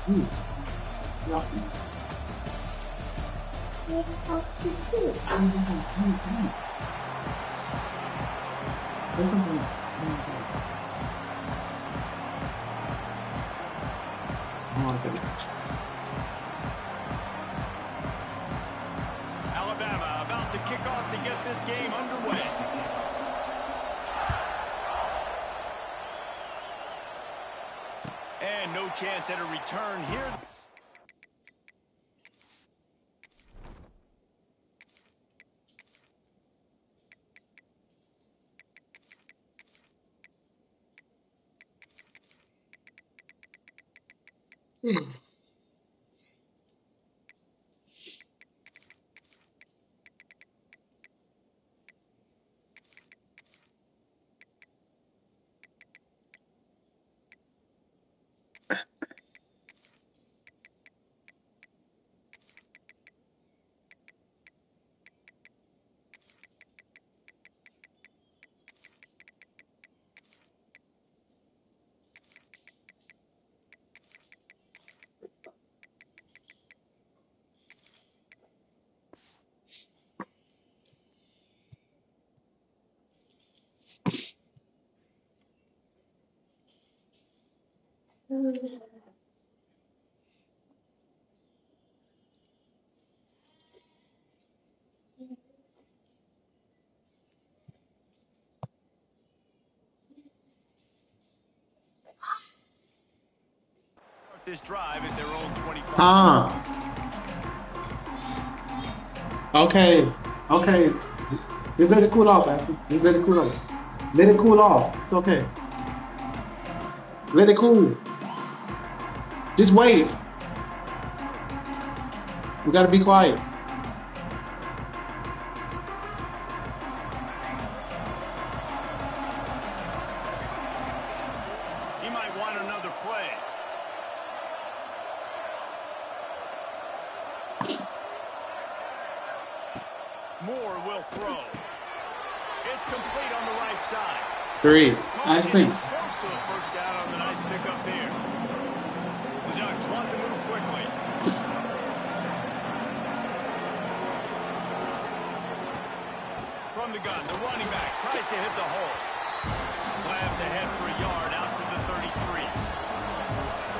Yeah. There's something. Alabama about to kick off to get this game underway. And no chance at a return here. This drive at their own 25. Okay. Just let it cool off, Ashley. Just let it cool off. Let it cool off. It's okay. Let it cool. Just wait. We gotta be quiet. He might want another play. Moore will throw. It's complete on the right side. 3. Nice thing. Close to a first down on the nice pickup there. The Ducks want to move quickly. From the gun, the running back tries to hit the hole. Slams ahead for a yard out to the 33.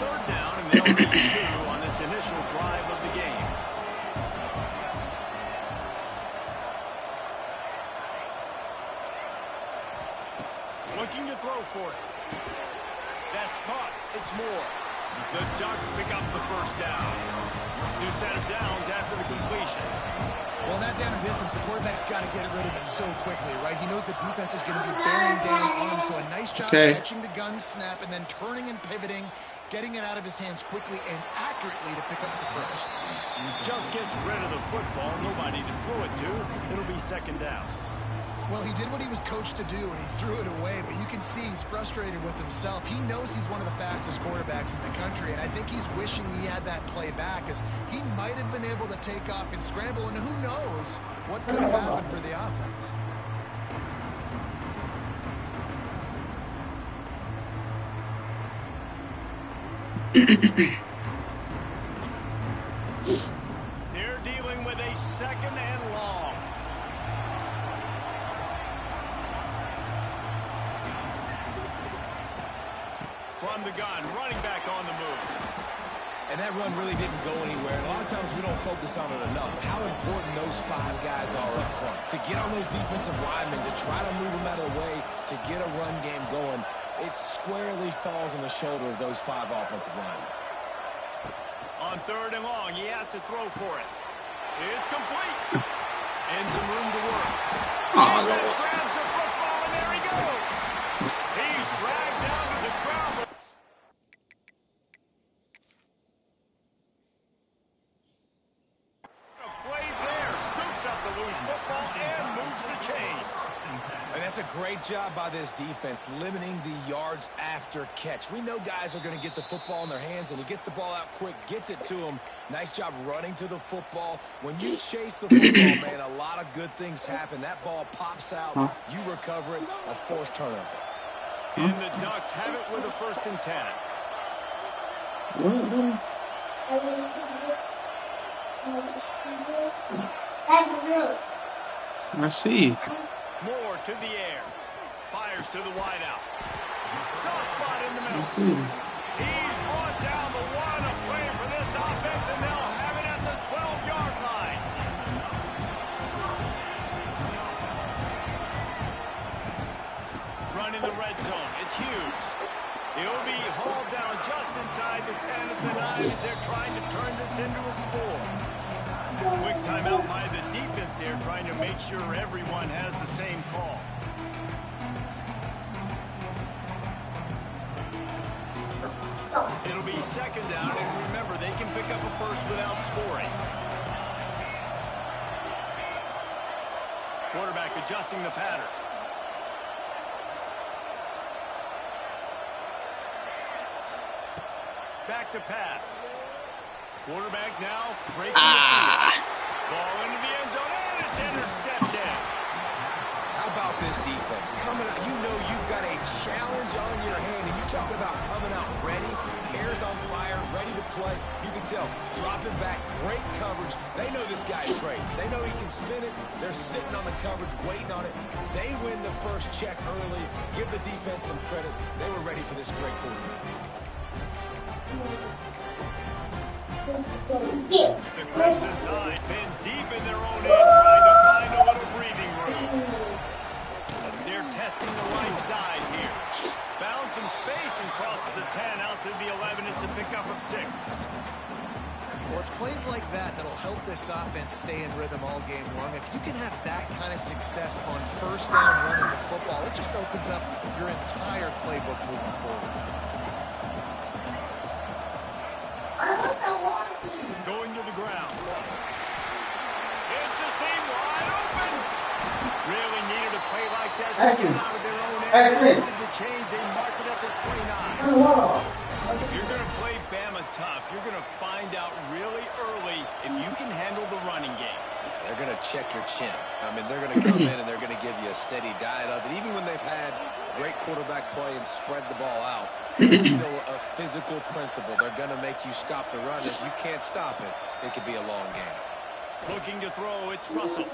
Third down, and they'll make 2 on this initial drive of the game. Looking to throw for it. That's caught. It's Moore. The Ducks pick up the first down. New set of downs after the completion. Well, in that down and distance, the quarterback's got to get rid of it so quickly, right? He knows the defense is going to be bearing down on him, so a nice job catching the gun snap and then turning and pivoting, getting it out of his hands quickly and accurately to pick up the first. Just gets rid of the football. Nobody to throw it to. It'll be second down. Well, he did what he was coached to do, and he threw it away, but you can see he's frustrated with himself. He knows he's one of the fastest quarterbacks in the country, and I think he's wishing he had that play back, as he might have been able to take off and scramble, and who knows what could have happened for the offense. They're dealing with a second and long. From the gun, running back on the move. And that run really didn't go anywhere. And a lot of times we don't focus on it enough. How important those 5 guys are up front. To get on those defensive linemen, to try to move them out of the way, to get a run game going, it squarely falls on the shoulder of those 5 offensive linemen. On third and long, he has to throw for it. It's complete. And some room to work. Defense grabs the football, and there he goes. He's dragged down to the ground. A play there. Scoops up the loose football and moves the chains. And that's a great job by this defense, limiting the yards after catch. We know guys are going to get the football in their hands, and he gets the ball out quick, gets it to them. Nice job running to the football. When you chase the football, man, a lot of good things happen. That ball pops out, you recover it, a forced turnover. And the Ducks have it with a 1st and 10. I see. Moore to the air. Fires to the wideout. Soft spot in the middle. I see. He's brought down the one to play for this offense, and they'll have it at the 12-yard line. Run in the red zone. It's Hughes. He'll be hauled down just inside the 10 at the 9 as they're trying to turn this into a score. Quick timeout by the defense there, trying to make sure everyone has the same call. It'll be second down, and remember, they can pick up a first without scoring. Quarterback adjusting the pattern. Back to pass. Quarterback now breaking the field. Ball into the end zone, and it's intercepted. How about this defense? Coming out, you know you've got a challenge on your hand, and you talk about coming out ready. Hair's on fire, ready to play. You can tell, dropping back, great coverage. They know this guy's great. They know he can spin it. They're sitting on the coverage, waiting on it. They win the first check early. Give the defense some credit. They were ready for this great quarterback. The Crimson Tide been deep in their own end, trying to find a little breathing room. They're testing the right side here. Found some space and crosses the 10 out to the 11. It's a pickup of 6. Well, it's plays like that that'll help this offense stay in rhythm all game long. If you can have that kind of success on first down running the football, it just opens up your entire playbook moving forward. Going to the ground. It's a seam wide open. Really needed a play like that to get out of their own end. The change, they marked it at the 29. If you're going to play Bama tough, you're going to find out really early if you can handle the running game. They're going to check your chin. I mean, they're going to come in and they're going to give you a steady diet of it. Even when they've had great quarterback play and spread the ball out, it's still a physical principle. They're going to make you stop the run. If you can't stop it, it could be a long game. Looking to throw, it's Russell.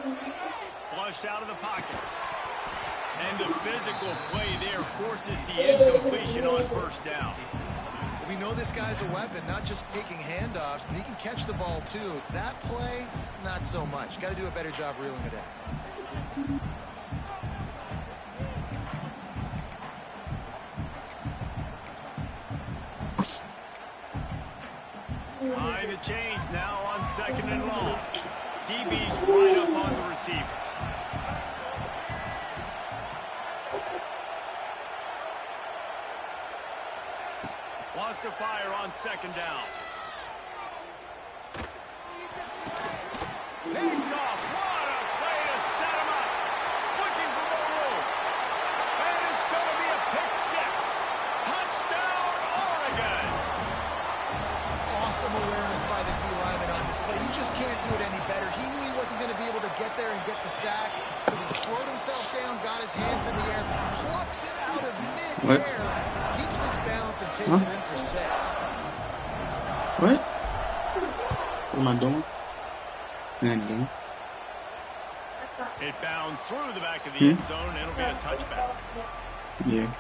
Flushed out of the pocket. And the physical play there forces the incompletion on first down. We know this guy's a weapon, not just taking handoffs, but he can catch the ball too. That play, not so much. Got to do a better job reeling it in. Behind the chains now on second and long. DB's right up on the receivers. Wants to fire on second down. Picked off. What a play to set him up. Looking for more room. And it's going to be a pick 6. Touchdown, Oregon. Awesome awareness by the D-lineman on this play. You just can't do it any better. He knew he wasn't going to be able to get there and get the sack, so he slowed himself down, got his hands in the air, plucks it out of mid-air, keeps his balance, and takes it in for 6. What? What am I doing? Nothing. It bounds through the back of the end zone. It'll be a touchback. Yeah.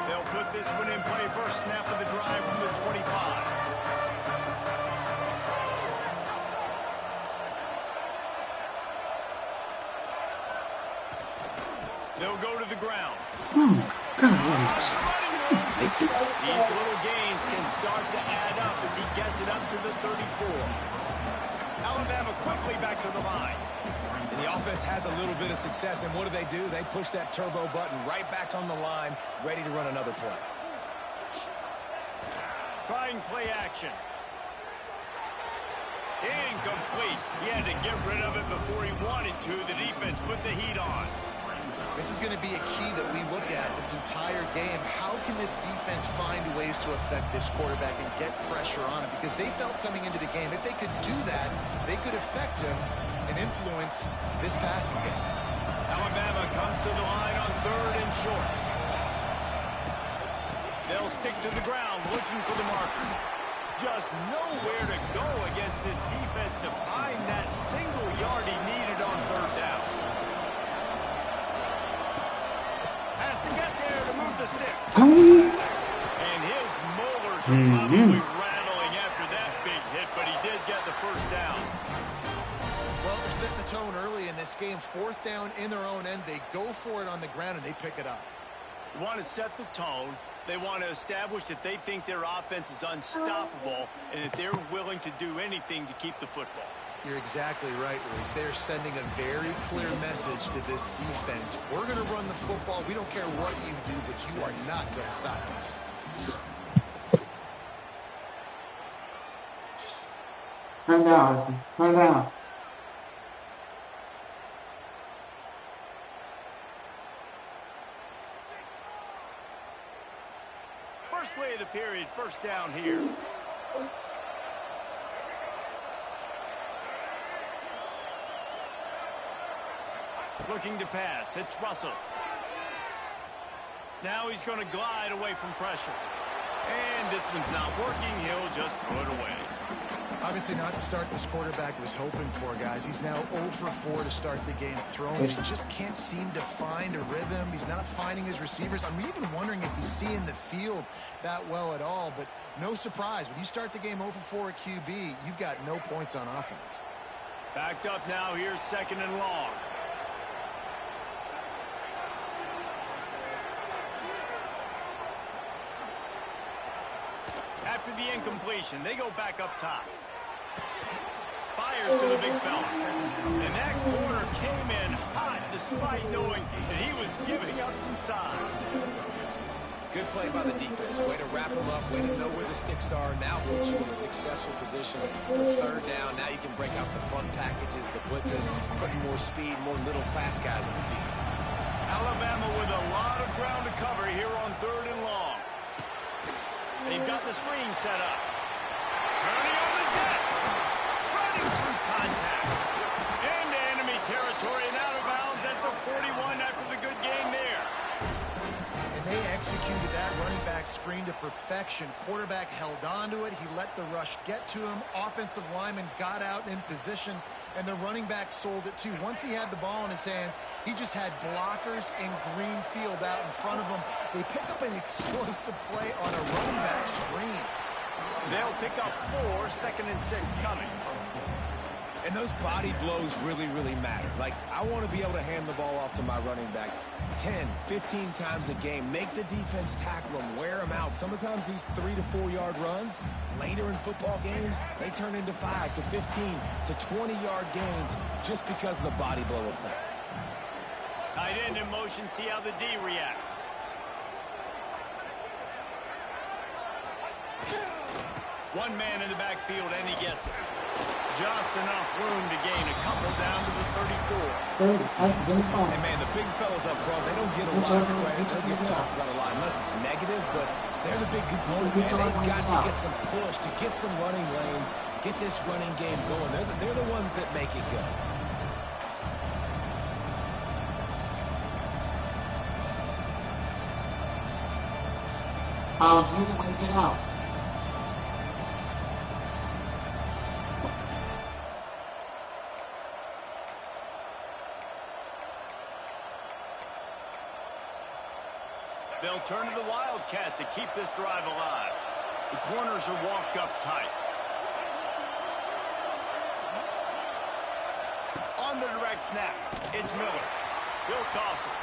They'll put this one in play. First snap of the drive from the 25. They'll go to the ground. These little gains can start to add up as he gets it up to the 34. Alabama quickly back to the line. And the offense has a little bit of success, and what do? They push that turbo button right back on the line, ready to run another play. Trying play action. Incomplete. He had to get rid of it before he wanted to. The defense put the heat on. This is going to be a key that we look at this entire game. How can this defense find ways to affect this quarterback and get pressure on him? Because they felt coming into the game, if they could do that, they could affect him and influence this passing game. Alabama comes to the line on 3rd and short. They'll stick to the ground looking for the marker. Just nowhere to go against this defense to find that single yard he needed on 3rd down. Has to get there to move the sticks. And his molars are probably rattling after that big hit, but he did get the 1st down. Well, they're setting the tone early in this game. 4th down in their own end. They go for it on the ground, and they pick it up. You want to set the tone. They want to establish that they think their offense is unstoppable and that they're willing to do anything to keep the football. You're exactly right, Reese. They're sending a very clear message to this defense. We're going to run the football. We don't care what you do, but you are not going to stop us. Turn down, listen. Turn down. First play of the period, 1st down here. Looking to pass. It's Russell. Now he's going to glide away from pressure. And this one's not working. He'll just throw it away. Obviously not the start this quarterback was hoping for, guys. He's now 0 for 4 to start the game throwing. He just can't seem to find a rhythm. He's not finding his receivers. I'm even wondering if he's seeing the field that well at all. But no surprise. When you start the game 0 for 4 at QB, you've got no points on offense. Backed up now. Here's 2nd and long. After the incompletion, they go back up top. Fires to the big fella. And that corner came in hot despite knowing that he was giving up some size. Good play by the defense. Way to wrap him up. Way to know where the sticks are. Now puts you in a successful position for 3rd down. Now you can break out the front packages, the blitzes, putting more speed, more little fast guys in the field. Alabama with a lot of ground to cover here on 3rd and long. They've got the screen set up. Turning on the Jets. Running through contact. Into enemy territory and out of bounds at the 41 after the good game there. And they executed that running back screen to perfection. Quarterback held on to it. He let the rush get to him. Offensive lineman got out in position, and the running back sold it too. Once he had the ball in his hands, he just had blockers and green field out in front of him. They pick up an explosive play on a running back screen. They'll pick up 4, 2nd and 6 coming. And those body blows really, really matter. Like, I want to be able to hand the ball off to my running back 10, 15 times a game. Make the defense tackle them, wear them out. Sometimes these 3 to 4 yard runs, later in football games, they turn into 5 to 15 to 20 yard gains just because of the body blow effect. Tight end in motion, see how the D reacts. One man in the backfield, and he gets it. Just enough room to gain a couple down to the 34. And man, the big fellas up front, they don't get a lot of credit. They don't get talked about a lot unless it's negative, but they're the big component, man. They've got to get some push, to get some running lanes, get this running game going. They're the ones that make it go. Get out. They'll turn to the Wildcat to keep this drive alive. The corners are walked up tight. On the direct snap, it's Miller. He'll toss it.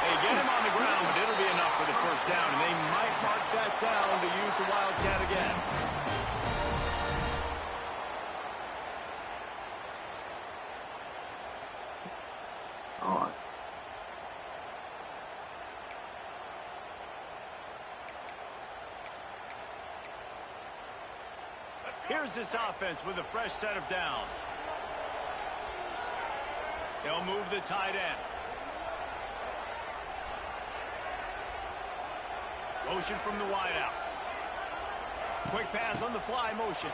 They get him on the ground, but it'll be enough for the 1st down, and they might mark that down to use the Wildcat again. All right. Here's this offense with a fresh set of downs. They'll move the tight end. Motion from the wideout. Quick pass on the fly motion.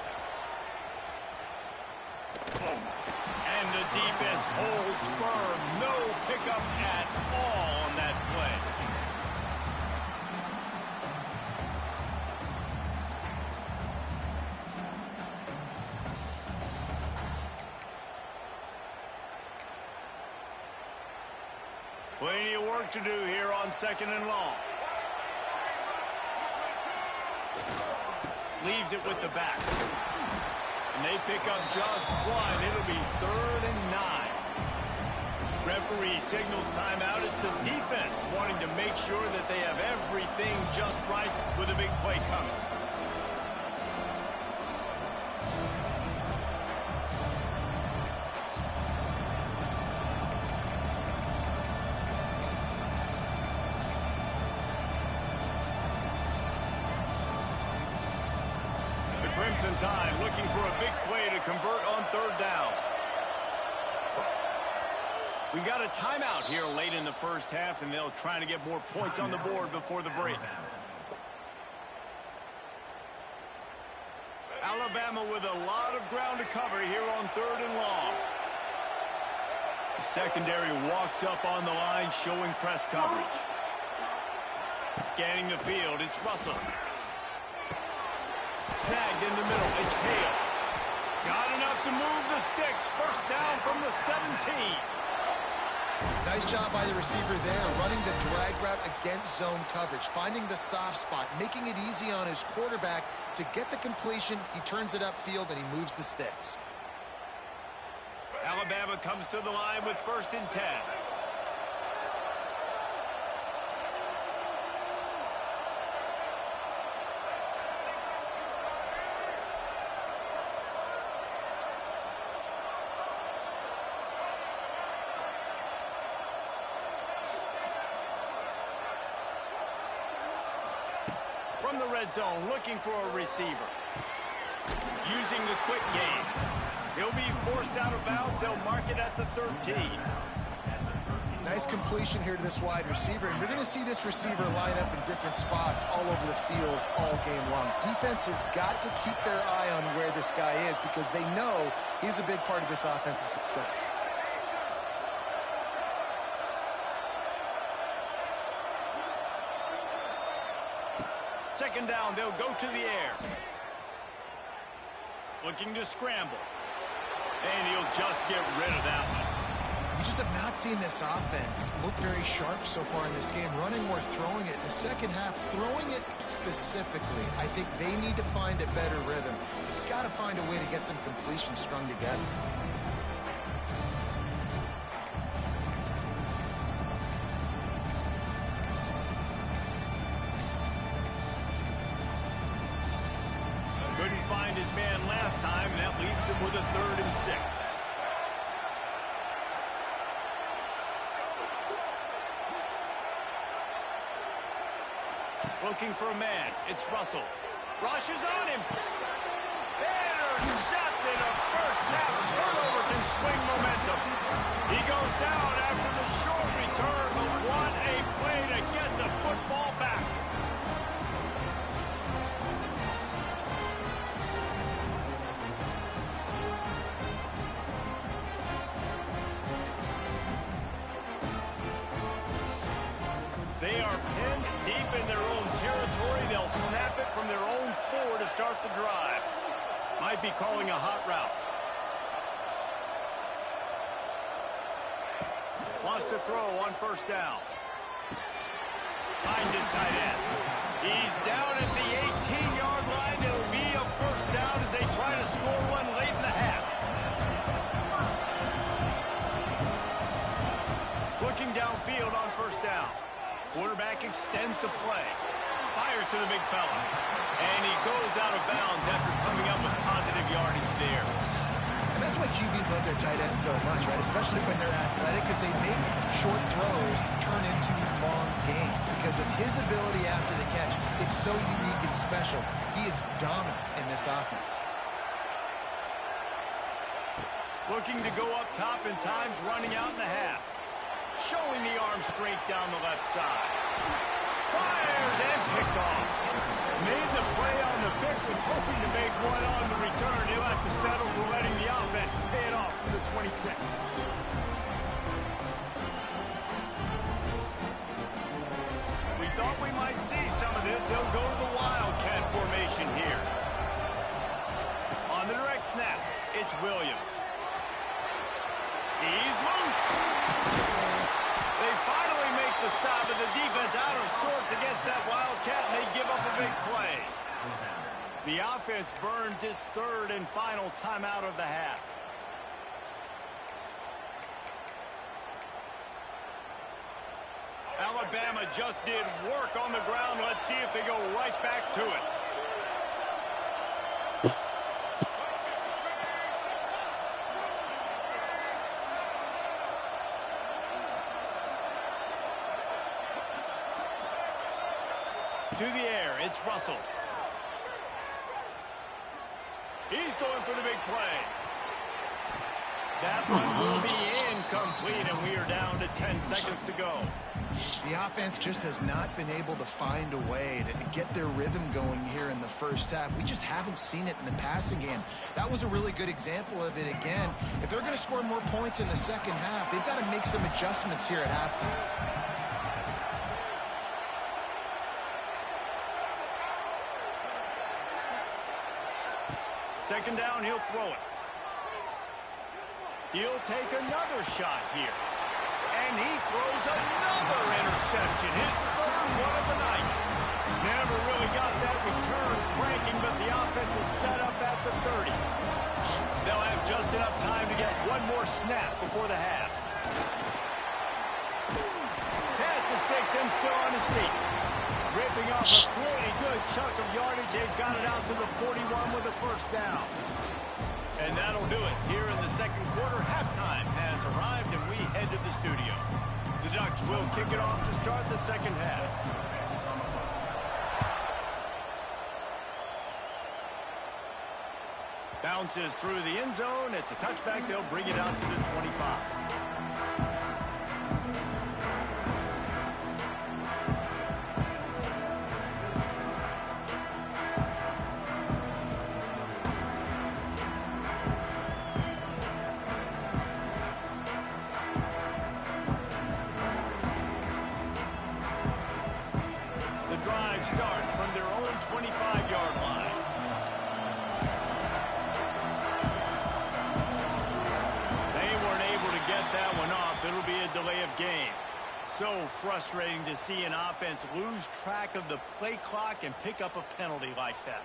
And the defense holds firm. No pickup at all on that play. Plenty of work to do here on 2nd and long. Leaves it with the back. And they pick up just one. It'll be 3rd and 9. Referee signals timeout. It's the defense wanting to make sure that they have everything just right with a big play coming. Time looking for a big play to convert on 3rd down. We got a timeout here late in the first half, and they'll try to get more points on the board before the break. Alabama with a lot of ground to cover here on 3rd and long. The secondary walks up on the line, showing press coverage. Scanning the field, it's Russell. Snagged in the middle. It's Hale. Got enough to move the sticks. 1st down from the 17. Nice job by the receiver there, running the drag route against zone coverage, finding the soft spot, making it easy on his quarterback to get the completion. He turns it upfield, and he moves the sticks. Alabama comes to the line with 1st and 10. From the red zone, looking for a receiver. Using the quick game. He'll be forced out of bounds. They'll mark it at the 13. Nice completion here to this wide receiver. And you're going to see this receiver line up in different spots all over the field all game long. Defense has got to keep their eye on where this guy is because they know he's a big part of this offensive success. Second down, they'll go to the air. Looking to scramble. And he'll just get rid of that one. We just have not seen this offense look very sharp so far in this game, running or throwing it. In the second half, throwing it specifically, I think they need to find a better rhythm. They've got to find a way to get some completion strung together. Couldn't find his man last time, and that leaves him with a 3rd and 6. Looking for a man. It's Russell. Rushes on him. Intercepted. A first half turnover can swing momentum. He goes down after the short return, but what a play to get the football back. They are pinned deep in their own territory. They'll snap it from their own 4 to start the drive. Might be calling a hot route. Wants to throw on 1st down. Finds his tight end. He's down at the 18-yard line. It'll be a 1st down as they try to score one late in the half. Looking downfield on 1st down. Quarterback extends the play. Fires to the big fella. And he goes out of bounds after coming up with positive yardage there. And that's why QBs love their tight ends so much, right? Especially when they're athletic, because they make short throws turn into long gains. Because of his ability after the catch, it's so unique and special. He is dominant in this offense. Looking to go up top in times running out in the half. Showing the arm strength down the left side. Fires and picked off. Made the play on the pick, was hoping to make one on the return. He'll have to settle for letting the offense pay it off from the 26. We thought we might see some of this. They'll go to the Wildcat formation here. On the direct snap, it's Williams. He's loose. They finally make the stop, and the defense out of sorts against that Wildcat, and they give up a big play. The offense burns its third and final timeout of the half. Alabama just did work on the ground. Let's see if they go right back to it. To the air, it's Russell. He's going for the big play. That one will be incomplete, and we are down to 10 seconds to go. The offense just has not been able to find a way to get their rhythm going here in the first half. We just haven't seen it in the passing game. That was a really good example of it again. If they're going to score more points in the second half, they've got to make some adjustments here at halftime. Second down, he'll throw it. He'll take another shot here. And he throws another interception. His third one of the night. Never really got that return cranking, but the offense is set up at the 30. They'll have just enough time to get one more snap before the half. Pass the sticks and still on his feet. Ripping off a pretty good chunk of yardage. They've got it out to the 41 with a first down. And that'll do it. Here in the second quarter, halftime has arrived, and we head to the studio. The Ducks will kick it off to start the second half. Bounces through the end zone. It's a touchback. They'll bring it out to the 25. Starts from their own 25-yard line. They weren't able to get that one off. It'll be a delay of game. So frustrating to see an offense lose track of the play clock and pick up a penalty like that.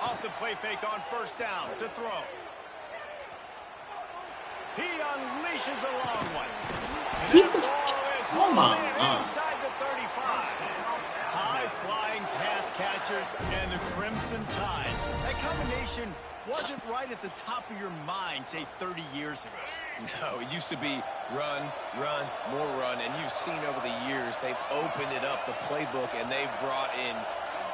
Off the play fake on first down to throw. He unleashes a long one. And that ball is inside the 35. High-flying pass catchers and the Crimson Tide. That combination wasn't right at the top of your mind, say, 30 years ago. No, it used to be run, run, more run. And you've seen over the years, they've opened it up, the playbook, and they've brought in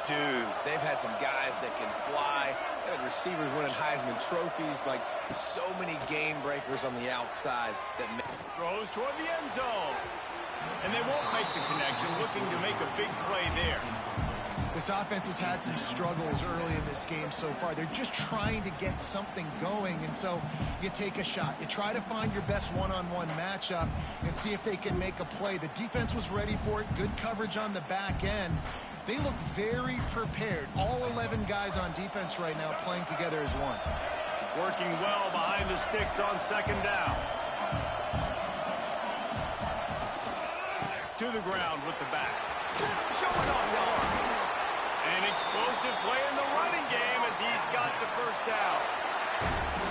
dudes. They've had some guys that can fly. They've had receivers winning Heisman trophies, like so many game breakers on the outside. Throws toward the end zone. And they won't make the connection, looking to make a big play there. This offense has had some struggles early in this game so far. They're just trying to get something going, and so you take a shot. You try to find your best one-on-one matchup and see if they can make a play. The defense was ready for it. Good coverage on the back end. They look very prepared. All 11 guys on defense right now playing together as one. Working well behind the sticks on second down. To the ground with the back. Showing off the arm. An explosive play in the running game as he's got the first down.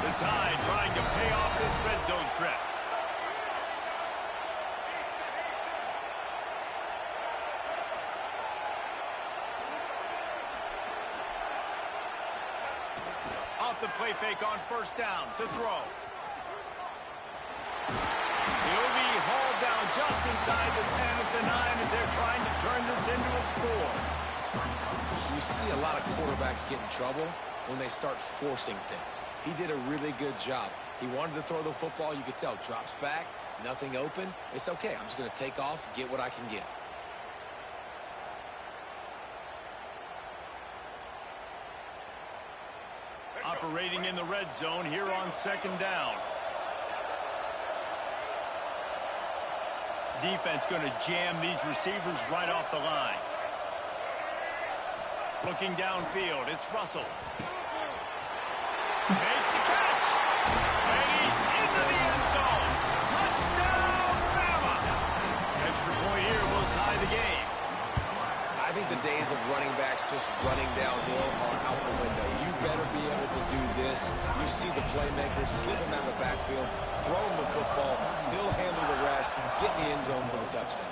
The Tide trying to pay off this red zone trip. off the play fake on first down to throw. He'll be hauled down just inside the 10 at the 9 as they're trying to turn this into a score. You see a lot of quarterbacks get in trouble when they start forcing things. He did a really good job. He wanted to throw the football. You could tell. Drops back, nothing open. It's okay. I'm just going to take off, get what I can get. Operating in the red zone here on second down. Defense going to jam these receivers right off the line. Looking downfield, it's Russell. Makes the catch. And he's into the end zone. Touchdown, Bama. Extra point here will tie the game. I think the days of running backs just running downhill are out the window. You better be able to do this. You see the playmakers slip him out of the backfield, throw him the football, he'll handle the rest, get in the end zone for the touchdown.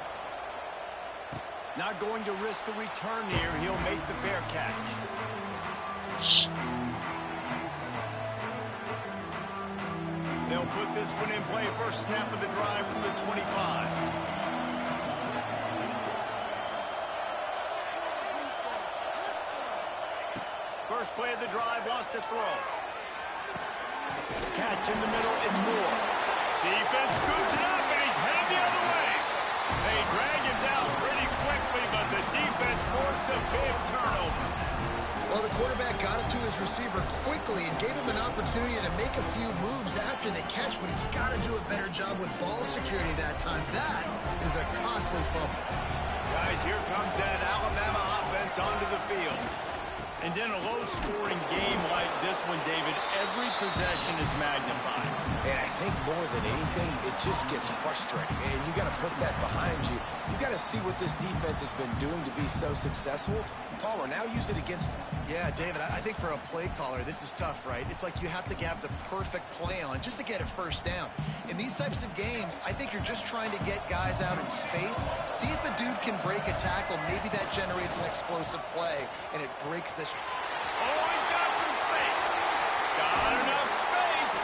Not going to risk a return here. He'll make the fair catch. They'll put this one in play. First snap of the drive from the 25. First play of the drive, lost a throw. Catch in the middle, it's Moore. Defense scoops it up, and he's headed the other way. They drag him down pretty quickly, but the defense forced a big turnover. Well, the quarterback got it to his receiver quickly and gave him an opportunity to make a few moves after the catch, but he's got to do a better job with ball security that time. That is a costly fumble. Guys, here comes that Alabama offense onto the field. And in a low-scoring game like this one, David, every possession is magnified. And I think more than anything, it just gets frustrating. And you got to put that behind you. You got to see what this defense has been doing to be so successful. Palmer, now use it against him. Yeah, David, I think for a play caller, this is tough, right? It's like you have to have the perfect play on just to get a first down. In these types of games, I think you're just trying to get guys out in space, see if a dude can break a tackle. Maybe that generates an explosive play, and it breaks this. Oh, he's got some space. Got enough space.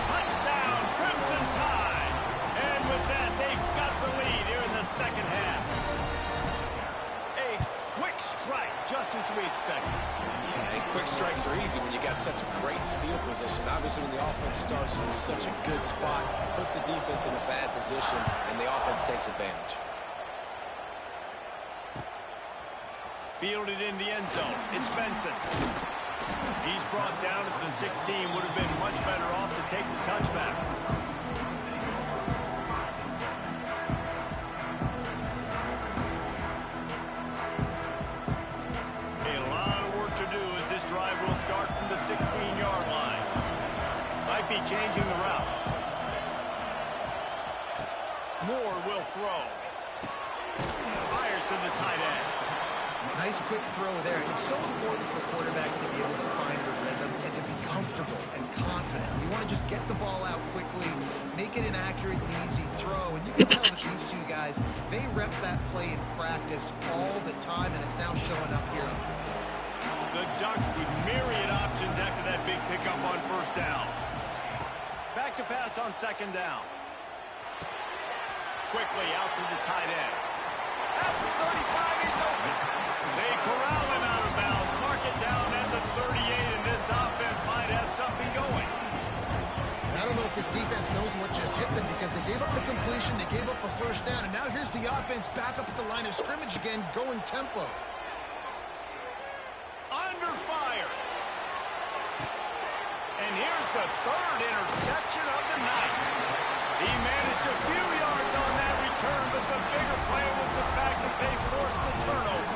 Touchdown, Crimson Tide. And with that, they've got the lead here in the second half. A quick strike, just as we expected. Yeah, and quick strikes are easy when you got such great field position. Obviously, when the offense starts in such a good spot, puts the defense in a bad position, and the offense takes advantage. Fielded in the end zone. It's Benson. He's brought down at the 16. Would have been much better off to take the touchback. A lot of work to do as this drive will start from the 16-yard line. Might be changing the route. Moore will throw. Fires to the tight end. Nice quick throw there. It's so important for quarterbacks to be able to find a rhythm and to be comfortable and confident. You want to just get the ball out quickly, make it an accurate and easy throw. And you can tell that these two guys, they rep that play in practice all the time, and it's now showing up here. The Ducks with myriad options after that big pickup on first down. Back to pass on second down. Quickly out to the tight end. At the 35, he's open. They corral him out of bounds. Mark it down at the 38, and this offense might have something going. I don't know if this defense knows what just hit them because they gave up the completion, they gave up a first down, and now here's the offense back up at the line of scrimmage again, going tempo. Under fire. And here's the third interception of the night. He managed a few yards on that return, but the bigger play was the fact that they forced the turnover.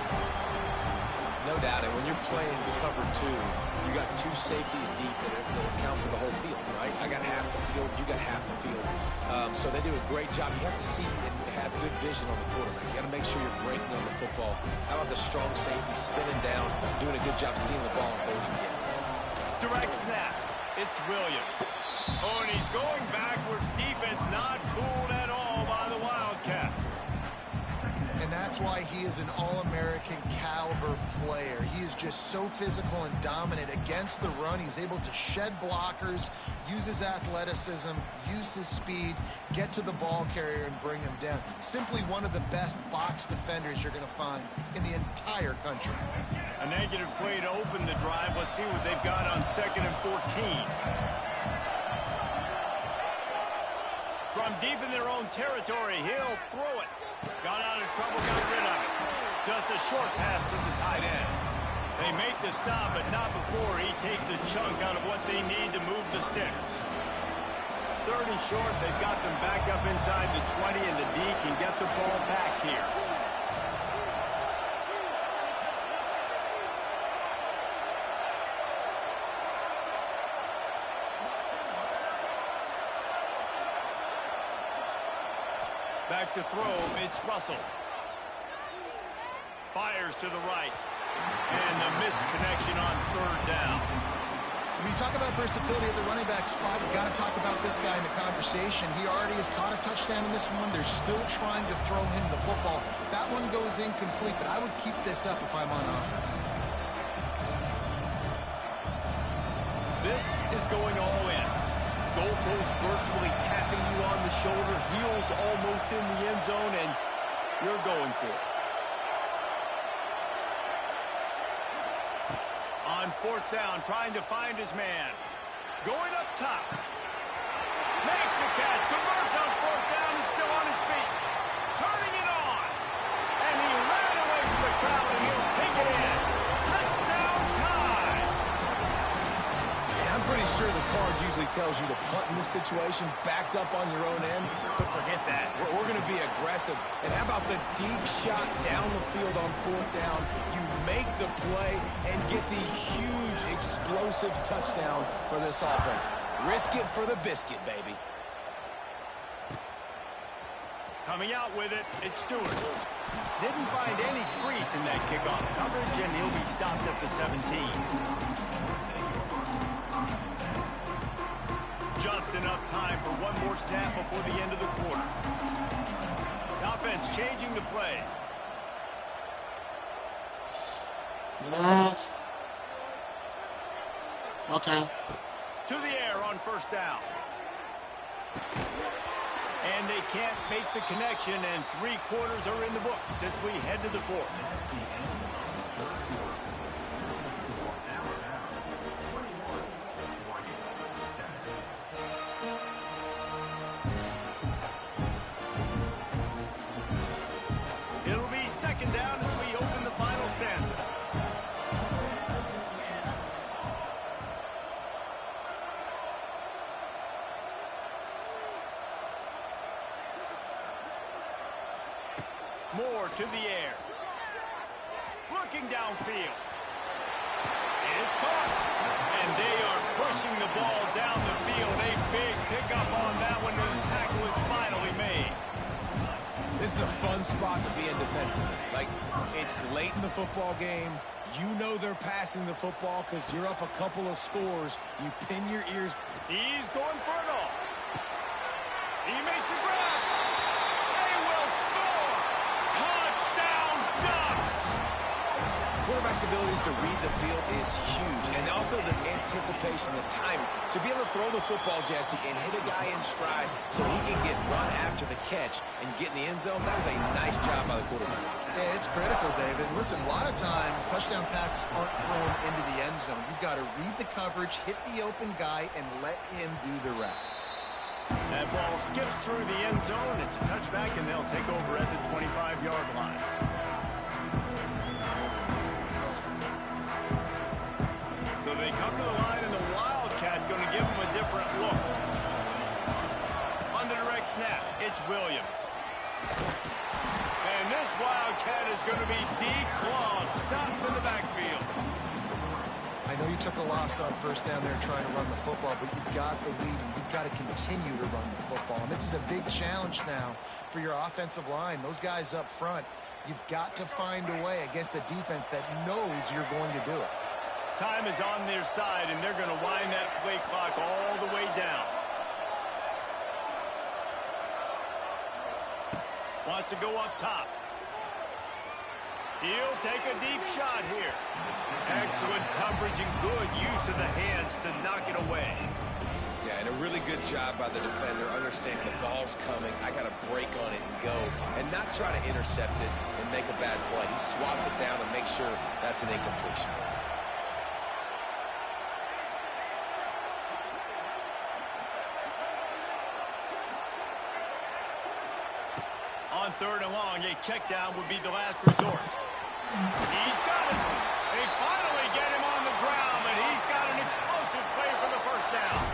No doubt, and when you're playing cover two, you got two safeties deep that account for the whole field, right? I got half the field, you got half the field. So they do a great job. You have to see and have good vision on the quarterback. You got to make sure you're breaking on the football. How about the strong safety spinning down, doing a good job seeing the ball and going and getting it. Direct snap. It's Williams. Oh, and he's going backwards. Defense not fooled at all by the Wildcat. And that That's why he is an All-American caliber player. He is just so physical and dominant against the run. He's able to shed blockers, use his athleticism, use his speed, get to the ball carrier and bring him down. Simply one of the best box defenders you're going to find in the entire country. A negative play to open the drive. Let's see what they've got on 2nd and 14. From deep in their own territory, he'll throw it. Got out of trouble, got rid of it. Just a short pass to the tight end. They make the stop, but not before he takes a chunk out of what they need to move the sticks. 3rd and short, they've got them back up inside the 20, and the D can get the ball back here. Back to throw, it's Russell. Fires to the right. And the missed connection on 3rd down. When you talk about versatility at the running back spot, you got to talk about this guy in the conversation. He already has caught a touchdown in this one. They're still trying to throw him the football. That one goes incomplete, but I would keep this up if I'm on offense. This is going all in. Goalpost virtually tapping you on the shoulder, heels almost in the end zone, and you're going for it. On 4th down, trying to find his man. Going up top. Makes the catch, converts on 4th down, is still on his feet. Turning it on. And he ran away from the crowd, and he'll take it in. Touchdown time. I'm pretty sure the card usually tells you to punt in this situation, backed up on your own end, but forget that. We're going to be aggressive. And how about the deep shot down the field on 4th down? You make the play and get the huge explosive touchdown for this offense. Risk it for the biscuit, baby. Coming out with it, it's Stewart. Didn't find any crease in that kickoff coverage, and he'll be stopped at the 17. Just enough time for one more snap before the end of the quarter. The offense changing the play. Yes. Okay. To the air on 1st down. And they can't make the connection, and 3 quarters are in the book as we head to the 4th. It'll be 2nd down as we open the final stanza. Moore to the air. Looking downfield. It's caught. And they are pushing the ball down the field. A big pickup on that one, and the tackle is finally made. This is a fun spot to be in defensively. Like, it's late in the football game. You know they're passing the football because you're up a couple of scores. You pin your ears. He's going for it all. He makes a grab. They will score. Touchdown Ducks. Quarterback's abilities to read the field is huge. And also the anticipation, the timing. To be able to throw the football, Jesse, and hit a guy in stride so he can get run after the catch and get in the end zone, that was a nice job by the quarterback. Yeah, it's critical, David. Listen, a lot of times touchdown passes aren't thrown into the end zone. You've got to read the coverage, hit the open guy, and let him do the rest. That ball skips through the end zone. It's a touchback, and they'll take over at the 25-yard line. So they come to the line, and the Wildcat going to give them a different look. On the direct snap, it's Williams. And this Wildcat is going to be declawed, stopped in the backfield. I know you took a loss on 1st down there trying to run the football, but you've got the lead, and you've got to continue to run the football. And this is a big challenge now for your offensive line. Those guys up front, you've got to find a way against a defense that knows you're going to do it. Time is on their side, and they're going to wind that play clock all the way down. Wants to go up top. He'll take a deep shot here. Excellent coverage and good use of the hands to knock it away. Yeah, and a really good job by the defender, understanding the ball's coming. I got to break on it and go, and not try to intercept it and make a bad play. He swats it down and makes sure that's an incompletion. On 3rd and long, a check down would be the last resort. He's got it. They finally get him on the ground, and he's got an explosive play for the first down.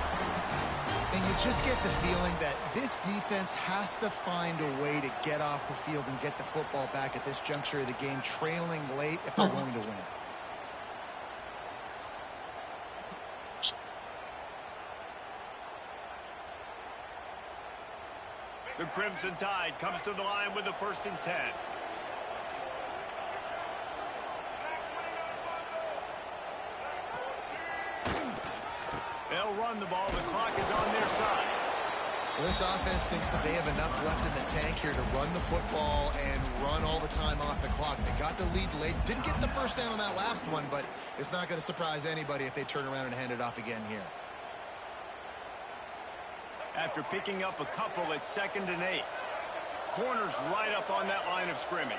And you just get the feeling that this defense has to find a way to get off the field and get the football back at this juncture of the game, trailing late if they're going to win. The Crimson Tide comes to the line with the 1st and 10. They'll run the ball. The clock is on their side. Well, this offense thinks that they have enough left in the tank here to run the football and run all the time off the clock. They got the lead late. Didn't get the first down on that last one, but it's not going to surprise anybody if they turn around and hand it off again here. After picking up a couple at 2nd and 8. Corners right up on that line of scrimmage.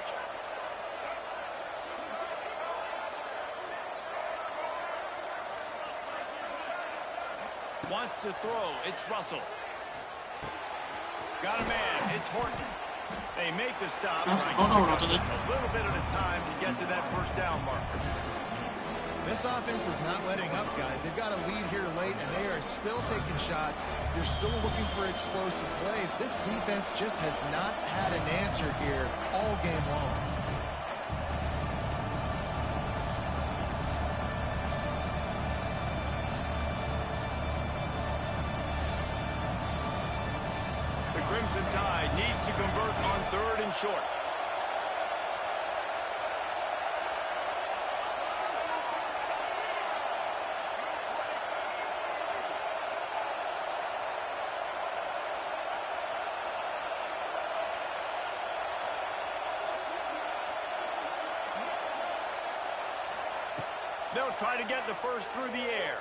Wants to throw. It's Russell. Got a man. It's Horton. They make the stop. Just a little bit at a time to get to that 1st down marker. This offense is not letting up, guys. They've got a lead here late, and they are still taking shots. You're still looking for explosive plays. This defense just has not had an answer here all game long. The Crimson Tide needs to convert on 3rd and short. They'll try to get the first through the air.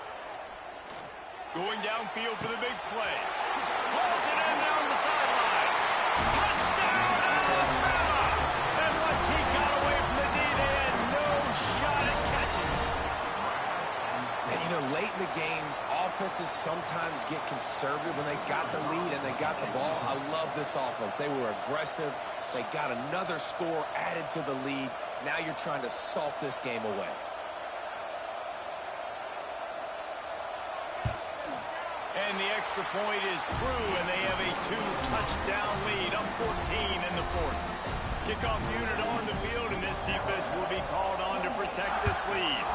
Going downfield for the big play. Pulls it in down the sideline. Touchdown, Alabama! And once he got away from the D, they had no shot at catching it. And, you know, late in the games, offenses sometimes get conservative when they got the lead and they got the ball. I love this offense. They were aggressive. They got another score added to the lead. Now you're trying to salt this game away. And the extra point is true, and they have a 2-touchdown lead, up 14 in the 4th. Kickoff unit on the field, and this defense will be called on to protect this lead.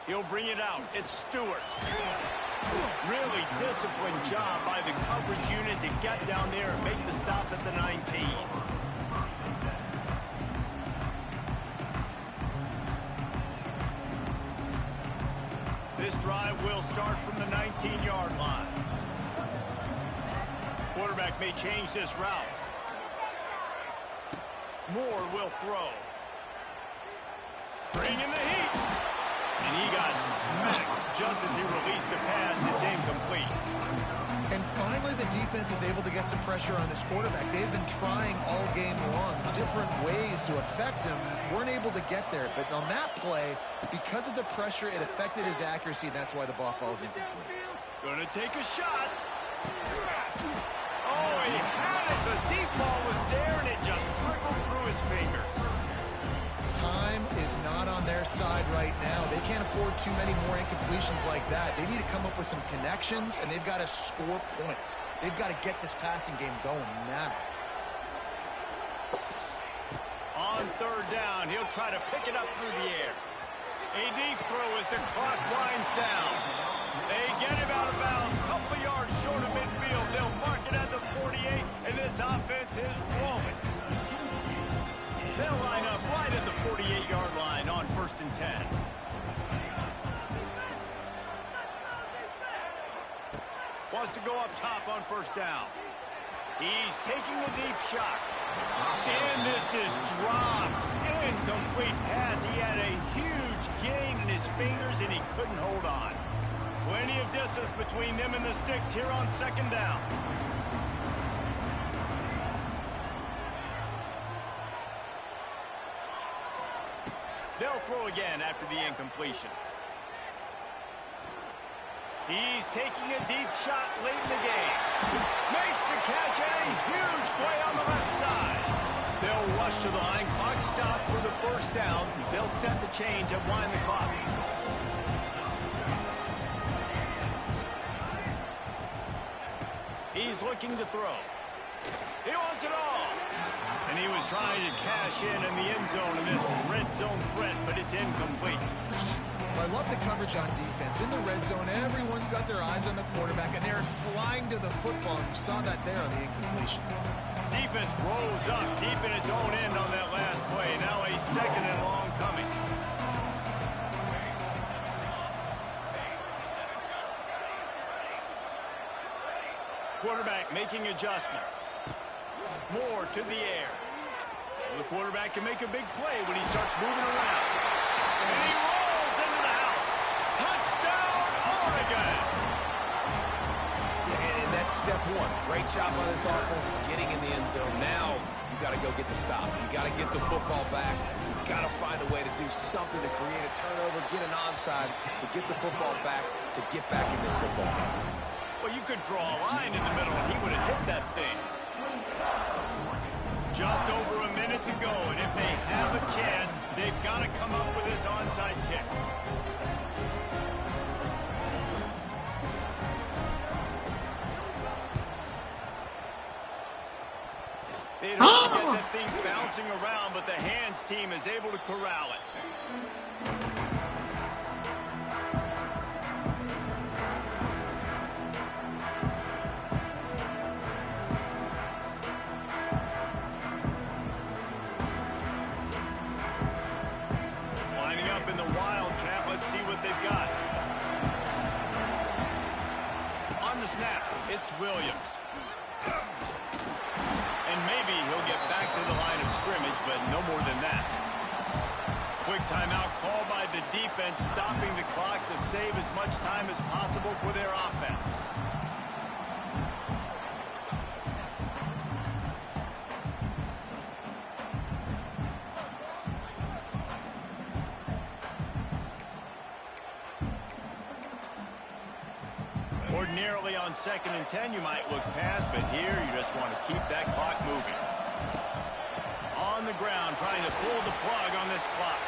He'll bring it out. It's Stewart. Really disciplined job by the coverage unit to get down there and make the stop at the 19. This drive will start from the 19-yard line. Quarterback may change this route. Moore will throw. Bring in the heat. And he got smacked just as he released the pass. It's incomplete. And finally, the defense is able to get some pressure on this quarterback. They've been trying all game long different ways to affect him. Weren't able to get there. But on that play, because of the pressure, it affected his accuracy, and that's why the ball falls incomplete. Gonna take a shot. Oh, he had it. The deep ball was there, and it just trickled through his fingers. Time is not on their side right now. They can't afford too many more incompletions like that. They need to come up with some connections, and they've got to score points. They've got to get this passing game going now. On 3rd down, he'll try to pick it up through the air. A deep throw as the clock winds down. They get him out of bounds, couple of yards short of midfield. They'll mark it at the 48, and this offense is rolling. They'll line up right at the 48-yard line on 1st and 10. Wants to go up top on 1st down. He's taking a deep shot. And this is dropped. Incomplete pass. He had a huge gain in his fingers, and he couldn't hold on. Plenty of distance between them and the sticks here on second down. They'll throw again after the incompletion. He's taking a deep shot late in the game. Makes the catch, and a huge play on the left side. They'll rush to the line. Clock stopped for the first down. They'll set the chains and wind the clock. He's looking to throw. He wants it all. And he was trying to cash in the end zone in this red zone threat, but it's incomplete. I love the coverage on defense. In the red zone, everyone's got their eyes on the quarterback, and they're flying to the football. And you saw that there on the incompletion. Defense rose up deep in its own end on that last play. Now a second and long coming. Quarterback making adjustments. More to the air. The quarterback can make a big play when he starts moving around. And he rolls into the house. Touchdown, Oregon! Yeah, and that's step one. Great job on this offense getting in the end zone. Now you got to go get the stop. You got to get the football back. You got to find a way to do something to create a turnover, get an onside, to get the football back, to get back in this football game. Well, you could draw a line in the middle, and he would have hit that thing. Just over a minute to go, and if they have a chance, they've got to come up with this onside kick. They'd hope to get that thing bouncing around, but the hands team is able to corral it. In the Wildcat, let's see what they've got. On the snap, it's Williams. And maybe he'll get back to the line of scrimmage, but no more than that. Quick timeout called by the defense, stopping the clock to save as much time as possible for their offense. Ordinarily on 2nd and 10, you might look past, but here you just want to keep that clock moving. On the ground, trying to pull the plug on this clock.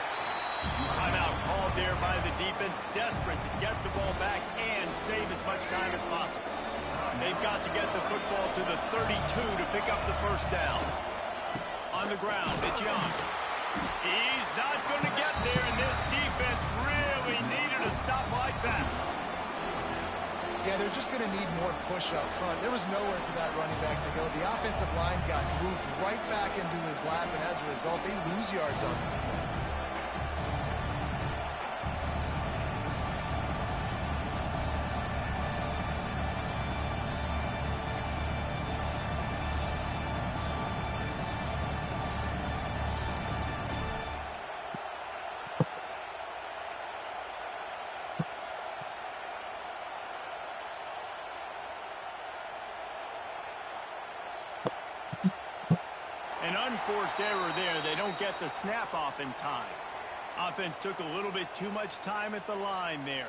Timeout called there by the defense, desperate to get the ball back and save as much time as possible. They've got to get the football to the 32 to pick up the first down. On the ground, it's Young. He's not going to get there, and this defense really needed a stop like that. Yeah, they're just going to need more push up front. There was nowhere for that running back to go. The offensive line got moved right back into his lap, and as a result, they lose yards on him. An unforced error there. They don't get the snap off in time. Offense took a little bit too much time at the line there.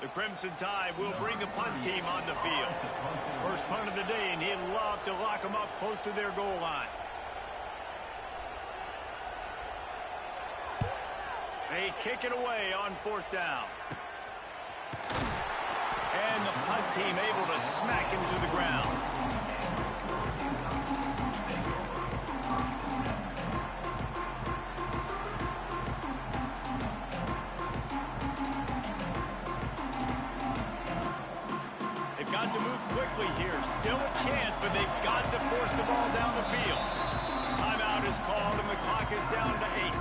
The Crimson Tide will bring the punt team on the field. First punt of the day, and he'd love to lock them up close to their goal line. They kick it away on 4th down. And the punt team able to smack him to the ground. They've got to move quickly here. Still a chance, but they've got to force the ball down the field. Timeout is called, and the clock is down to 8.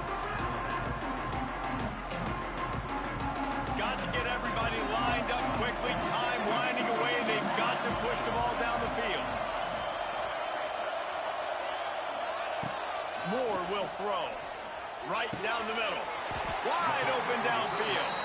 Got to get everybody lined up quickly. Time winding away. throw. Right down the middle. Wide open downfield.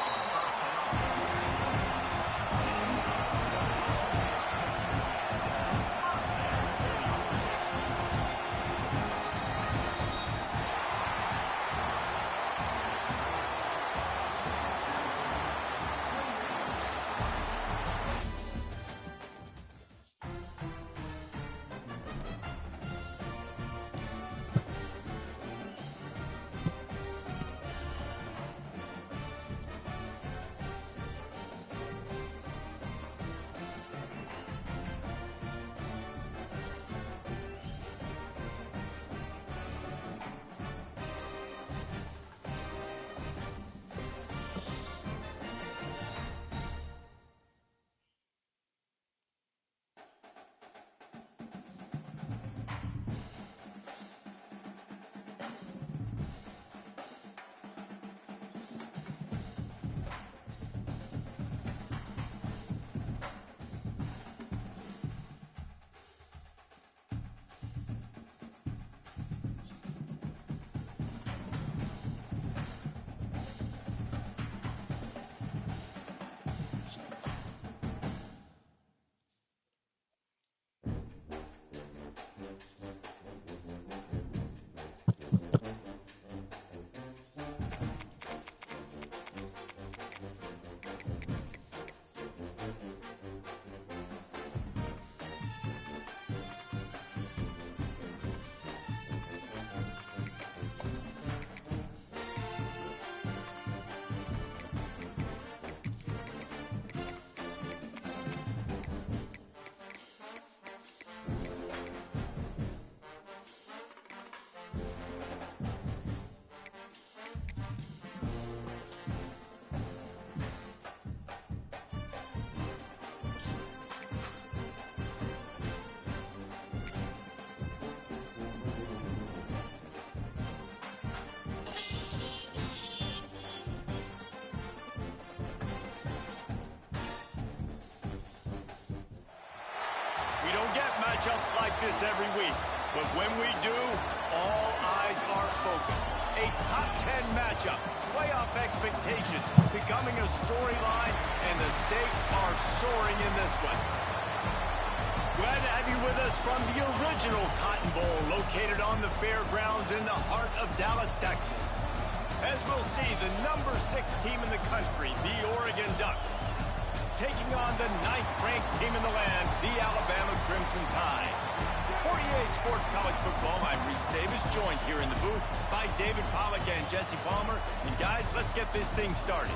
We don't get matchups like this every week, but when we do, all eyes are focused. A top 10 matchup, playoff expectations becoming a storyline, and the stakes are soaring in this one. Glad to have you with us from the original Cotton Bowl, located on the fairgrounds in the heart of Dallas, Texas. As we'll see, the number 6 team in the country, the Oregon Ducks, taking on the 9th-ranked team in the land, the Alabama Crimson Tide. For 48 Sports College Football, I'm Reese Davis, joined here in the booth by David Pollack and Jesse Palmer. And guys, let's get this thing started.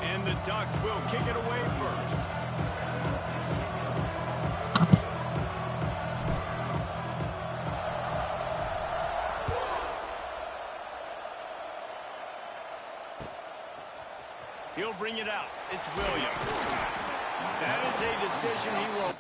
And the Ducks will kick it away first. He'll bring it out. It's Williams. That is a decision he won't.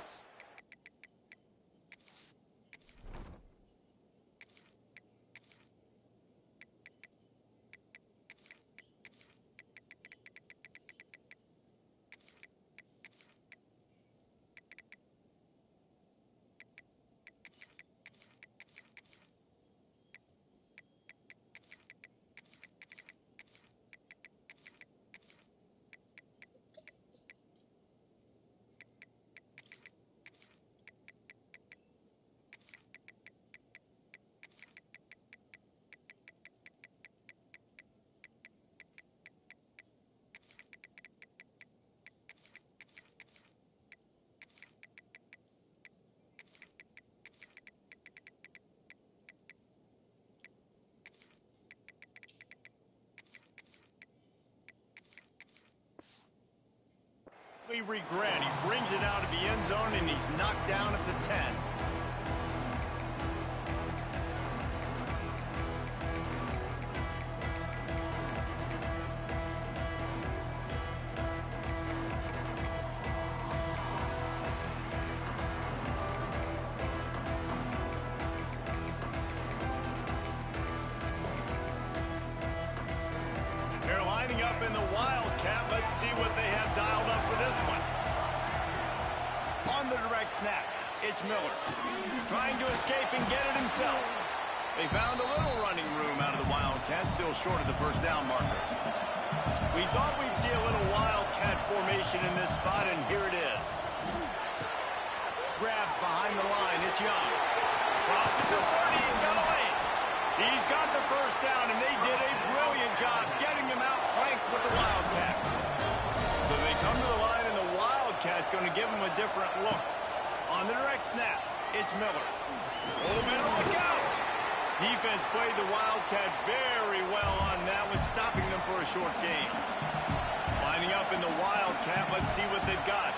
We regret. He brings it out of the end zone, and he's knocked down at the 10. in the Wildcat. Let's see what they have dialed up for this one. On the direct snap, it's Miller. Trying to escape and get it himself. They found a little running room out of the Wildcat, still short of the first down marker. We thought we'd see a little Wildcat formation in this spot, and here it is. Grab behind the line, it's Young. Crosses the 30, he's got a lane. He's got the first down, and they did a brilliant job getting him out flanked with the Wildcat. So they come to the line, and the Wildcat going to give him a different look. On the direct snap, it's Miller. Oh, better look out! Defense played the Wildcat very well on that one, stopping them for a short gain. Lining up in the Wildcat, let's see what they've got.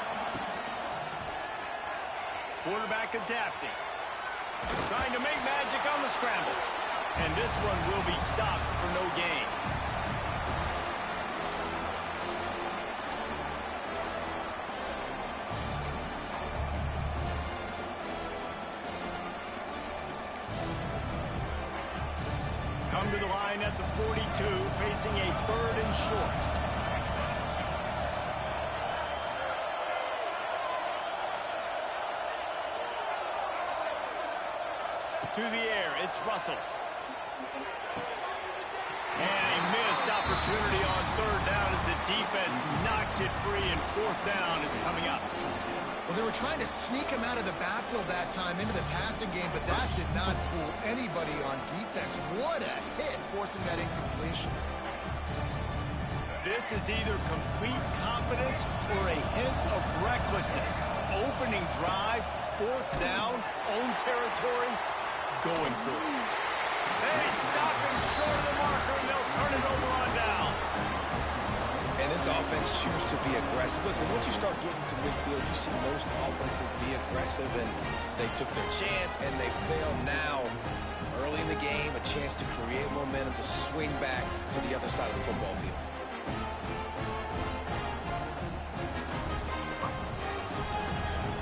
Quarterback adapting. Trying to make magic on the scramble. And this one will be stopped for no gain. Come to the line at the 42, facing a 3rd and short. To the air, it's Russell. And a missed opportunity on 3rd down as the defense knocks it free, and 4th down is coming up. Well, they were trying to sneak him out of the backfield that time into the passing game, but that did not fool anybody on defense. What a hit, forcing that incompletion. This is either complete confidence or a hint of recklessness. Opening drive, 4th down, own territory, going for it. They stop him short of the marker, and they'll turn it over on down. And this offense chooses to be aggressive. Listen, once you start getting to midfield, you see most offenses be aggressive, and they took their chance, and they fail now. Early in the game, a chance to create momentum to swing back to the other side of the football field.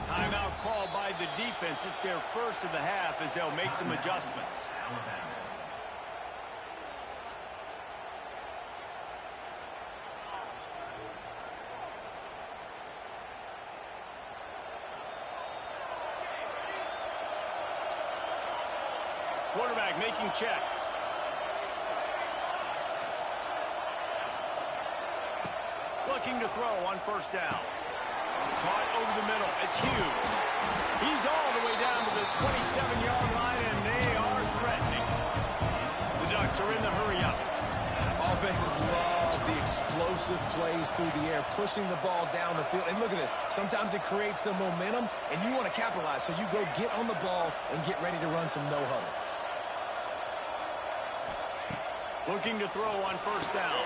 Timeout called by the defense. It's their first of the half as they'll make some adjustments. Quarterback making checks. Looking to throw on 1st down. Caught over the middle. It's Hughes. He's all the way down to the 27-yard line, and they are threatening. The Ducks are in the hurry-up. Offenses love the explosive plays through the air, pushing the ball down the field. And look at this. Sometimes it creates some momentum, and you want to capitalize. So you go get on the ball and get ready to run some no-huddle. Looking to throw on 1st down.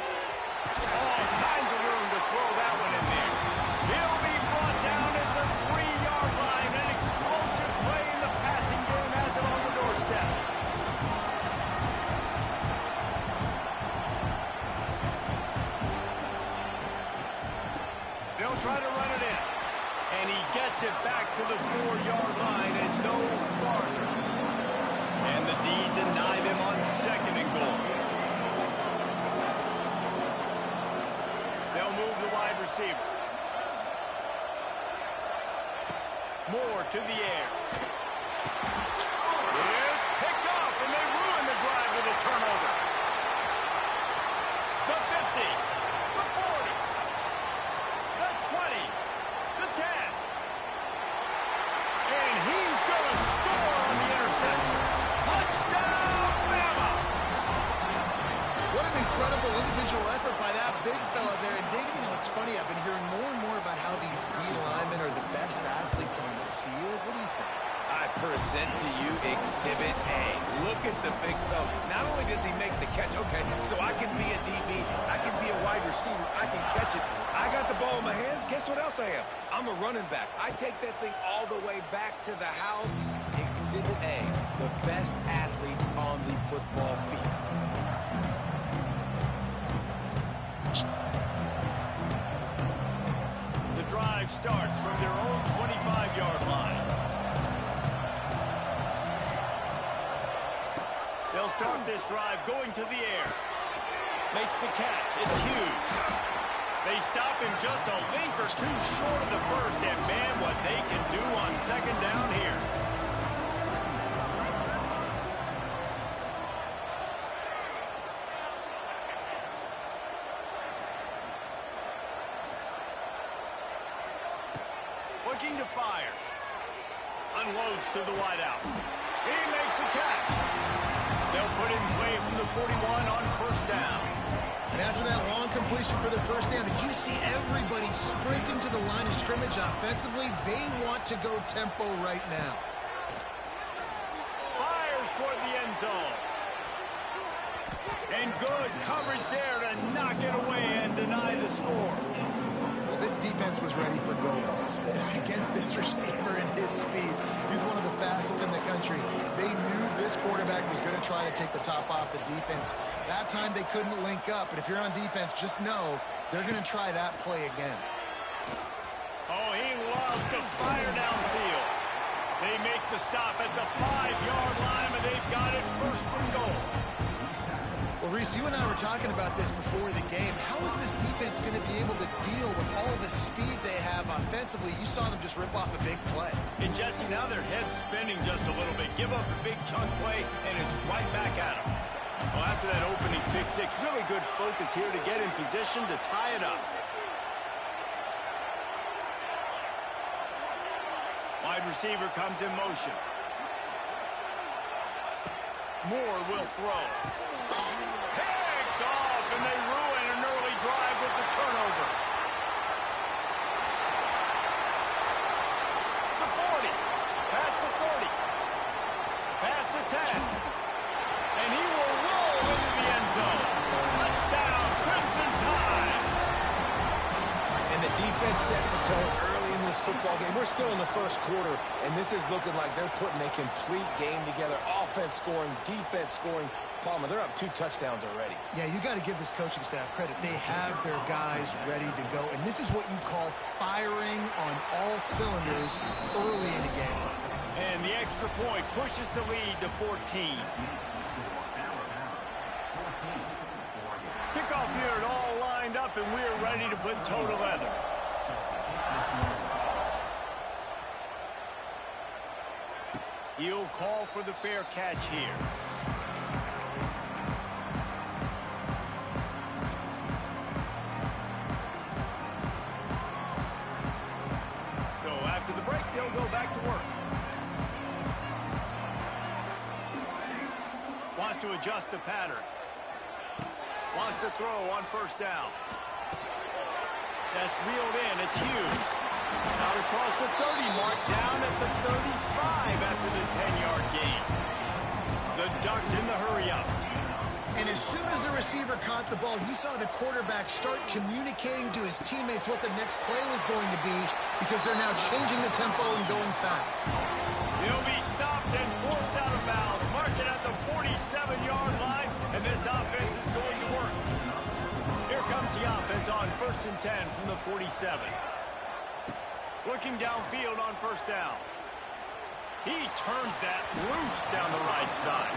All kinds of room to throw that one in there. He'll be brought down at the 3-yard line. An explosive play in the passing game has him on the doorstep. They'll try to run it in. And he gets it back to the 4-yard line and no farther. And the D deny them on 2nd and goal. They'll move the wide receiver. Moore to the air. It's picked off, and they ruin the drive with a turnover. The 50, the 40, the 20, the 10. And he's going to score on the interception. Touchdown, Bama! What an incredible individual effort by that big fella there. And David, you know, it's funny, I've been hearing more and more about how these D linemen are the best athletes on the field. What do you think? I present to you Exhibit A. Look at the big fella. Not only does he make the catch, okay, so I can be a DB, I can be a wide receiver, I can catch it. I got the ball in my hands. Guess what else I am? I'm a running back. I take that thing all the way back to the house. Exhibit A, the best athletes on the football field. The drive starts from their own 25-yard line. They'll start this drive going to the air. Makes the catch. It's Hughes. They stop him just a link or two short of the first, and man, what they can do on second down here. Looking to fire. Unloads to the wideout. He makes the catch. They'll put him in play from the 41 on first down. And after that long completion for the first down, did you see everybody sprinting to the line of scrimmage offensively? They want to go tempo right now. Fires toward the end zone. And good coverage there to knock it away and deny the score. Well, this defense was ready for go-balls. Against this receiver and his speed, he's one of the fastest in the country. They knew this quarterback was going to try to take the top off the defense. That time they couldn't link up, but if you're on defense, just know they're going to try that play again. Oh, he loves to fire downfield. They make the stop at the 5-yard line, and they've got it first and goal. Well, Reese, you and I were talking about this before the game. How is this defense going to be able to deal with all the speed they have offensively? You saw them just rip off a big play. And Jesse, now their head's spinning just a little bit. Give up a big chunk play, and it's right back at them. Well, after that opening pick six, really good focus here to get in position to tie it up. Wide receiver comes in motion. Moore will throw. Picked off, and they ruin an early drive with the turnover. The 40, past the 30, past the 10, and he will roll into the end zone. Touchdown, Crimson Tide. And the defense sets the tone early in this football game. We're still in the first quarter, and this is looking like they're putting a complete game together. Offense scoring, defense scoring. Palmer, they're up 2 touchdowns already. Yeah, you got to give this coaching staff credit. They have their guys ready to go, and this is what you call firing on all cylinders early in the game. And the extra point pushes the lead to 14. Kickoff here, it all lined up, and we're ready to put toe to leather. He'll call for the fair catch here. So after the break, they'll go back to work. Wants to adjust the pattern. Wants to throw on first down. That's reeled in. It's Hughes. Out across the 30 mark, down at the 35 after the 10-yard gain. The Ducks in the hurry-up. And as soon as the receiver caught the ball, you saw the quarterback start communicating to his teammates what the next play was going to be because they're now changing the tempo and going fast. He'll be stopped and forced out of bounds. Mark it at the 47-yard line, and this offense is going to work. Here comes the offense on 1st and 10 from the 47. Looking downfield on first down. He turns that loose down the right side.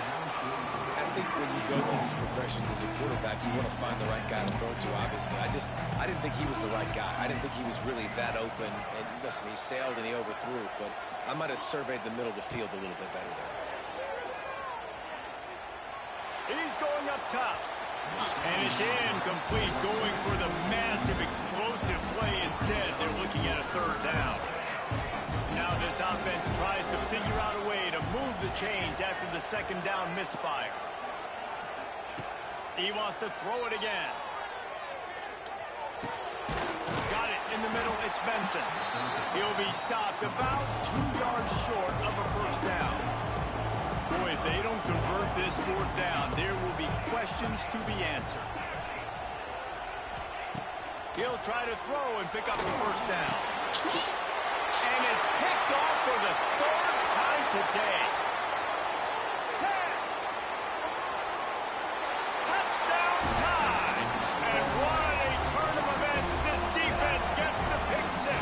I think when you go through these progressions as a quarterback, you want to find the right guy to throw to, obviously. I didn't think he was the right guy. I didn't think he was really that open. And listen, he sailed and he overthrew, but I might have surveyed the middle of the field a little bit better there. He's going up top. And it's incomplete, going for the massive explosive play instead. They're looking at a 3rd down. Now this offense tries to figure out a way to move the chains after the 2nd down misfire. He wants to throw it again. Got it in the middle, it's Benson. He'll be stopped about 2 yards short of a first down. Boy, if they don't convert this 4th down, there will be questions to be answered. He'll try to throw and pick up the first down. And it's picked off for the 3rd time today. 10. Touchdown time. And what a turn of events as this defense gets the pick 6.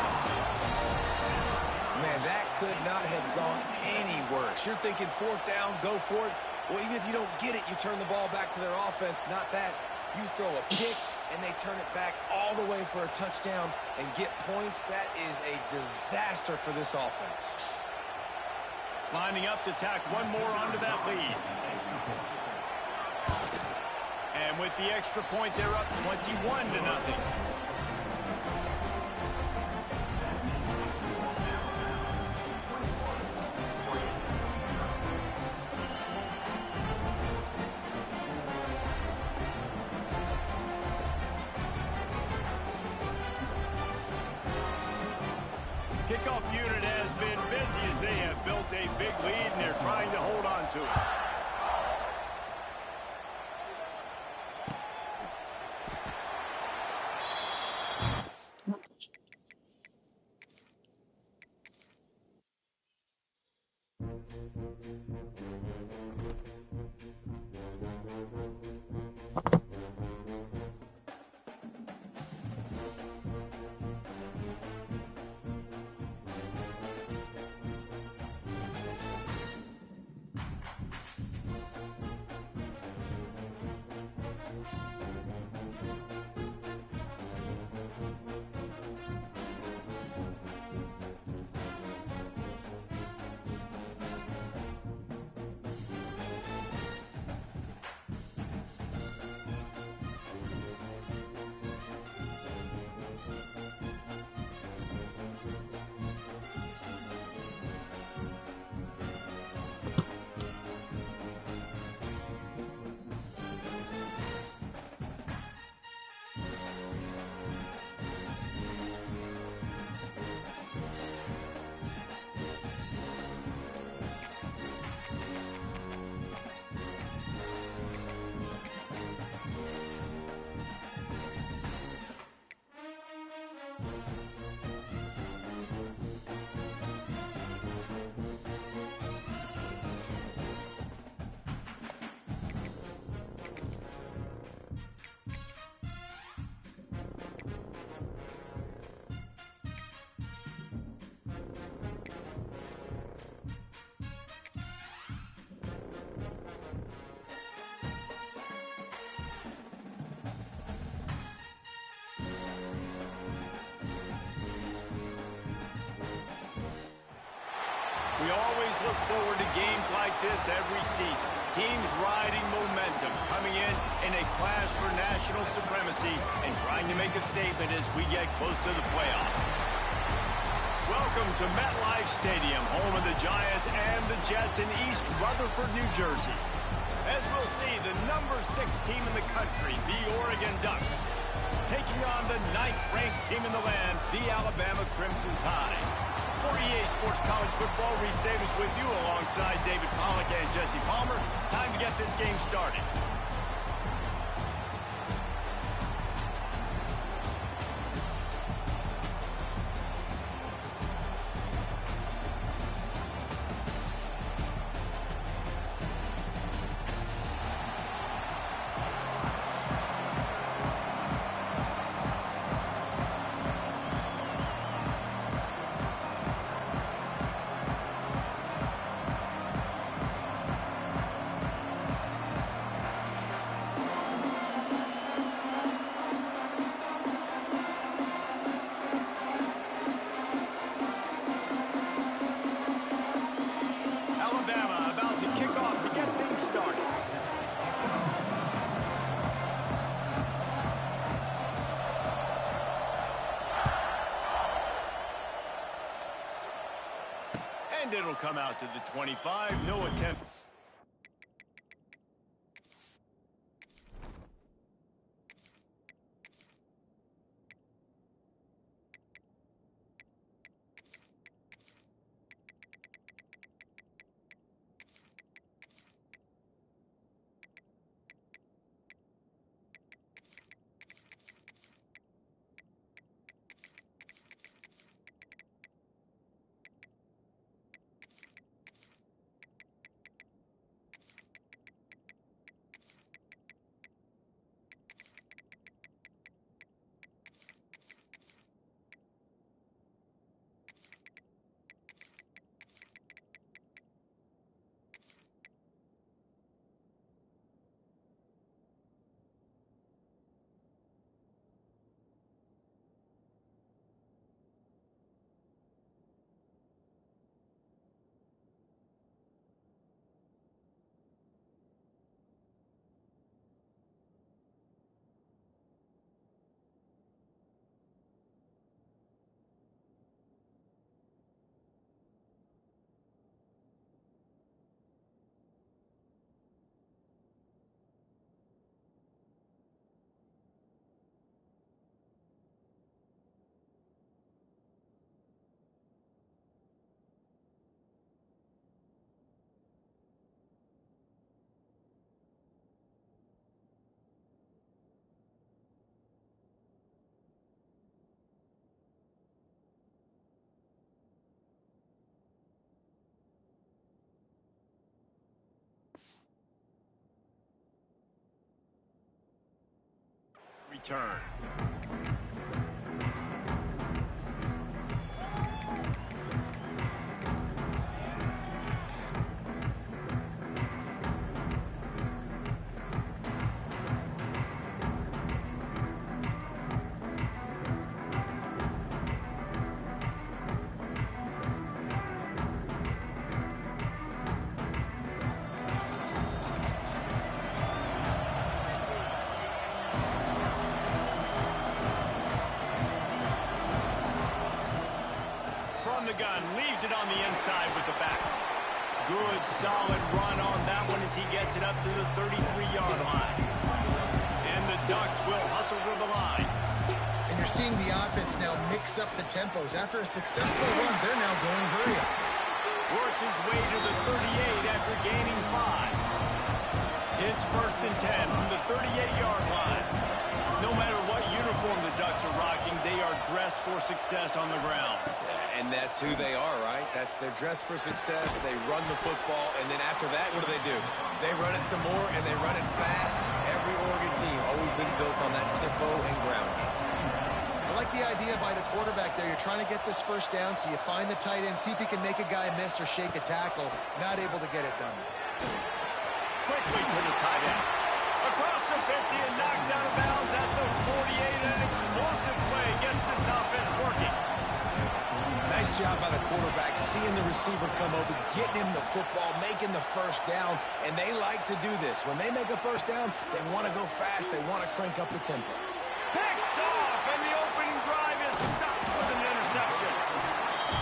Man, that could not have gone any worse. You're thinking 4th down, go for it. Well, even if you don't get it, you turn the ball back to their offense. Not that. You throw a pick, and they turn it back all the way for a touchdown and get points. That is a disaster for this offense. Lining up to tack one more onto that lead. And with the extra point, they're up 21-0. Kickoff unit has been busy as they have built a big lead, and they're trying to hold on to it. We always look forward to games like this every season. Teams riding momentum, coming in a clash for national supremacy and trying to make a statement as we get close to the playoffs. Welcome to MetLife Stadium, home of the Giants and the Jets in East Rutherford, New Jersey. As we'll see, the number 6 team in the country, the Oregon Ducks, taking on the 9th-ranked team in the land, the Alabama Crimson Tide. For EA Sports College Football, Reese Davis with you alongside David Pollack and Jesse Palmer. Time to get this game started. Alabama about to kick off to get things started. And it'll come out to the 25. No attempt. return. From the gun, leaves it on the inside with the back. Good, solid run on that one as he gets it up to the 33-yard line. And the Ducks will hustle to the line. And you're seeing the offense now mix up the tempos. After a successful run, they're now going hurry up. Works his way to the 38 after gaining 5. It's 1st and 10 from the 38-yard line. No matter what uniform the Ducks are rocking, they are dressed for success on the ground. And that's who they are, right? They're dressed for success. They run the football, and then after that, what do? They run it some more, and they run it fast. Every Oregon team always been built on that tempo and ground game. I like the idea by the quarterback there. You're trying to get this first down, so you find the tight end, see if he can make a guy miss or shake a tackle. Not able to get it done. Quickly to the tight end. Across the 50 and knocked out of bounds at the 48. An explosive play gets this offense working. Nice job by the quarterback, seeing the receiver come over, getting him the football, making the first down, and they like to do this. When they make a first down, they want to go fast. They want to crank up the tempo. Picked off, and the opening drive is stopped with an interception.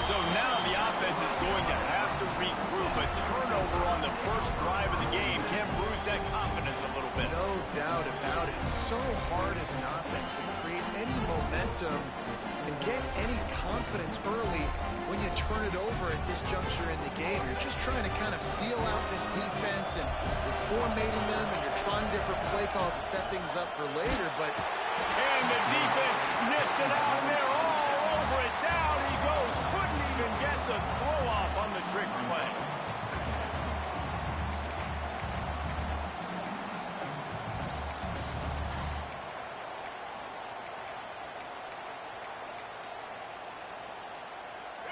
So now the offense is going to have to regroup. A turnover on the first drive of the game can bruise that confidence a little bit. No doubt about it. It's so hard as an offense to create any momentum and get any confidence early when you turn it over at this juncture in the game. You're just trying to kind of feel out this defense, and you're formatting them, and you're trying different play calls to set things up for later, but... And the defense sniffs it out, and they're all over it. Down he goes. Couldn't even get the throw off on the trick play.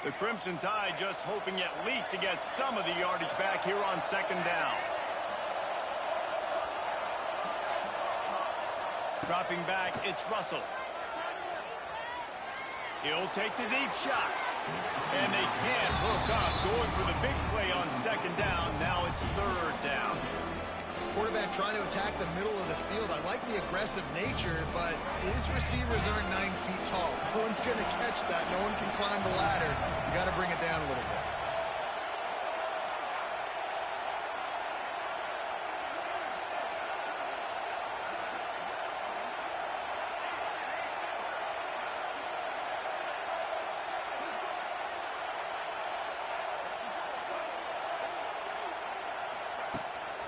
The Crimson Tide just hoping at least to get some of the yardage back here on 2nd down. Dropping back, it's Russell. He'll take the deep shot. And they can't hook up. Going for the big play on 2nd down. Now it's 3rd down. Quarterback trying to attack the middle of the field. I like the aggressive nature, but his receivers aren't 9 feet tall. No one's going to catch that. No one can climb the ladder. You got to bring it down a little bit.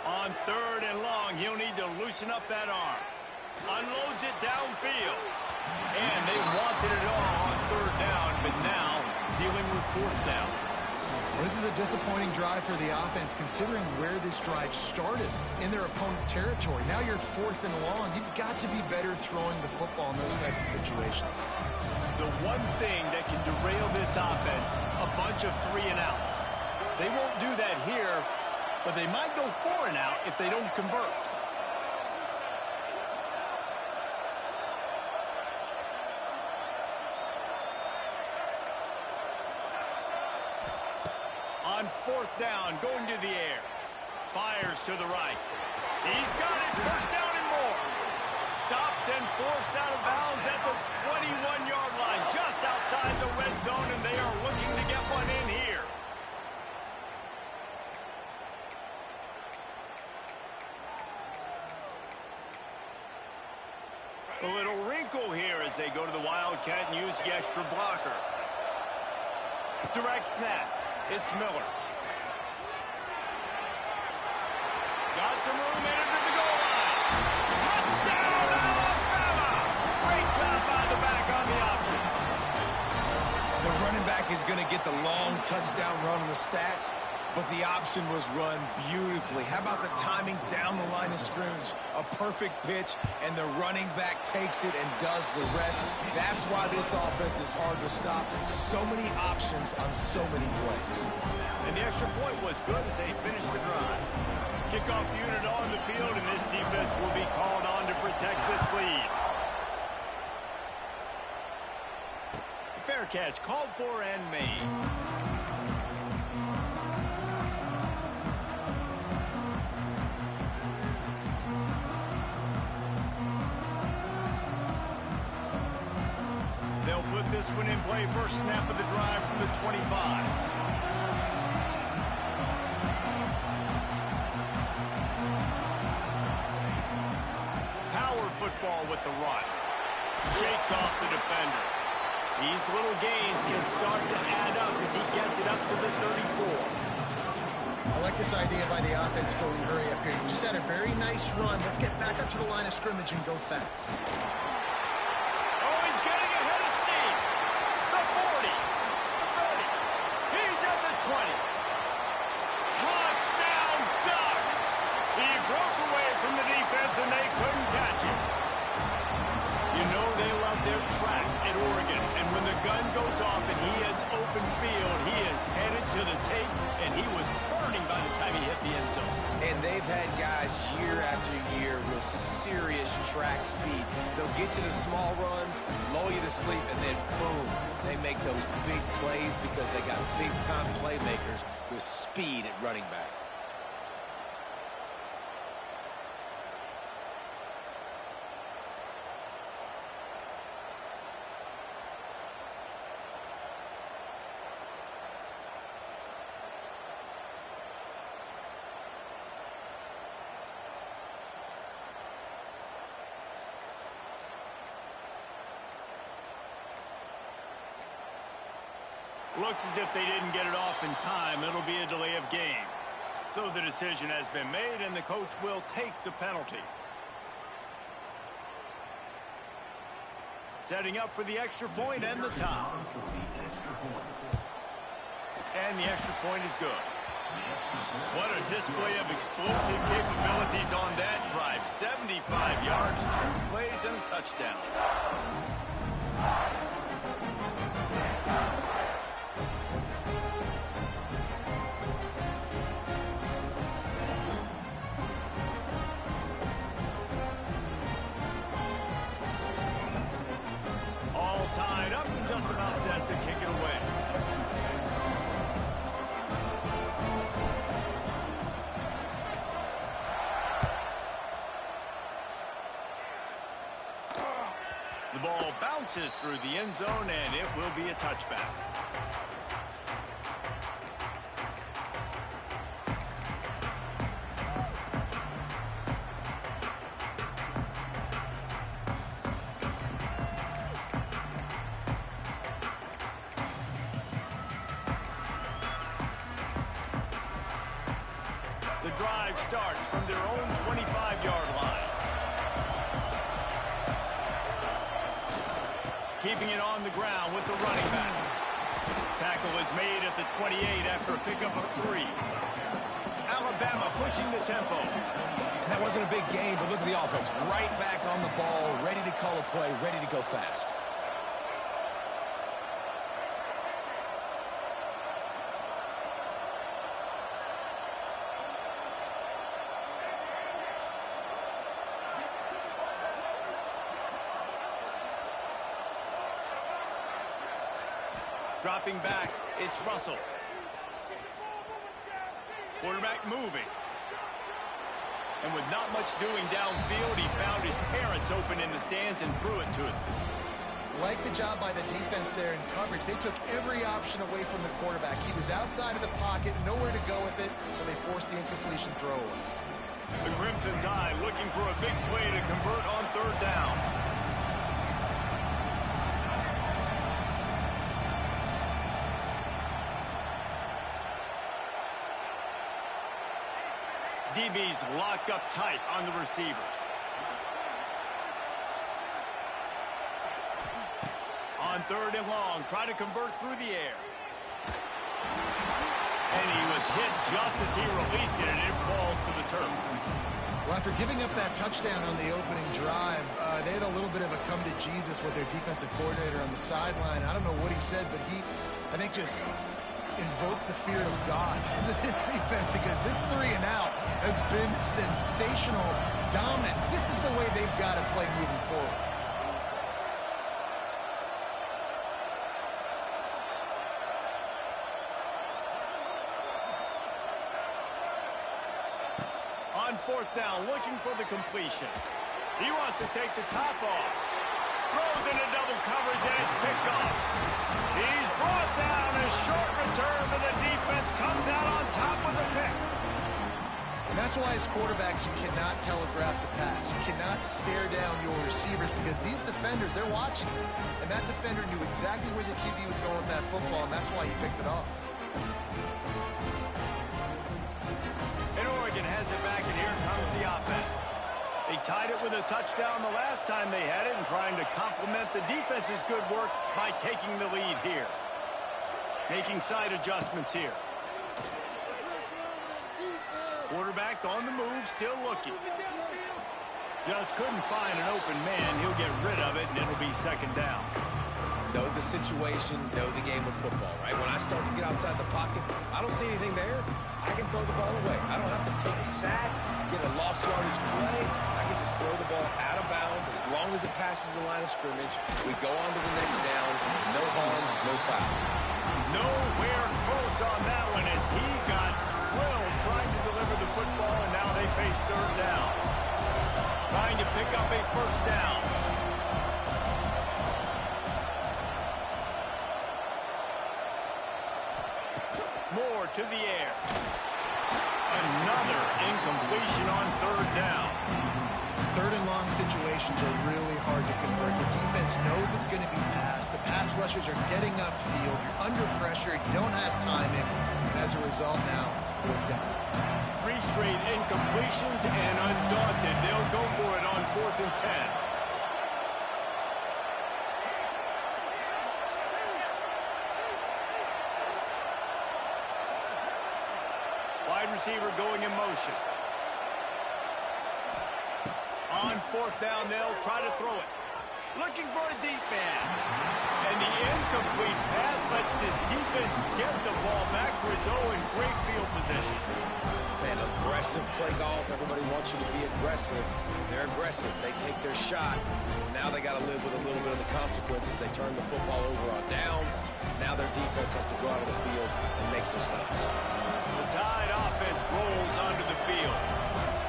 On 3rd and long, he'll need to loosen up that arm. Unloads it downfield. And they wanted it all on 3rd down, but now dealing with 4th down. Well, this is a disappointing drive for the offense, considering where this drive started in their opponent territory. Now you're 4th and long. You've got to be better throwing the football in those types of situations. The one thing that can derail this offense, a bunch of 3-and-outs. They won't do that here, but they might go 4-and-out if they don't convert. On 4th down, going to the air. Fires to the right. He's got it. 1st down and more. Stopped and forced out of bounds at the 21-yard line, just outside the red zone, and they are looking to get one in here. A little wrinkle here as they go to the Wildcat and use the extra blocker. Direct snap. It's Miller. Got some room in to the goal line. Touchdown, Alabama! Great job by the back on the option. The running back is going to get the long touchdown run on the stats. But the option was run beautifully. How about the timing down the line of scrimmage? A perfect pitch, and the running back takes it and does the rest. That's why this offense is hard to stop. So many options on so many plays. And the extra point was good as they finished the drive. Kickoff unit on the field, and this defense will be called on to protect this lead. Fair catch called for and made. They'll put this one in play. First snap of the drive from the 25. Power football with the run. Shakes off the defender. These little gains can start to add up as he gets it up to the 34. I like this idea by the offense going hurry up here. You just had a very nice run. Let's get back up to the line of scrimmage and go fast. And they couldn't catch him. You know they love their track at Oregon. And when the gun goes off and he hits open field, he is headed to the tape, and he was burning by the time he hit the end zone. And they've had guys year after year with serious track speed. They'll get you the small runs, lull you to sleep, and then boom, they make those big plays because they got big-time playmakers with speed at running back. Looks as if they didn't get it off in time. It'll be a delay of game. So the decision has been made, and the coach will take the penalty. Setting up for the extra point and the tie. And the extra point is good. What a display of explosive capabilities on that drive. 75 yards, 2 plays, and a touchdown. Tied up and just about set to kick it away. The ball bounces through the end zone, and it will be a touchback. The drive starts from their own 25-yard line. Keeping it on the ground with the running back. Tackle is made at the 28 after a pickup of 3. Alabama pushing the tempo. And that wasn't a big gain, but look at the offense. Right back on the ball, ready to call a play, ready to go fast. Dropping back, it's Russell. Quarterback moving. And with not much doing downfield, he found his parents open in the stands and threw it to him. Like the job by the defense there in coverage. They took every option away from the quarterback. He was outside of the pocket, nowhere to go with it, so they forced the incompletion throw. The Crimson Tide looking for a big play to convert on 3rd down. DB's locked up tight on the receivers. On 3rd and long, try to convert through the air. And he was hit just as he released it, and it falls to the turf. Well, after giving up that touchdown on the opening drive, they had a little bit of a come to Jesus with their defensive coordinator on the sideline. I don't know what he said, but he, I think, just invoked the fear of God into this defense, because this 3 and out has been sensational, dominant. This is the way they've got to play moving forward. On 4th down, looking for the completion. He wants to take the top off. Throws into double coverage, and it's picked off. He's brought down. A short return, but the defense comes out on top with a pick. And that's why as quarterbacks, you cannot telegraph the pass. You cannot stare down your receivers, because these defenders, they're watching. And that defender knew exactly where the QB was going with that football, and that's why he picked it off. Oregon has it back, and here comes the offense. They tied it with a touchdown the last time they had it, and trying to complement the defense's good work by taking the lead here. Making side adjustments here. Quarterback on the move, still looking. Just couldn't find an open man. He'll get rid of it, and it'll be 2nd down. Know the situation, know the game of football, right? When I start to get outside the pocket, I don't see anything there, I can throw the ball away. I don't have to take a sack, get a lost yardage play. I can just throw the ball out of bounds as long as it passes the line of scrimmage. We go on to the next down. No harm, no foul. Nowhere close on that one as he got drilled trying to deliver the football, and now they face 3rd down. Trying to pick up a 1st down. Moore to the air. Another incompletion on 3rd down. 3rd and long situations are really hard to convert. The defense knows it's going to be passed. The pass rushers are getting upfield. You're under pressure. You don't have timing. And as a result now, 4th down. 3 straight incompletions, and undaunted, they'll go for it on 4th and 10. Wide receiver going in motion. On 4th down, they'll try to throw it. Looking for a deep man. And the incomplete pass lets this defense get the ball back for its own great field position. Man, aggressive play calls. Everybody wants you to be aggressive. They're aggressive. They take their shot. Now they got to live with a little bit of the consequences. They turn the football over on downs. Now their defense has to go out of the field and make some stops. The Tide offense rolls onto the field.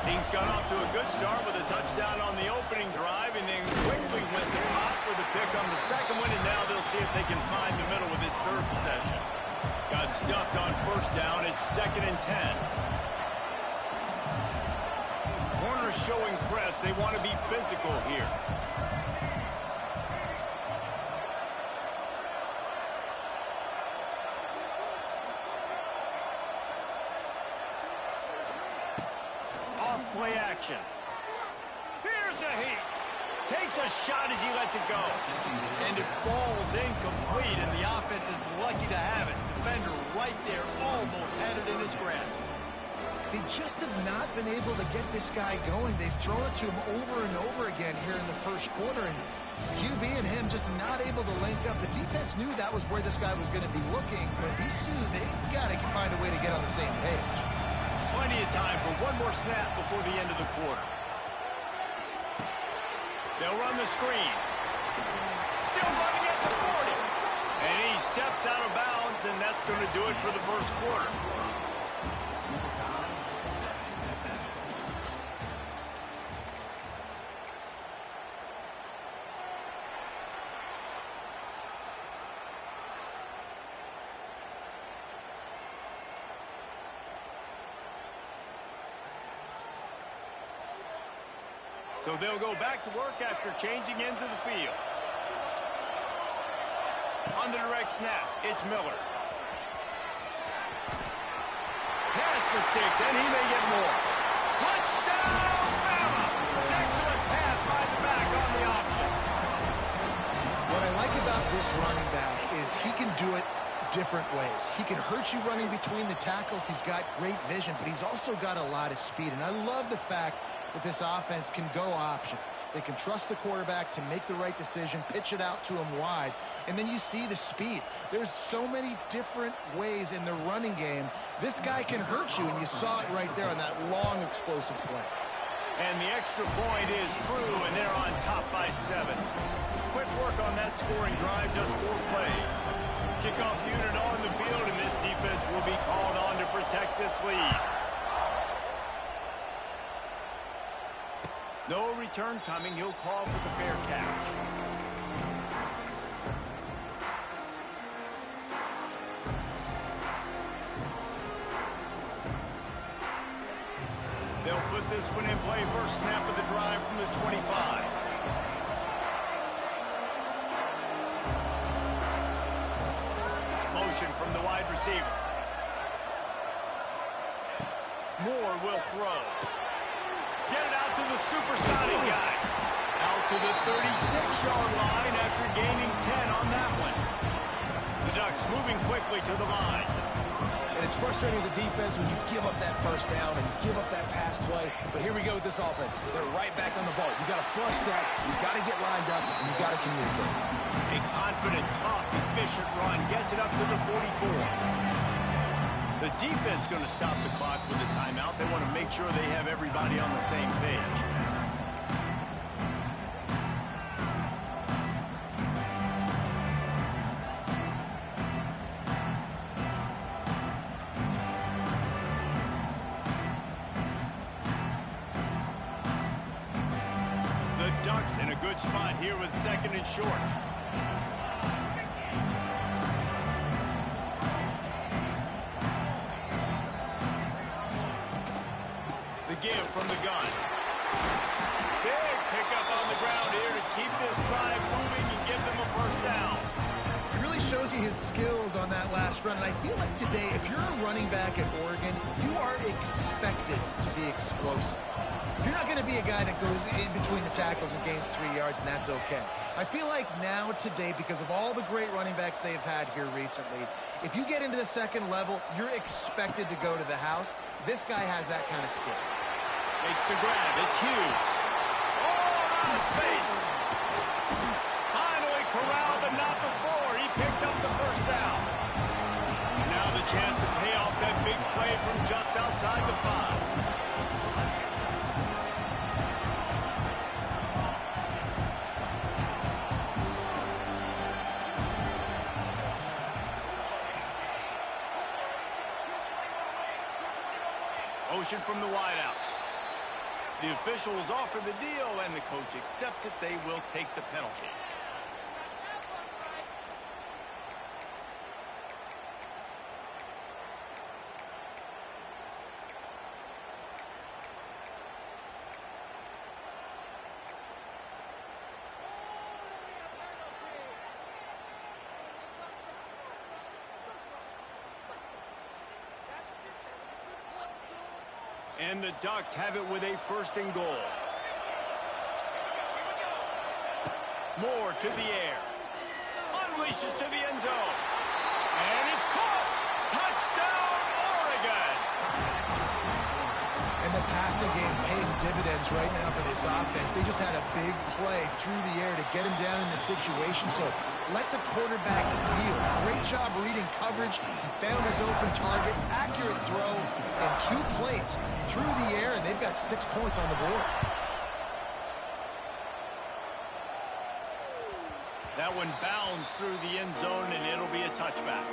Things got off to a good start with a touchdown on the opening drive, and then quickly went to Pop with a pick on the 2nd one, and now they'll see if they can find the middle with this 3rd possession. Got stuffed on 1st down. It's 2nd and 10. Corners showing press. They want to be physical here. Play action. Here's a heat. Takes a shot as he lets it go. And it falls incomplete, and the offense is lucky to have it. Defender right there almost had it in his grasp. They just have not been able to get this guy going. They've thrown it to him over and over again here in the 1st quarter, and QB and him just not able to link up. The defense knew that was where this guy was going to be looking, but these two, they've got to find a way to get on the same page. Plenty of time for one more snap before the end of the quarter. They'll run the screen. Still running at the 40. And he steps out of bounds, and that's going to do it for the 1st quarter. So they'll go back to work after changing into the field. On the direct snap, it's Miller. Pass the sticks, and he may get more. Touchdown, Bama! Excellent pass by the back on the option. What I like about this running back is he can do it different ways. He can hurt you running between the tackles. He's got great vision, but he's also got a lot of speed. And I love the fact that this offense can go option. They can trust the quarterback to make the right decision, pitch it out to him wide, and then you see the speed. There's so many different ways in the running game. This guy can hurt you, and you saw it right there on that long, explosive play. And the extra point is true, and they're on top by 7. Quick work on that scoring drive, just 4 plays. Kickoff unit on the field, and this defense will be called on to protect this lead. No return coming. He'll call for the fair catch. They'll put this one in play. First snap of the drive from the 25. Motion from the wide receiver. Moore will throw. Get it out to the supersonic guy. Out to the 36-yard line after gaining 10 on that one. The Ducks moving quickly to the line. And it's frustrating as a defense when you give up that first down and give up that pass play. But here we go with this offense. They're right back on the ball. You got to flush that. You got to get lined up, and you got to communicate. A confident, tough, efficient run gets it up to the 44. The defense going to stop the clock with a timeout. They want to make sure they have everybody on the same page. The Ducks in a good spot here with 2nd and short. Give from the gun. Big pickup on the ground here to keep this drive moving and give them a first down. It really shows you his skills on that last run. And I feel like today, if you're a running back at Oregon, you are expected to be explosive. You're not going to be a guy that goes in between the tackles and gains 3 yards, and that's okay. I feel like now, today, because of all the great running backs they've had here recently, if you get into the 2nd level, you're expected to go to the house. This guy has that kind of skill. Makes the grab. It's Hughes. All around the space. Finally corralled, but not before. He picks up the first down. Now the chance to pay off that big play from just outside the 5. Motion from the wideout. The officials offer the deal, and the coach accepts it. They will take the penalty. And the Ducks have it with a 1st and goal. Moore to the air. Unleashes to the end zone. And it's caught. Touchdown, Oregon. And the passing game paying dividends right now for this offense. They just had a big play through the air to get him down in the situation. So let the quarterback deal. Great job reading coverage. He found his open target. Accurate throw. And 2 plays through the air, and they've got 6 points on the board. That one bounds through the end zone, and it'll be a touchback.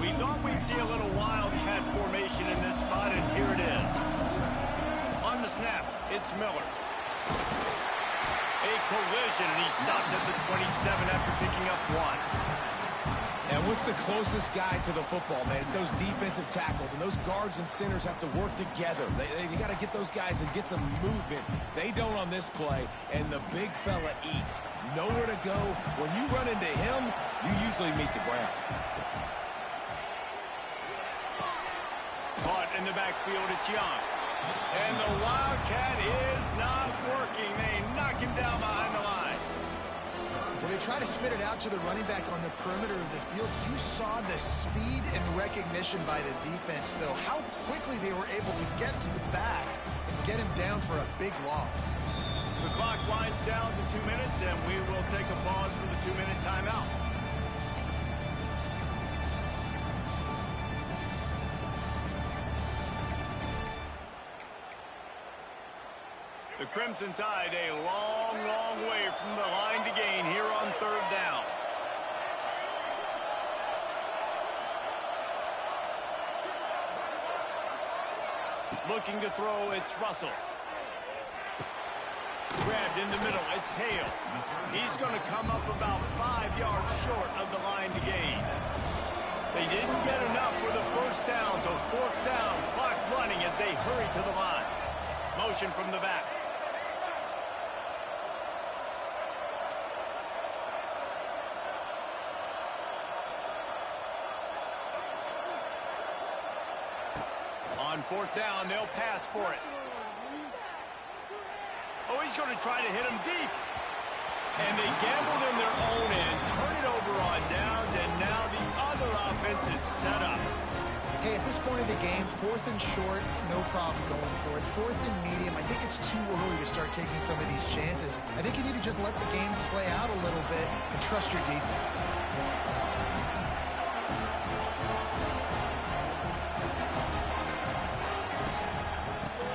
We thought we'd see a little wildcat formation in this spot, and here it is. On the snap, it's Miller. A collision, and he stopped at the 27 after picking up 1. And what's the closest guy to the football, man? It's those defensive tackles, and those guards and centers have to work together. They got to get those guys and get some movement. They don't on this play, and the big fella eats. Nowhere to go. When you run into him, you usually meet the ground. In the backfield, it's Young. And the Wildcat is not working. They knock him down behind the line. When they try to spit it out to the running back on the perimeter of the field, you saw the speed and recognition by the defense, though, how quickly they were able to get to the back and get him down for a big loss. The clock winds down to 2 minutes, and we will take a pause for the 2-minute timeout. The Crimson Tide a long, long way from the line to gain here on 3rd down. Looking to throw, it's Russell. Grabbed in the middle, it's Hale. He's going to come up about 5 yards short of the line to gain. They didn't get enough for the 1st down, so 4th down, clock running as they hurry to the line. Motion from the back. On 4th down, they'll pass for it. Oh, he's going to try to hit him deep. And they gambled in their own end, turn it over on downs, and now the other offense is set up. Hey, at this point of the game, 4th and short, no problem going for it. 4th and medium, I think it's too early to start taking some of these chances. I think you need to just let the game play out a little bit and trust your defense.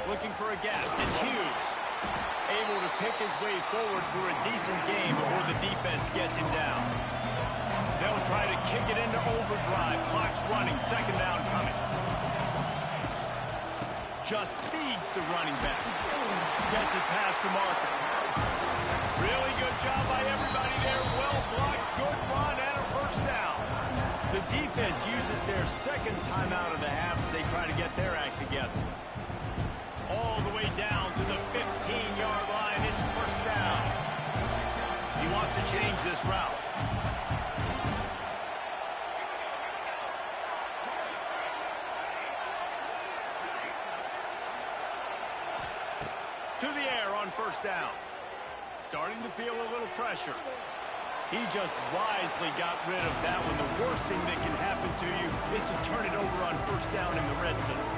Looking for a gap. It's Hughes. Able to pick his way forward for a decent game before the defense gets him down. They'll try to kick it into overdrive. Clock's running. 2nd down coming. Just feeds the running back. Gets it past the marker. Really good job by everybody there. Well blocked. Good run and a 1st down. The defense uses their 2nd timeout of the half as they try to get their act together. All the way down to the 15-yard line. It's 1st down. He wants to change this route. To the air on 1st down. Starting to feel a little pressure. He just wisely got rid of that one. The worst thing that can happen to you is to turn it over on 1st down in the red zone.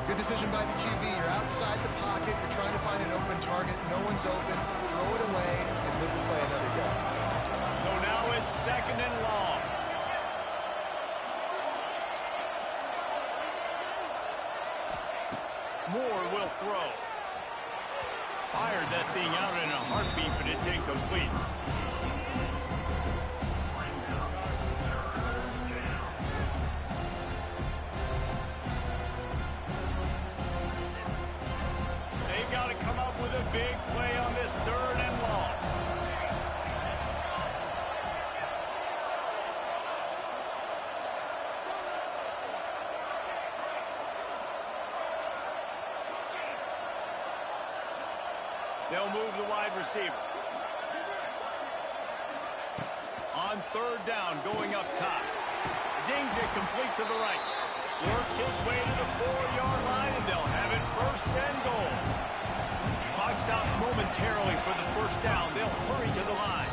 Good decision by the QB. You're outside the pocket. You're trying to find an open target. No one's open. Throw it away and live to play another go. So now it's 2nd and long. Moore will throw. Fired that thing out in a heartbeat, but it's incomplete. Got to come up with a big play on this 3rd and long. They'll move the wide receiver. On 3rd down, going up top. Zings it complete to the right. Works his way to the 4-yard line, and they'll have it 1st and goal. Clock stops momentarily for the 1st down. They'll hurry to the line.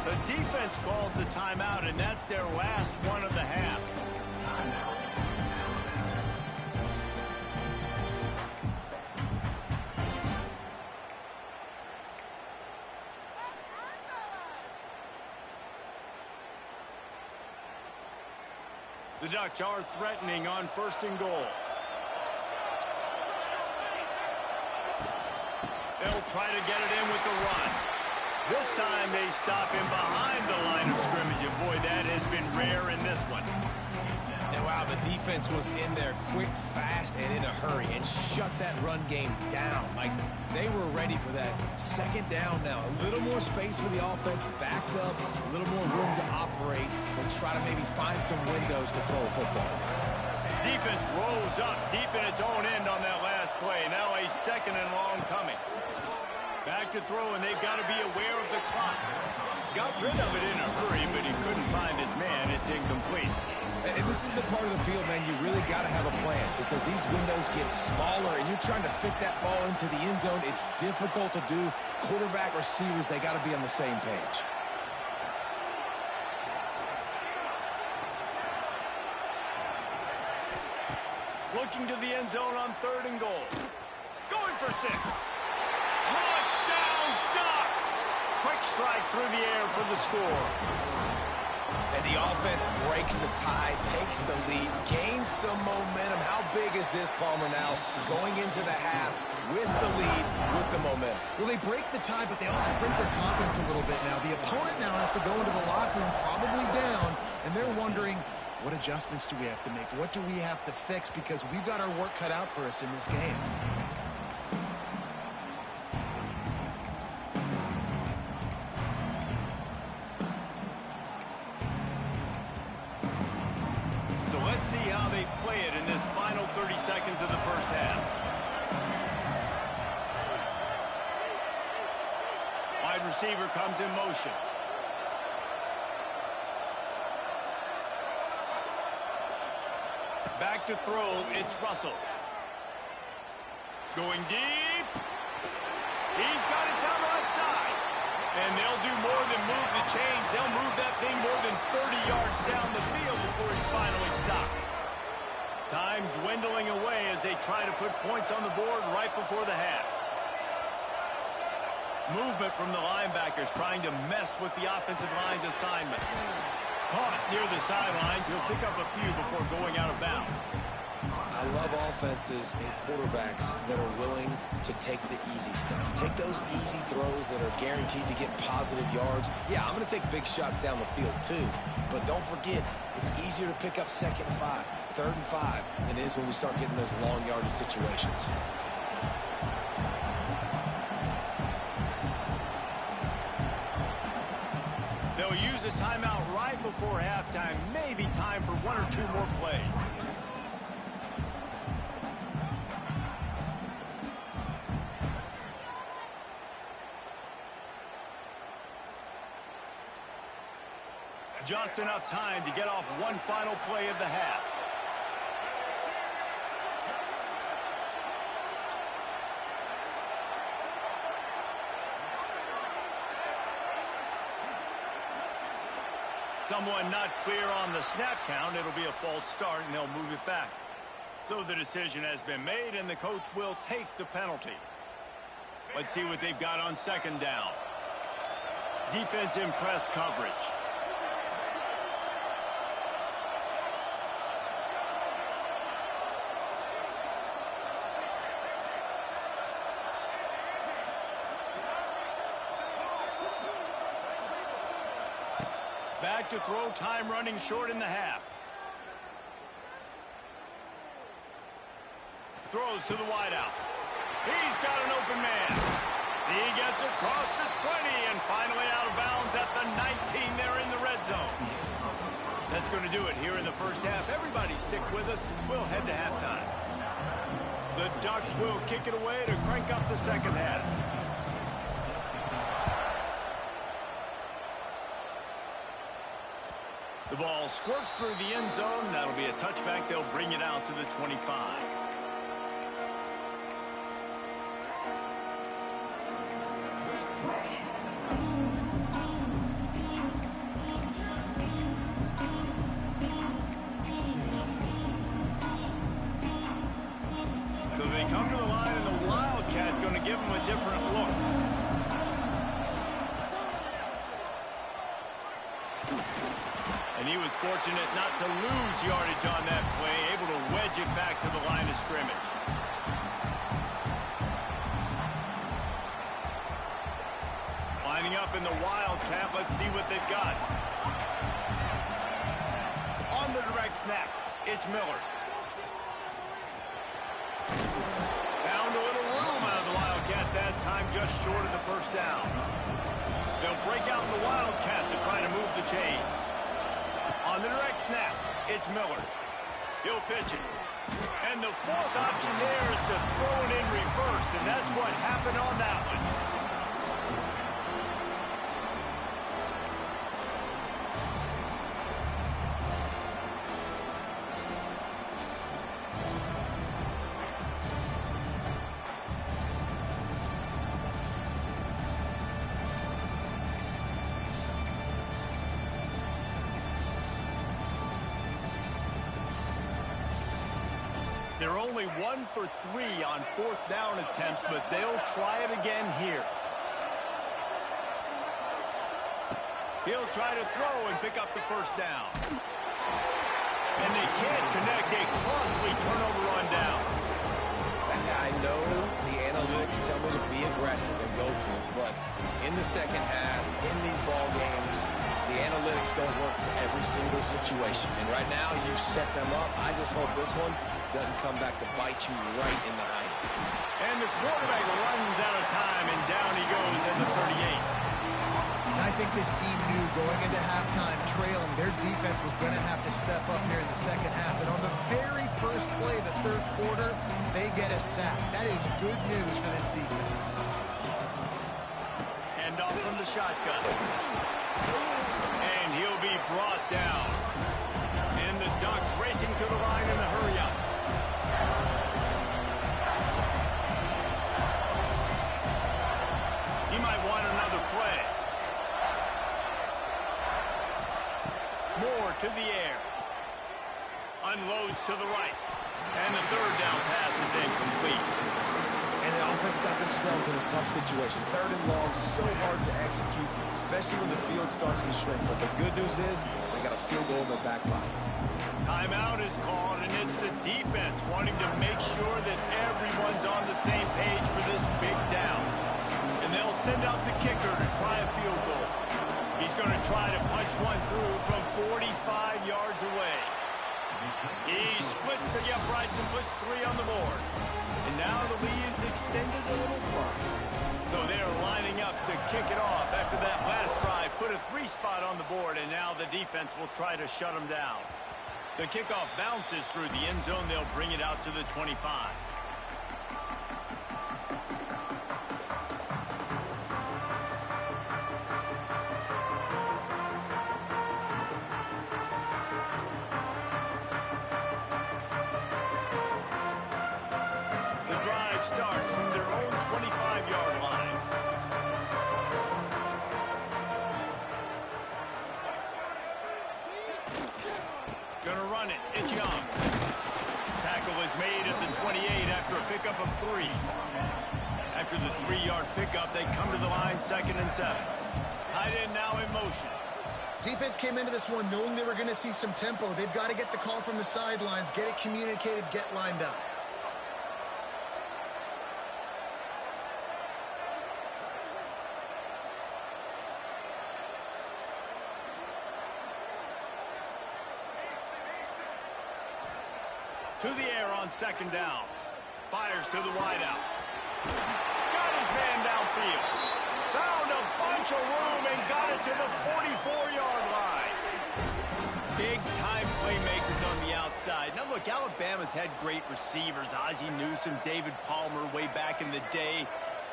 The defense calls the timeout, and that's their last one of the half. The Ducks are threatening on 1st and goal. They'll try to get it in with the run. This time they stop him behind the line of scrimmage, and boy, that has been rare in this one. And wow, the defense was in there quick, fast, and in a hurry, and shut that run game down. Like, they were ready for that 2nd down now. A little more space for the offense, backed up, a little more room to operate, and try to maybe find some windows to throw a football. Defense rolls up deep in its own end on that last play. Now a 2nd and long coming. Back to throw, and they've got to be aware of the clock. Got rid of it in a hurry, but he couldn't find his man. It's incomplete. And this is the part of the field, man, you really got to have a plan because these windows get smaller and you're trying to fit that ball into the end zone. It's difficult to do. Quarterback, receivers, they got to be on the same page. Looking to the end zone on 3rd and goal. Going for 6. Touchdown, Ducks! Quick strike through the air for the score. And the offense breaks the tie, takes the lead, gains some momentum. How big is this, Palmer, now going into the half with the lead, with the momentum? Well, they break the tie, but they also break their confidence a little bit now. The opponent now has to go into the locker room probably down, and they're wondering, what adjustments do we have to make? What do we have to fix? Because we've got our work cut out for us in this game. So let's see how they play it in this final 30 seconds of the first half. Wide receiver comes in motion. Back to throw, it's Russell. Going deep. He's got it down the right side. And they'll do more than move the chains. They'll move that thing more than 30 yards down the field before he's finally stopped. Time dwindling away as they try to put points on the board right before the half. Movement from the linebackers trying to mess with the offensive line's assignments. Caught near the sidelines. He'll pick up a few before going out of bounds. I love offenses and quarterbacks that are willing to take the easy stuff. Take those easy throws that are guaranteed to get positive yards. Yeah, I'm going to take big shots down the field too. But don't forget, it's easier to pick up 2nd and 5, 3rd and 5 than it is when we start getting those long yardage situations. They'll use a timeout right before halftime. Maybe time for 1 or 2 more plays. Just enough time to get off one final play of the half. Someone not clear on the snap count. It'll be a false start, and they'll move it back. So the decision has been made, and the coach will take the penalty. Let's see what they've got on 2nd down. Defense in press coverage. Back to throw, time running short in the half. Throws to the wideout. He's got an open man. He gets across the 20 and finally out of bounds at the 19 there in the red zone. That's going to do it here in the first half. Everybody stick with us. We'll head to halftime. The Ducks will kick it away to crank up the second half. The ball squirts through the end zone. That'll be a touchback. They'll bring it out to the 25. So they come to the line, and the Wildcat going to give them a different look. And he was fortunate not to lose yardage on that play, able to wedge it back to the line of scrimmage. Lining up in the Wildcat, let's see what they've got. On the direct snap, it's Miller. Found a little room out of the Wildcat that time, just short of the first down. They'll break out the Wildcat to try to move the chains. On the direct snap, it's Miller. He'll pitch it. And the fourth option there is to throw it in reverse, and that's what happened on that one. They're only 1 for 3 on 4th down attempts, but they'll try it again here. He'll try to throw and pick up the first down. And they can't connect. A costly turnover on downs. I know the analytics tell me to be aggressive and go for it, but in the second half, in these ball games, the analytics don't work for every single situation. And right now, you set them up. I just hope this one doesn't come back to bite you right in the eye. And the quarterback runs out of time, and down he goes at the 38. And I think this team knew going into halftime trailing, their defense was going to have to step up here in the second half. And on the very first play of the third quarter, they get a sack. That is good news for this defense. Hand off from the shotgun. And he'll be brought down. And the Ducks racing to the line in a hurry-up. He might want another play. Moore to the air. Unloads to the right. And the third down pass is incomplete. And the offense got themselves in a tough situation. 3rd and long, so hard to execute, especially when the field starts to shrink. But the good news is they got a field goal in their back pocket. Timeout is called, and it's the defense wanting to make sure that everyone's on the same page for this big down. And they'll send out the kicker to try a field goal. He's going to try to punch one through from 45 yards away. He splits the uprights and puts 3 on the board. And now the lead is extended a little further. So they're lining up to kick it off after that last drive. Put a 3 spot on the board, and now the defense will try to shut them down. The kickoff bounces through the end zone. They'll bring it out to the 25. Starts from their own 25-yard line. Gonna run it. It's Young. Tackle is made at the 28 after a pickup of 3. After the 3-yard pickup, they come to the line 2nd and 7. Tight end now in motion. Defense came into this one knowing they were going to see some tempo. They've got to get the call from the sidelines, get it communicated, get lined up. To the air on 2nd down. Fires to the wideout. Got his man downfield. Found a bunch of room and got it to the 44-yard line. Big-time playmakers on the outside. Now, look, Alabama's had great receivers. Ozzie Newsome, David Palmer way back in the day.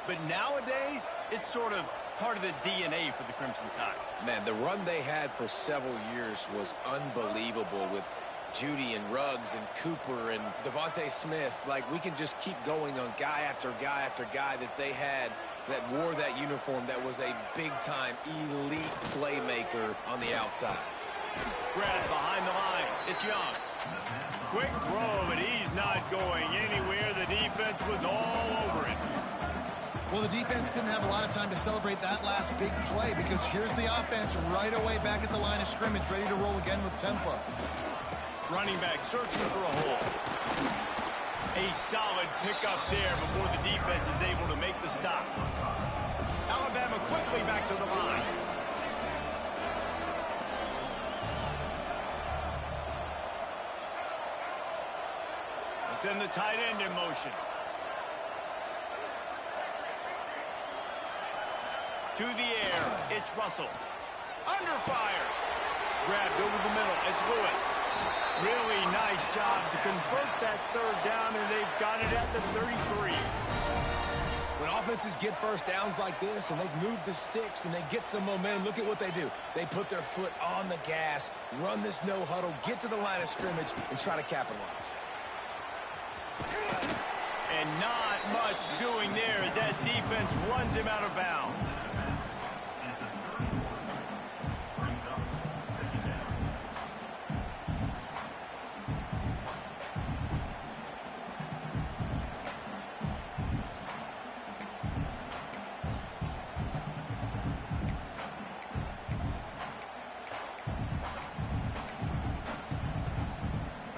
But nowadays, it's sort of part of the DNA for the Crimson Tide. Man, the run they had for several years was unbelievable with Judy and Ruggs and Cooper and Devontae Smith. Like, we can just keep going on guy after guy after guy that they had that wore that uniform that was a big-time elite playmaker on the outside. Grab behind the line. It's Young. Quick throw, but he's not going anywhere. The defense was all over it. Well, the defense didn't have a lot of time to celebrate that last big play because here's the offense right away back at the line of scrimmage, ready to roll again with tempo. Running back searching for a hole. A solid pickup there before the defense is able to make the stop. Alabama quickly back to the line. They send the tight end in motion. To the air, it's Russell. Under fire. Grabbed over the middle, it's Lewis. Really nice job to convert that 3rd down, and they've got it at the 33. When offenses get first downs like this and they've moved the sticks and they get some momentum, look at what they do. They put their foot on the gas, run this no huddle, get to the line of scrimmage, and try to capitalize. And not much doing there as that defense runs him out of bounds.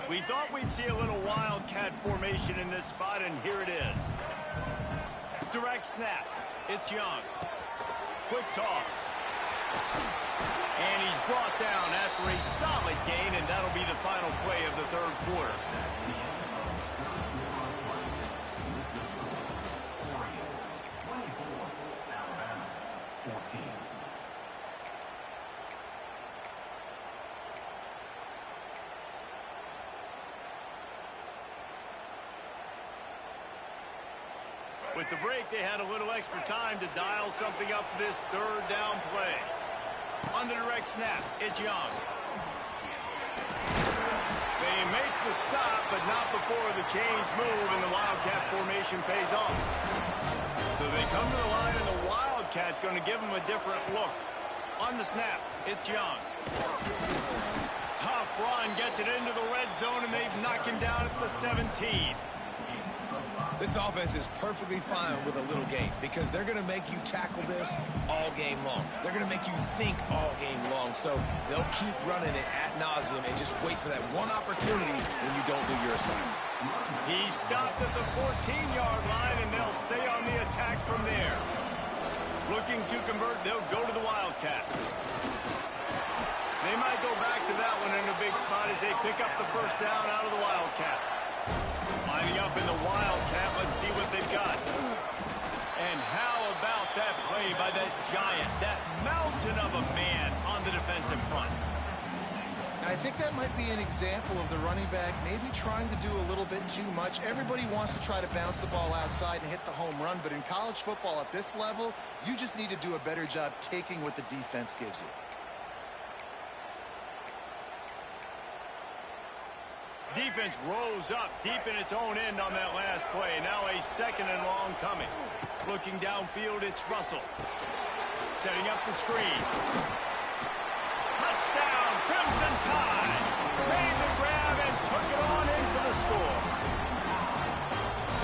We thought we'd see a little wildcat formation in this spot, and here it is. Direct snap. It's Young. Quick toss. And he's brought down after a solid gain, and that'll be the final play of the third quarter. With the break, they had a little extra time to dial something up for this third down play. On the direct snap, it's Young. They make the stop, but not before the chains move and the Wildcat formation pays off. So they come to the line, and the Wildcat going to give them a different look. On the snap, it's Young. Tough run, gets it into the red zone, and they've knocked him down at the 17. This offense is perfectly fine with a little game because they're going to make you tackle this all game long. They're going to make you think all game long. So they'll keep running it ad nauseum and just wait for that one opportunity when you don't do your assignment. He stopped at the 14-yard line, and they'll stay on the attack from there. Looking to convert, they'll go to the Wildcat. They might go back to that one in a big spot as they pick up the first down out of the Wildcat. Lining up in the Wildcat, let's see what they've got. And how about that play by that giant, that mountain of a man on the defensive front? I think that might be an example of the running back maybe trying to do a little bit too much. Everybody wants to try to bounce the ball outside and hit the home run, but in college football at this level, you just need to do a better job taking what the defense gives you. Defense rose up deep in its own end on that last play. Now a second and long coming. Looking downfield, it's Russell. Setting up the screen. Touchdown, Crimson Tide. Made the grab and took it on in for the score.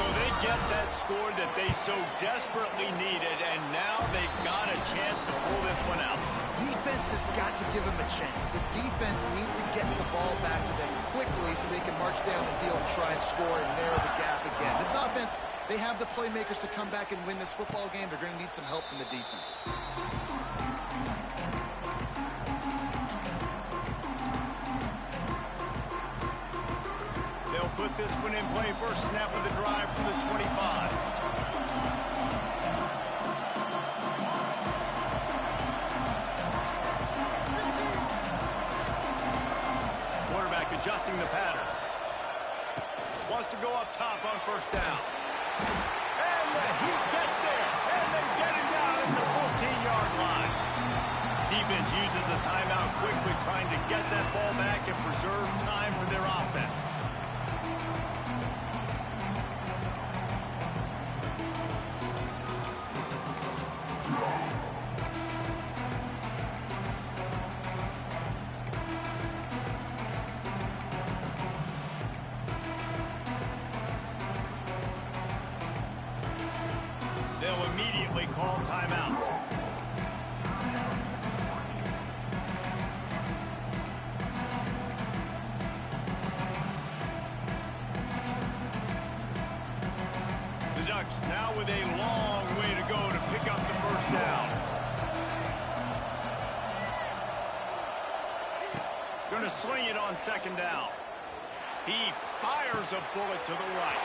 So they get that score that they so desperately needed, and now they've got a chance to pull this one out. Defense has got to give them a chance. The defense needs to get the ball back to them quickly so they can march down the field and try and score and narrow the gap again. This offense, they have the playmakers to come back and win this football game. They're going to need some help from the defense. They'll put this one in play. First snap of the drive from the 25. Adjusting the pattern. Wants to go up top on first down. And the heat gets there. And they get him down at the 14-yard line. Defense uses a timeout quickly, trying to get that ball back and preserve time for their offense. They'll immediately call timeout. The Ducks now with a long way to go to pick up the first down. Going to sling it on second down. He fires a bullet to the right.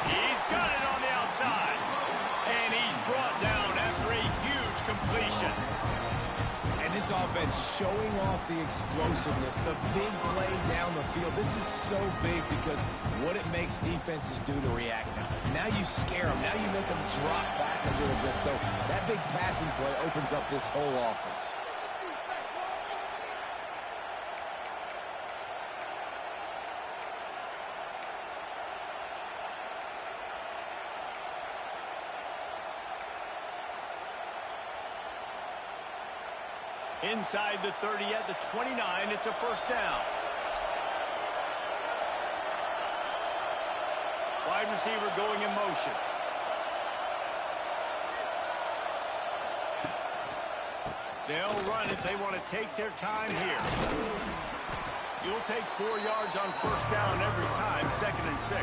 He's got it on the outside. And he's brought down after a huge completion. And this offense showing off the explosiveness, the big play down the field. This is so big because what it makes defenses do to react now. Now you scare them. Now you make them drop back a little bit. So that big passing play opens up this whole offense. Inside the 30 at the 29, it's a first down. Wide receiver going in motion. They'll run it. They want to take their time here. You'll take 4 yards on first down every time, 2nd and 6.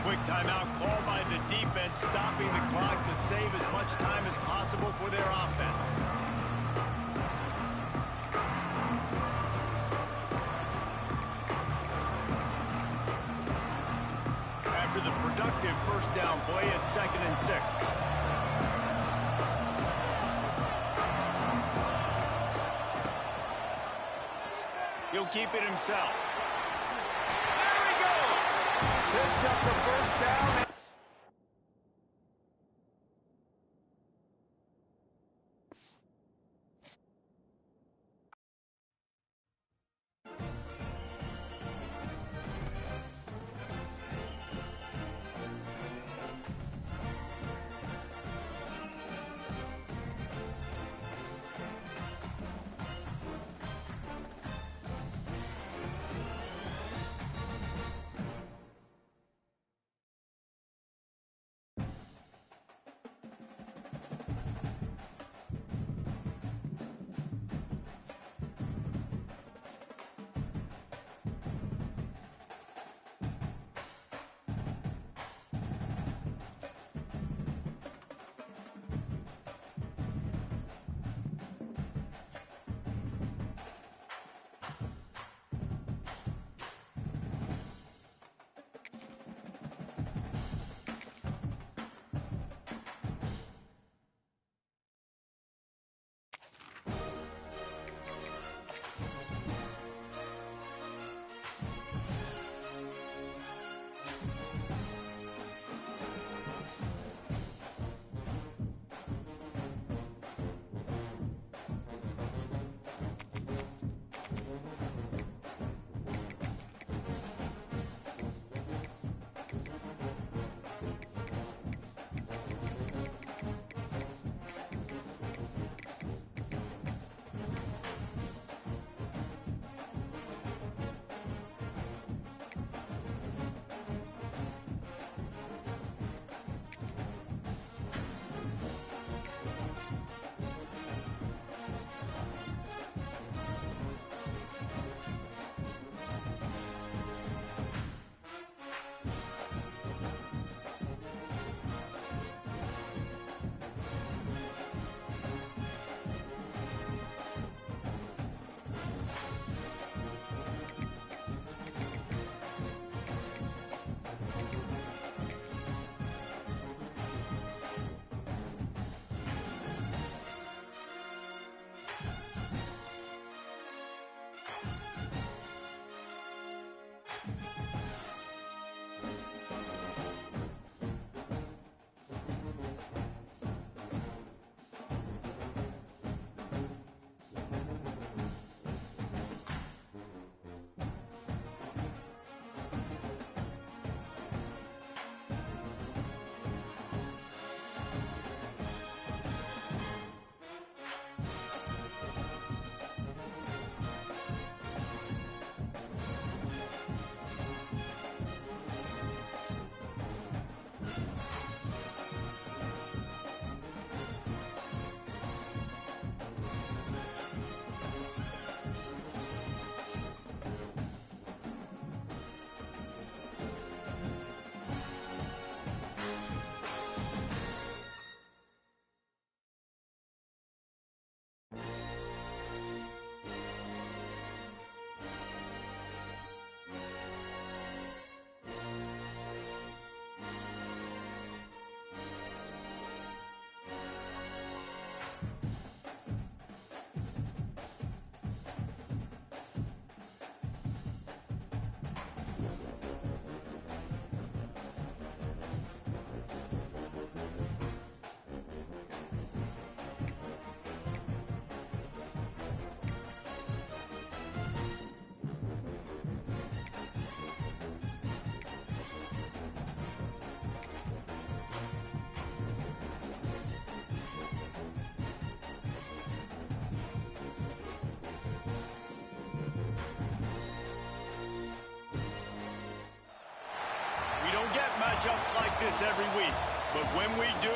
Quick timeout called by the defense, stopping the clock to save as much time as possible for their offense. After the productive first down play, it's 2nd and 6. He'll keep it himself. There he goes! Picks up the first down. matchups like this every week, but when we do,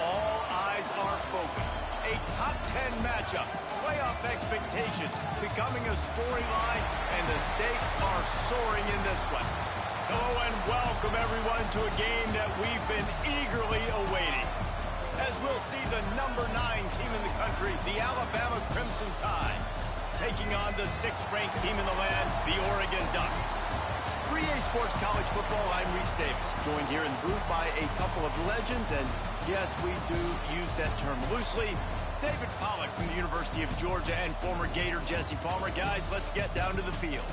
all eyes are focused. A top 10 matchup, playoff expectations, becoming a storyline, and the stakes are soaring in this one. Hello and welcome everyone to a game that we've been eagerly awaiting. As we'll see the number 9 team in the country, the Alabama Crimson Tide, taking on the 6th-ranked team in the land, the Oregon Ducks. For EA Sports College Football, I'm Reese Davis, joined here in the booth by a couple of legends, and yes, we do use that term loosely. David Pollack from the University of Georgia and former Gator Jesse Palmer. Guys, let's get down to the field.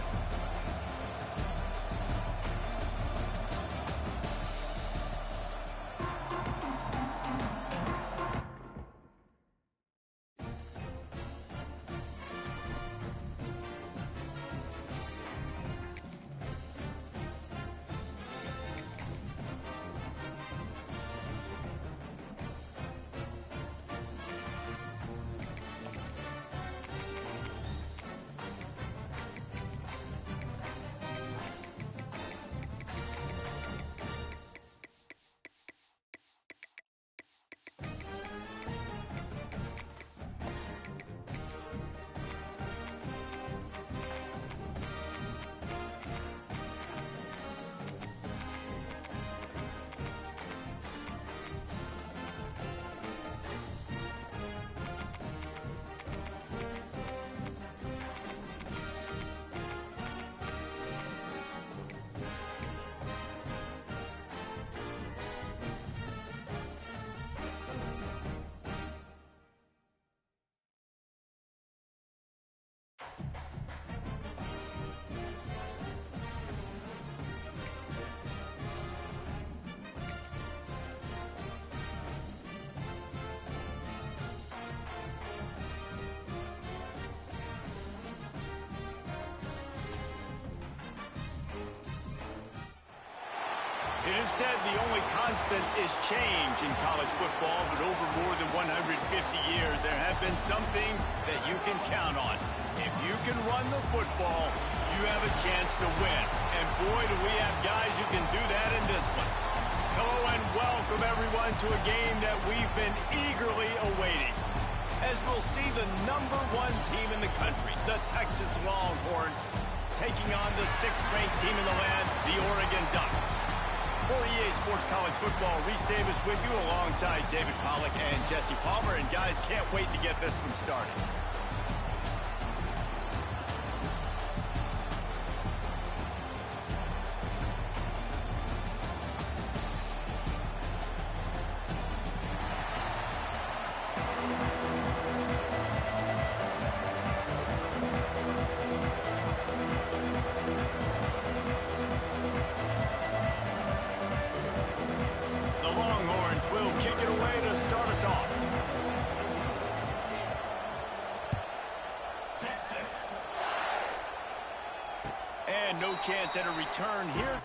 It is said the only constant is change in college football, but over more than 150 years, there have been some things that you can count on. If you can run the football, you have a chance to win. And boy, do we have guys who can do that in this one. Hello and welcome everyone to a game that we've been eagerly awaiting. As we'll see the number 1 team in the country, the Texas Longhorns, taking on the 6th-ranked team in the land, the Oregon Ducks. For EA Sports College Football, Reese Davis with you alongside David Pollack and Jesse Palmer. And guys, can't wait to get this one started. And no chance at a return here.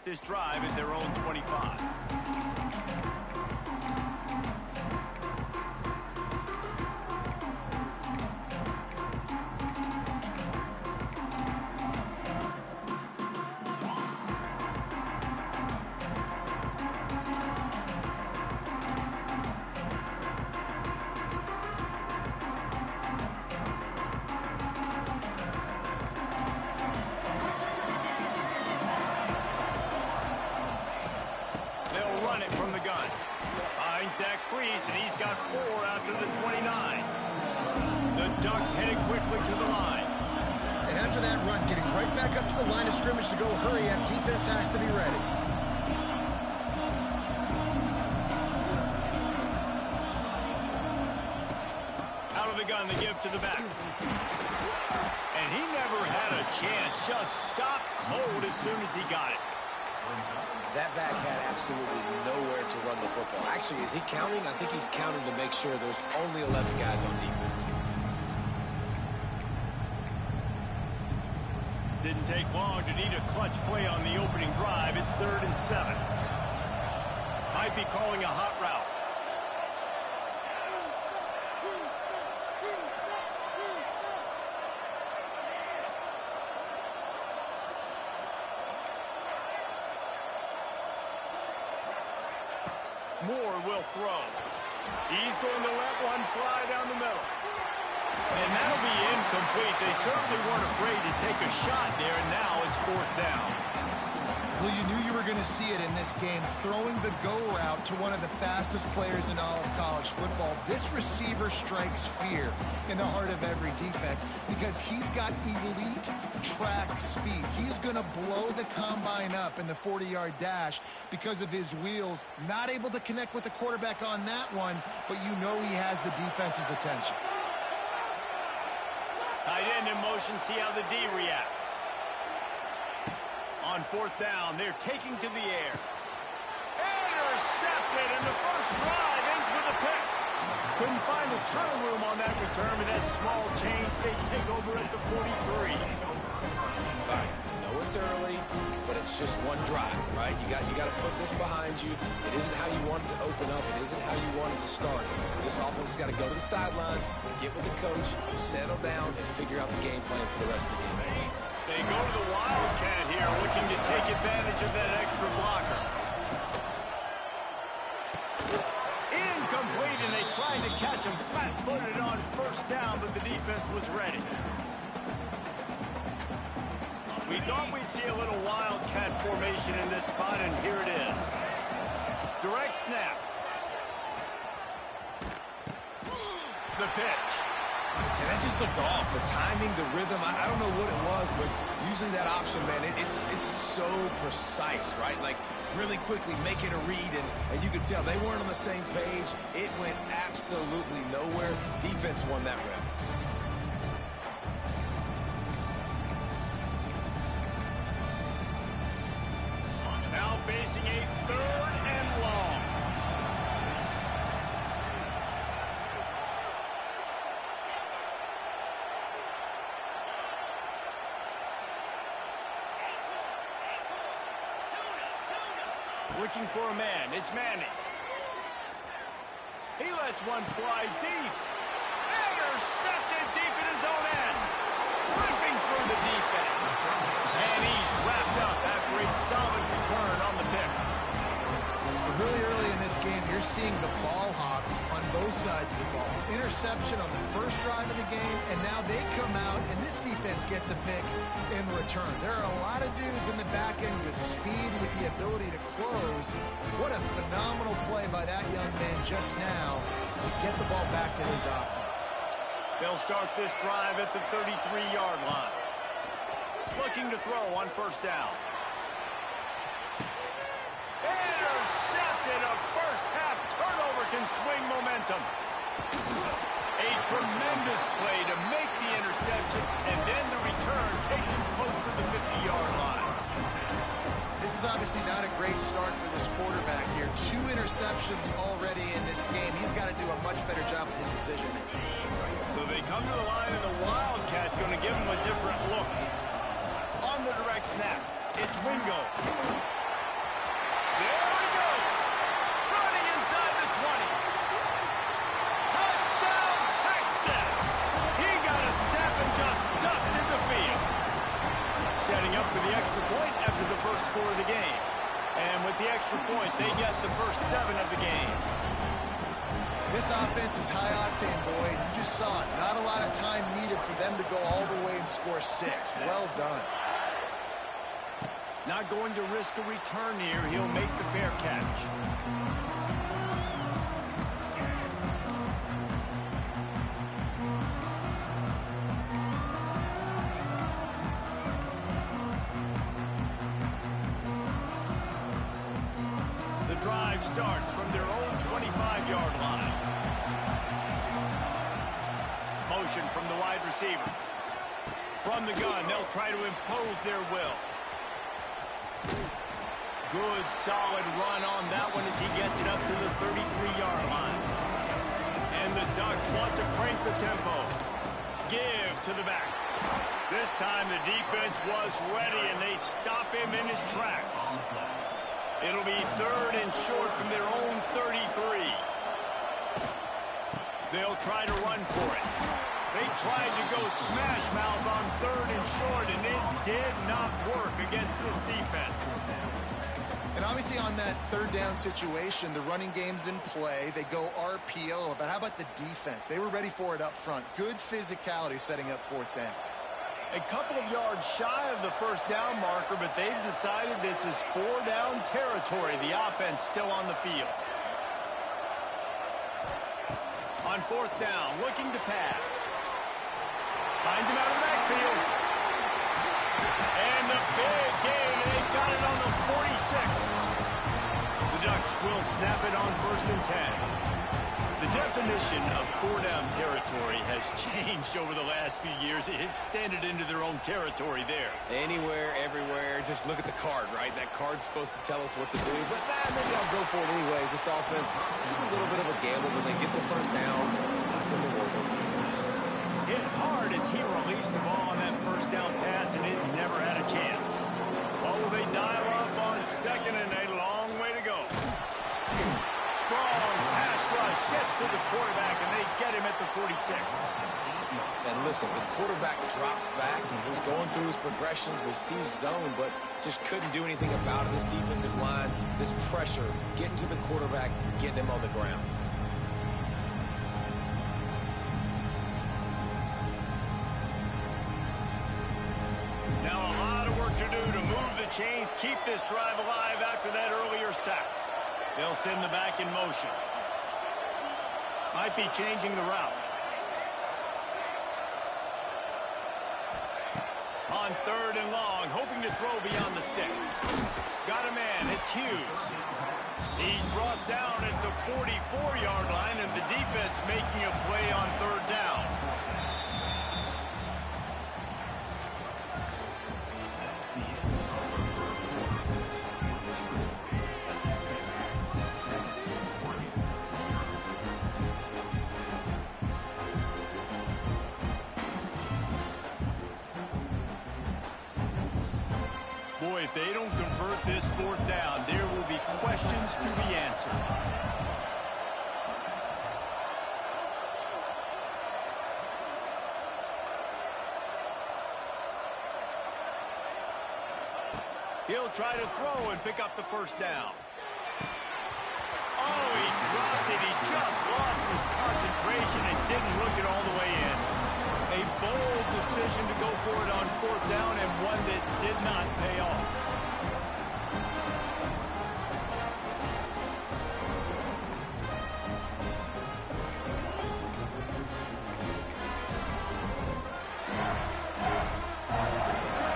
This drive at their own 25. from the gun. Finds that crease, and he's got 4 out to the 29. The Ducks headed quickly to the line. And after that run, getting right back up to the line of scrimmage to go hurry up, defense has to be ready. Out of the gun, they give to the back. And he never had a chance, just stopped cold as soon as he got it. That back had absolutely nowhere to run the football. Actually, is he counting? I think he's counting to make sure there's only 11 guys on defense. Didn't take long to need a clutch play on the opening drive. It's 3rd and 7. Might be calling a hot route. Moore will throw. He's going to let one fly down the middle. And that'll be incomplete. They certainly weren't afraid to take a shot there, and now it's 4th down. Well, you knew you were going to see it in this game, throwing the go route to one of the fastest players in all of college football. This receiver strikes fear in the heart of every defense because he's got elite track speed. He's going to blow the combine up in the 40-yard dash because of his wheels. Not able to connect with the quarterback on that one, but you know he has the defense's attention. Tight end in motion, see how the D reacts. On 4th down, they're taking to the air. Intercepted, and the first drive ends with a pick. Couldn't find a ton of room on that return, but that small change, they take over at the 43. All right, I know it's early, but it's just one drive, right? You got to put this behind you. It isn't how you wanted to open up. It isn't how you wanted to start. This offense has got to go to the sidelines, get with the coach, settle down, and figure out the game plan for the rest of the game. They go to the Wildcat here, looking to take advantage of that extra blocker. Incomplete, and they tried to catch him flat-footed on 1st down, but the defense was ready. We thought we'd see a little Wildcat formation in this spot, and here it is. Direct snap. The pitch. And that just looked off. The timing, the rhythm, I don't know what it was, but usually that option, man, it's so precise, right? Like, really quickly making a read, and you could tell they weren't on the same page. It went absolutely nowhere. Defense won that rep. Now facing a 3rd and long. Looking for a man. It's Manning. He lets one fly deep. Intercepted deep in his own end. Ripping through the defense. And he's wrapped up after a solid return on the pick. Really early in this game, you're seeing the ball hawks on both sides of the ball. Interception on the first drive of the game, and now they come out, and this defense gets a pick in return. There are a lot of dudes in the back end with speed, with the ability to close. What a phenomenal play by that young man just now to get the ball back to his offense. They'll start this drive at the 33-yard line. Looking to throw on 1st down. Intercepted. A first-half turnover can swing momentum. A tremendous play to make the interception, and then the return takes him close to the 50-yard line. This is obviously not a great start for this quarterback here. 2 interceptions already in this game. He's got to do a much better job with his decision. So they come to the line, and the Wildcat going to give him a different look. On the direct snap, it's Wingo. There he goes. Running inside the 20. Touchdown, Texas. He got a step and just dusted the field. Setting up for the extra point after the first score of the game. And with the extra point, they get the first 7 of the game. This offense is high octane, Boyd. You just saw it. Not a lot of time needed for them to go all the way and score 6. Well done. Not going to risk a return here. He'll make the fair catch. The drive starts from their own 25-yard line. Motion from the wide receiver. From the gun, they'll try to impose their will. Good, solid run on that one as he gets it up to the 33-yard line. And the Ducks want to crank the tempo. Give to the back. This time the defense was ready, and they stop him in his tracks. It'll be 3rd and short from their own 33. They'll try to run for it. They tried to go smash mouth on 3rd and short, and it did not work against this defense. And obviously on that 3rd down situation, the running game's in play. They go RPO, but how about the defense? They were ready for it up front. Good physicality setting up 4th down. A couple of yards shy of the 1st down marker, but they've decided this is 4-down territory. The offense still on the field. On 4th down, looking to pass. Finds him out of the backfield. And the big gain, and they've got it on the 46. The Ducks will snap it on 1st and 10. The definition of 4-down territory has changed over the last few years. It extended into their own territory there. Anywhere, everywhere, just look at the card, right? That card's supposed to tell us what to do, but maybe I'll go for it anyways. This offense took a little bit of a gamble, but they get the 1st down. Nothing to worry about. Hit hard as he released the ball on that 1st down pass, and it never had a chance. What will they dial up on 2nd and a long way to go? Strong pass rush gets to the quarterback, and they get him at the 46. And listen, the quarterback drops back, and he's going through his progressions. We see zone, but just couldn't do anything about it. This defensive line, this pressure, getting to the quarterback, getting him on the ground. Now a lot of work to do to move the chains, keep this drive alive after that earlier sack. They'll send the back in motion. Might be changing the route. On 3rd and long, hoping to throw beyond the sticks. Got a man, it's Hughes. He's brought down at the 44-yard line, and the defense making a play on 3rd down. Boy, if they don't convert this 4th down, there will be questions to be answered. He'll try to throw and pick up the 1st down. Oh, he dropped it. He just lost his concentration and didn't look it all the way in. A bold decision to go for it on 4th down, and one that did not pay off.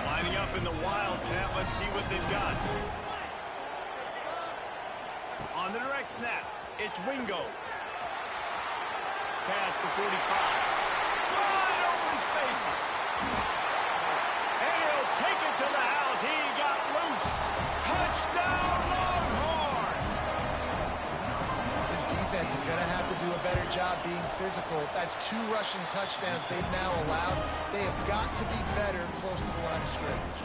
Lining up in the Wildcat. Let's see what they've got. On the direct snap, it's Wingo. Past the 45. Spaces. And he'll take it to the house. He got loose. Touchdown, Longhorns! This defense is going to have to do a better job being physical. That's 2 rushing touchdowns they've now allowed. They have got to be better close to the line of scrimmage.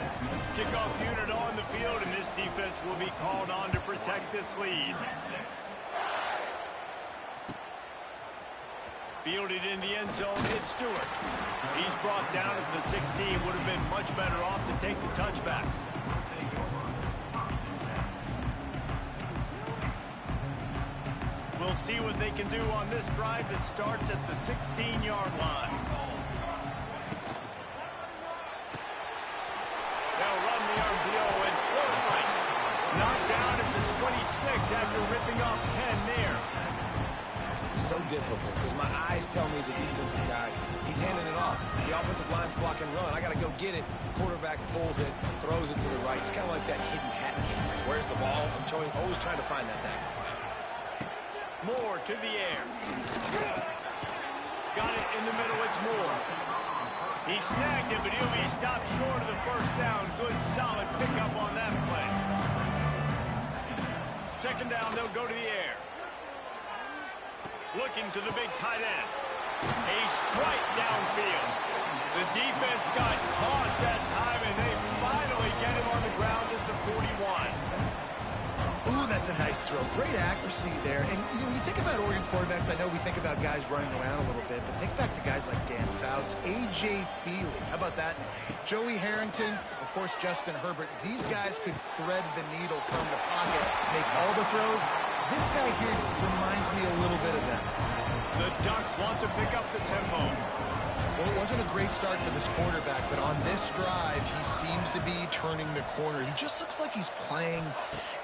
Kickoff unit on the field, and this defense will be called on to protect this lead. Fielded in the end zone, it's Stewart. He's brought down at the 16. Would have been much better off to take the touchback. We'll see what they can do on this drive that starts at the 16-yard line. They'll run the RPO and down at the 26 after ripping off 10 there. So difficult because my eyes tell me he's a defensive guy. He's handing it off. The offensive line's block and run. I got to go get it. Quarterback pulls it, throws it to the right. It's kind of like that hidden hat game. Where's the ball? I'm always trying to find that thing. Moore to the air. Got it in the middle. It's Moore. He snagged it, but he'll be stopped short of the first down. Good, solid pickup on that play. Second down, they'll go to the air. Looking to the big tight end. A strike downfield. The defense got caught that time, and they finally get him on the ground at the 41. Ooh, that's a nice throw. Great accuracy there. And, you know, when you think about Oregon quarterbacks, I know we think about guys running around a little bit, but think back to guys like Dan Fouts, A.J. Feely. How about that? Joey Harrington, of course, Justin Herbert. These guys could thread the needle from the pocket, make all the throws. This guy here reminds me a little bit of them. The Ducks want to pick up the tempo. Well, it wasn't a great start for this quarterback, but on this drive, he seems to be turning the corner. He just looks like he's playing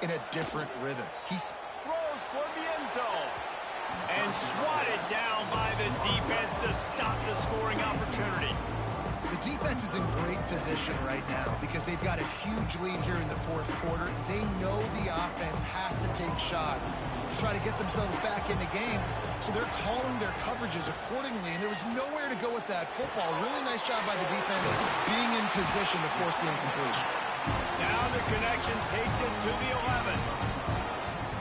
in a different rhythm. He throws for the end zone. And swatted down by the defense to stop the scoring opportunity. The defense is in great position right now because they've got a huge lead here in the fourth quarter. They know the offense has to take shots to try to get themselves back in the game. So they're calling their coverages accordingly, and there was nowhere to go with that football. Really nice job by the defense being in position to force the incompletion. Now the connection takes it to the 11.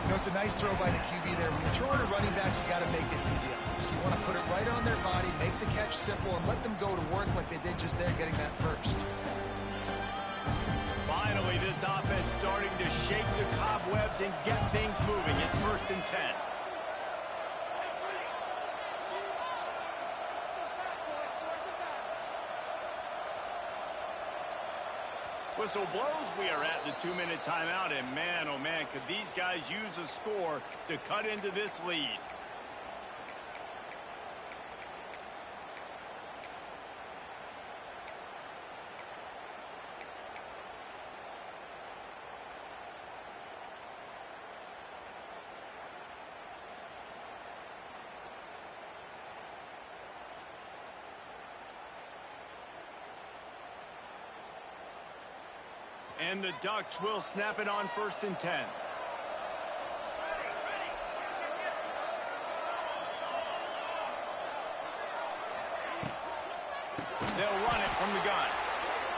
You know, it's a nice throw by the QB there. When you throw it to running backs, you got to make it easy. So you want to put it right on their body, make the catch simple, and let them go to work like they did just there, getting that first. Finally, this offense starting to shake the cobwebs and get things moving. It's 1st and 10. Whistle blows. We are at the 2-minute timeout, and man, oh man, could these guys use a score to cut into this lead. And the Ducks will snap it on 1st and 10. They'll run it from the gun.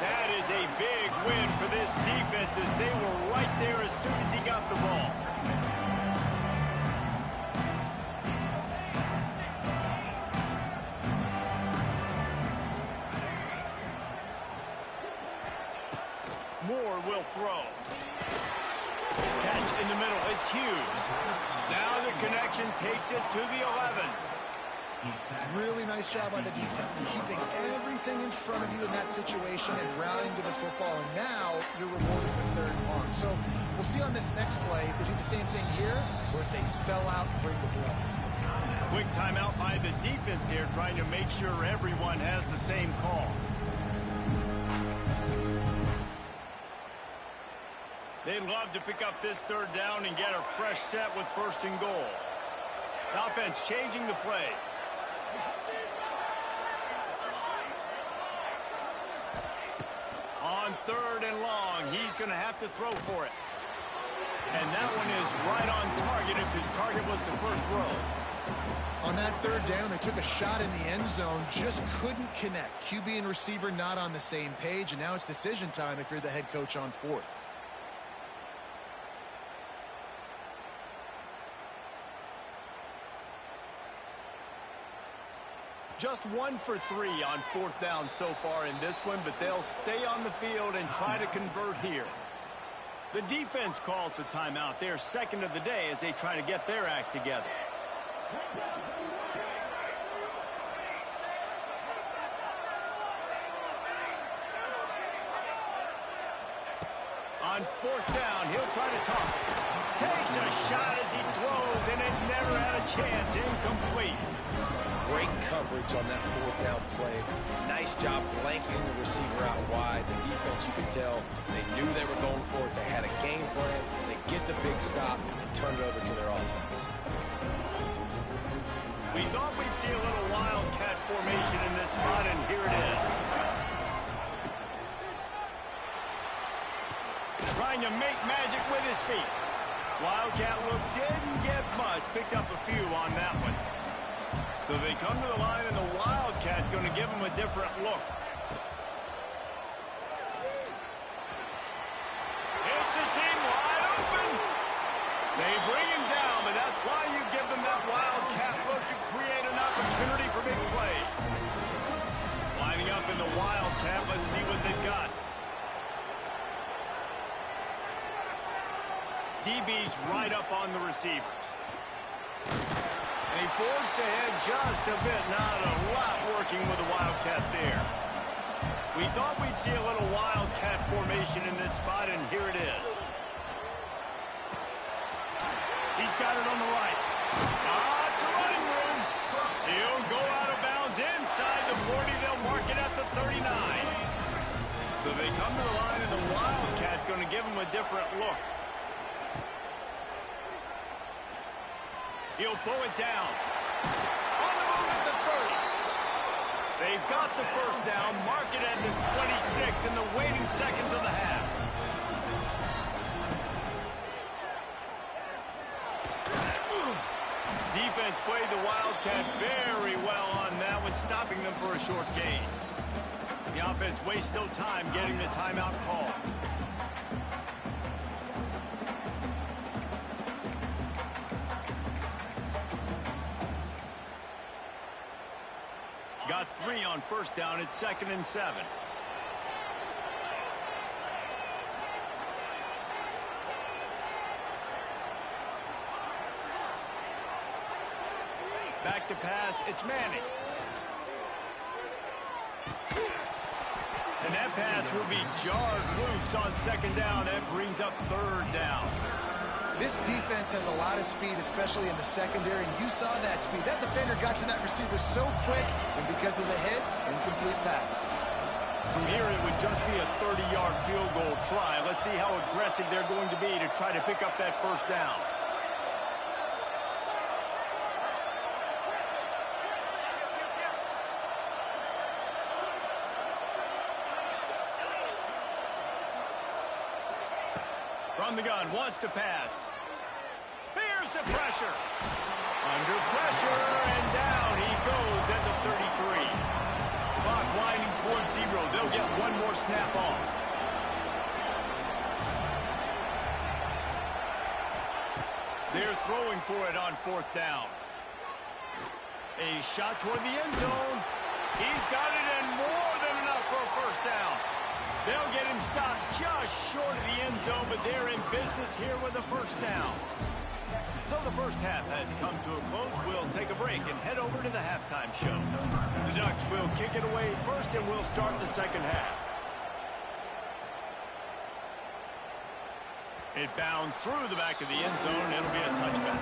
That is a big win for this defense as they were right there as soon as he got the ball. Moore will throw. Catch in the middle. It's Hughes. Now the connection takes it to the 11. Really nice job by the defense, keeping everything in front of you in that situation and rallying to the football. And now you're rewarded with 3rd and long. So we'll see on this next play if they do the same thing here or if they sell out and bring the blitz. Quick timeout by the defense here, trying to make sure everyone has the same call. They'd love to pick up this 3rd down and get a fresh set with 1st and goal. The offense changing the play. On 3rd and long, he's going to have to throw for it. And that one is right on target if his target was the first row. On that 3rd down, they took a shot in the end zone, just couldn't connect. QB and receiver not on the same page, and now it's decision time if you're the head coach on 4th. Just 1 for 3 on 4th down so far in this one, but they'll stay on the field and try to convert here. The defense calls the timeout. They're 2nd of the day as they try to get their act together. On 4th down, he'll try to toss it. Takes a shot as he throws, and it never had a chance. Incomplete. Great coverage on that 4th down play. Nice job blanketing the receiver out wide. The defense, you could tell, they knew they were going for it. They had a game plan. They get the big stop, and turn it over to their offense. We thought we'd see a little wildcat formation in this spot, and here it is. Trying to make magic with his feet. Wildcat look didn't get much. Picked up a few on that one. So they come to the line, and the Wildcat going to give him a different look. It's a seam wide open. They bring him down, but that's why you give them that Wildcat look to create an opportunity for big plays. Lining up in the Wildcat. Let's see what they've got. DB's right up on the receivers. They forced ahead just a bit. Not a lot working with the Wildcat there. We thought we'd see a little Wildcat formation in this spot, and here it is. He's got it on the right. It's a running room. He'll go out of bounds inside the 40. They'll mark it at the 39. So they come to the line, and the Wildcat going to give him a different look. He'll pull it down. On the move at the 30. They've got the first down. Mark it at the 26 in the waiting seconds of the half. Defense played the Wildcat very well on that one, stopping them for a short gain. The offense wastes no time getting the timeout call. Got 3 on first down. It's 2nd and 7. Back to pass. It's Manning. And that pass will be jarred loose on 2nd down. That brings up 3rd down. This defense has a lot of speed, especially in the secondary, and you saw that speed. That defender got to that receiver so quick, and because of the hit, incomplete pass. From here, it would just be a 30-yard field goal try. Let's see how aggressive they're going to be to try to pick up that first down. From the gun, wants to pass. Here's the pressure. Under pressure, and down he goes at the 33. Clock winding towards 0. They'll get one more snap off. They're throwing for it on 4th down. A shot toward the end zone. He's got it, and more than enough for a first down. They'll get him stopped just short of the end zone, but they're in business here with a first down. So the first half has come to a close. We'll take a break and head over to the halftime show. The Ducks will kick it away first, and we'll start the second half. It bounds through the back of the end zone, and it'll be a touchback.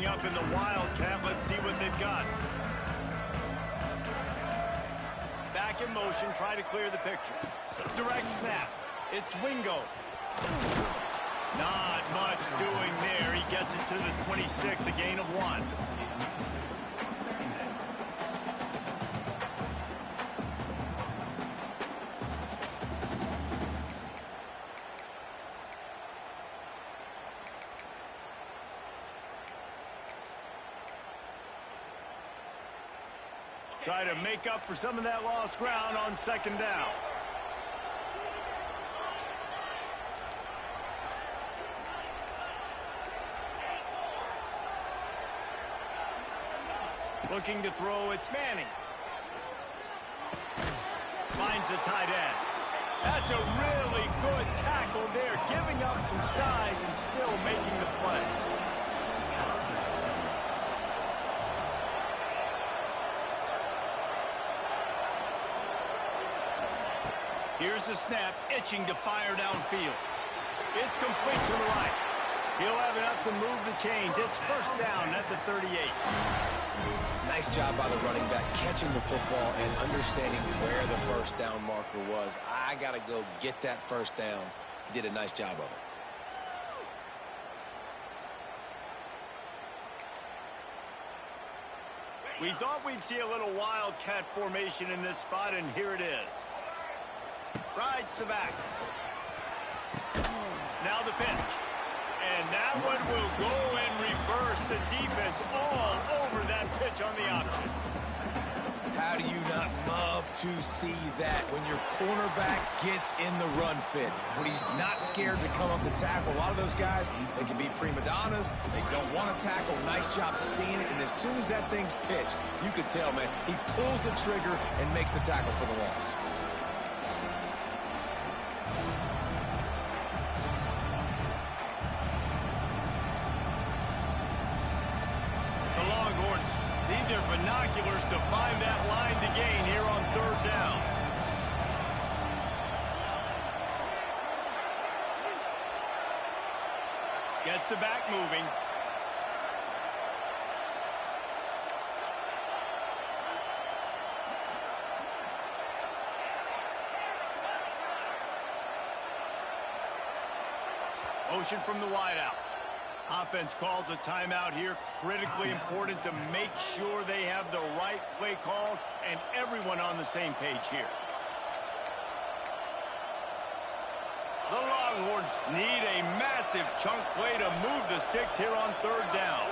Up in the Wildcat. Let's see what they've got. Back in motion, try to clear the picture. Direct snap. It's Wingo. Not much doing there. He gets it to the 26, a gain of 1. Try to make up for some of that lost ground on 2nd down. Looking to throw, it's Manning. Finds the tight end. That's a really good tackle there, giving up some size and still making the play. Here's the snap, itching to fire downfield. It's complete to the right. He'll have enough to move the chains. It's first down at the 38. Nice job by the running back catching the football and understanding where the first down marker was. I got to go get that first down. He did a nice job of it. We thought we'd see a little wildcat formation in this spot, and here it is. Rides the back. Now the pitch. And that one will go and reverse the defense all over that pitch on the option. How do you not love to see that when your cornerback gets in the run fit? When he's not scared to come up and tackle. A lot of those guys, they can be prima donnas. They don't want to tackle. Nice job seeing it. And as soon as that thing's pitched, you can tell, man, he pulls the trigger and makes the tackle for the loss. Their binoculars to find that line to gain here on third down. Gets the back moving. Motion from the wideout. Offense calls a timeout here. Critically important to make sure they have the right play called and everyone on the same page here. The Longhorns need a massive chunk play to move the sticks here on third down.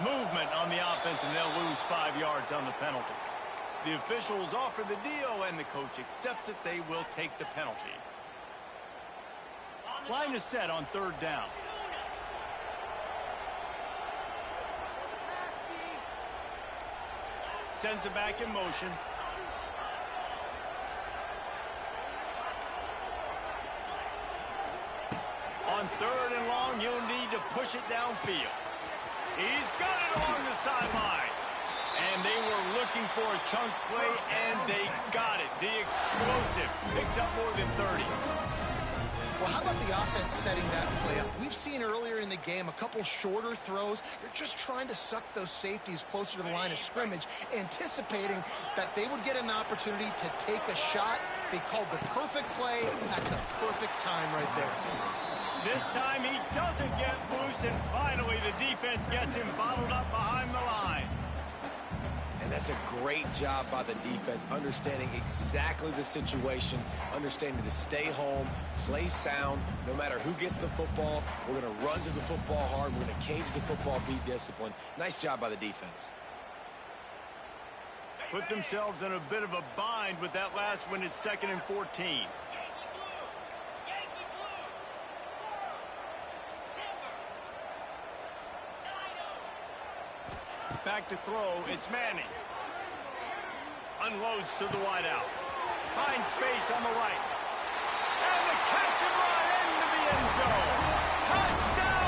Movement on the offense, and they'll lose 5 yards on the penalty. The officials offer the deal, and the coach accepts it. They will take the penalty. Line is set on third down. Sends it back in motion. On third and long, you'll need to push it downfield. He's got it along the sideline. And they were looking for a chunk play, and they got it. The explosive picks up more than 30. Well, how about the offense setting that play up? We've seen earlier in the game a couple shorter throws. They're just trying to suck those safeties closer to the line of scrimmage, anticipating that they would get an opportunity to take a shot. They called the perfect play at the perfect time right there. This time he doesn't get loose, and finally the defense gets him bottled up behind the line. And that's a great job by the defense, understanding exactly the situation, understanding to stay home, play sound. No matter who gets the football, we're going to run to the football hard. We're going to cage the football, be disciplined. Nice job by the defense. Put themselves in a bit of a bind with that last one. It's 2nd and 14. Back to throw, it's Manning. Unloads to the wideout. Finds space on the right. And the catch and run into the end zone. Touchdown!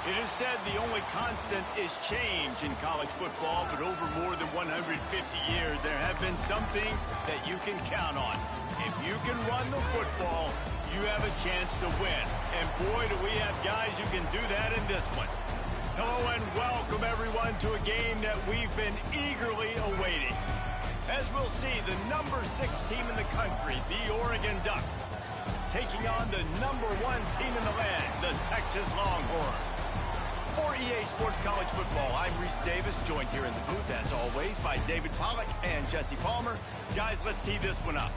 It is said the only constant is change in college football, but over more than 150 years, there have been some things that you can count on. If you can run the football, you have a chance to win. And boy, do we have guys who can do that in this one. Hello and welcome, everyone, to a game that we've been eagerly awaiting. As we'll see, the number 6 team in the country, the Oregon Ducks, taking on the number 1 team in the land, the Texas Longhorns. For EA Sports College Football, I'm Reese Davis, joined here in the booth, as always, by David Pollack and Jesse Palmer. Guys, let's tee this one up.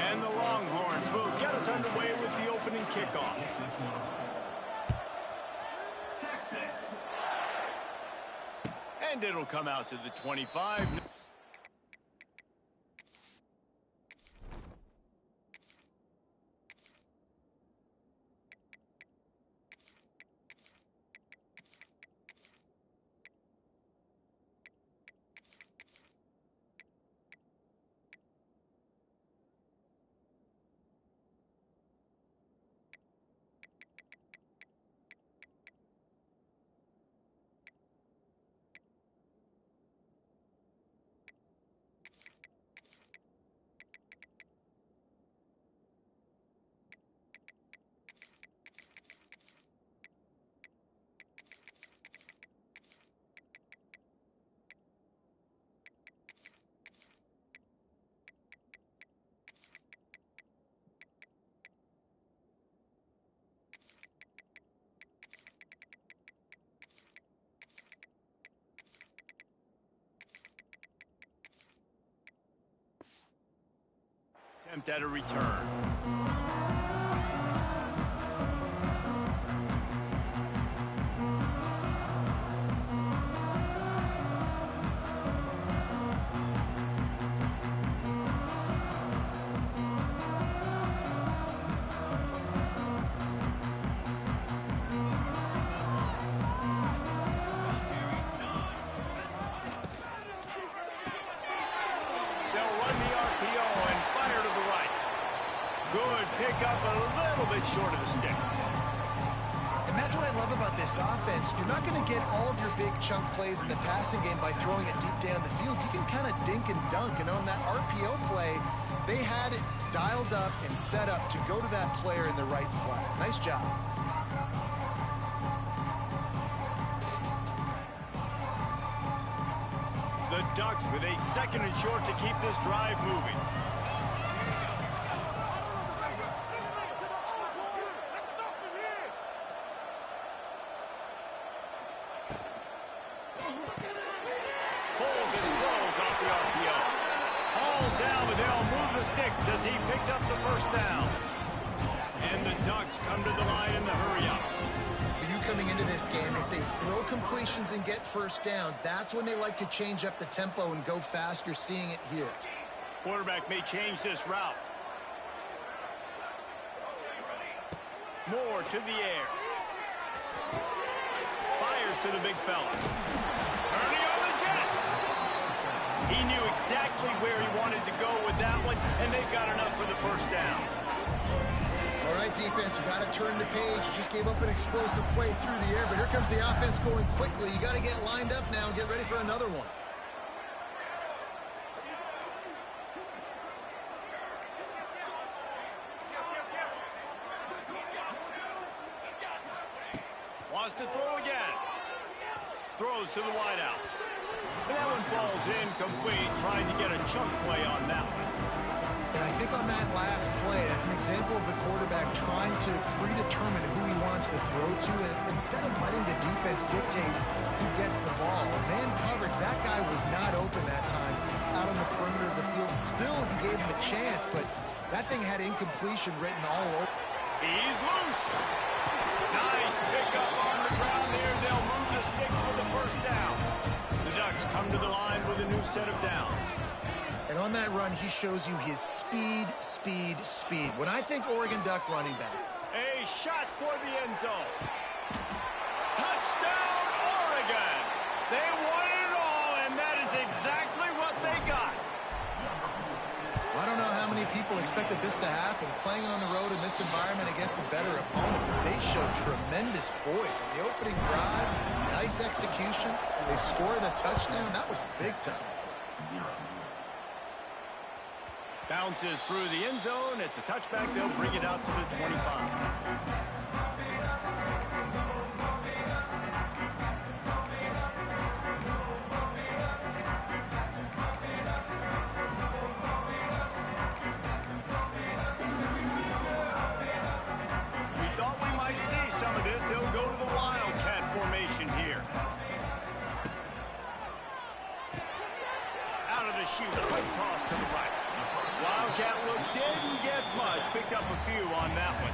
And the Longhorns will get us underway with the opening kickoff. And it'll come out to the 25. Attempt at a return. Good pick up a little bit short of the sticks. And that's what I love about this offense. You're not going to get all of your big chunk plays in the passing game by throwing it deep down the field. You can kind of dink and dunk. And on that RPO play, they had it dialed up and set up to go to that player in the right flat. Nice job. The Ducks with a 2nd and short to keep this drive moving. Pulls and throws off the RPO. Hauled down, but they'll move the sticks as he picks up the first down. And the Ducks come to the line in the hurry-up. Coming into this game, if they throw completions and get first downs, that's when they like to change up the tempo and go fast. You're seeing it here. Quarterback may change this route. Moore to the air. Fires to the big fella. Turning on the Jets. He knew exactly where he wanted to go with that one, and they've got enough for the first down. All right, defense, you got to turn the page. You just gave up an explosive play through the air, but here comes the offense going quickly. You got to get lined up now and get ready for another one. Wants to throw again. Throws to the wideout. And that one falls incomplete, trying to get a chunk play on that one. And I think on that last play, that's an example of the quarterback trying to predetermine who he wants to throw to, and instead of letting the defense dictate who gets the ball. Man coverage, that guy was not open that time out on the perimeter of the field. Still, he gave him a chance, but that thing had incompletion written all over. He's loose. Nice pickup on the for the first down. The Ducks come to the line with a new set of downs. And on that run, he shows you his speed, speed, speed. When I think Oregon Duck running back. A shot toward the end zone. Touchdown, Oregon! They won it all, and that is exactly what they got. I don't know how many people expected this to happen, playing on the road in this environment against a better opponent, but they showed tremendous poise. On the opening drive, nice execution. They scored the touchdown. That was big time. Bounces through the end zone. It's a touchback. They'll bring it out to the 25. They'll go to the Wildcat formation here. Out of the chute, quick toss to the right. Wildcat look didn't get much. Picked up a few on that one.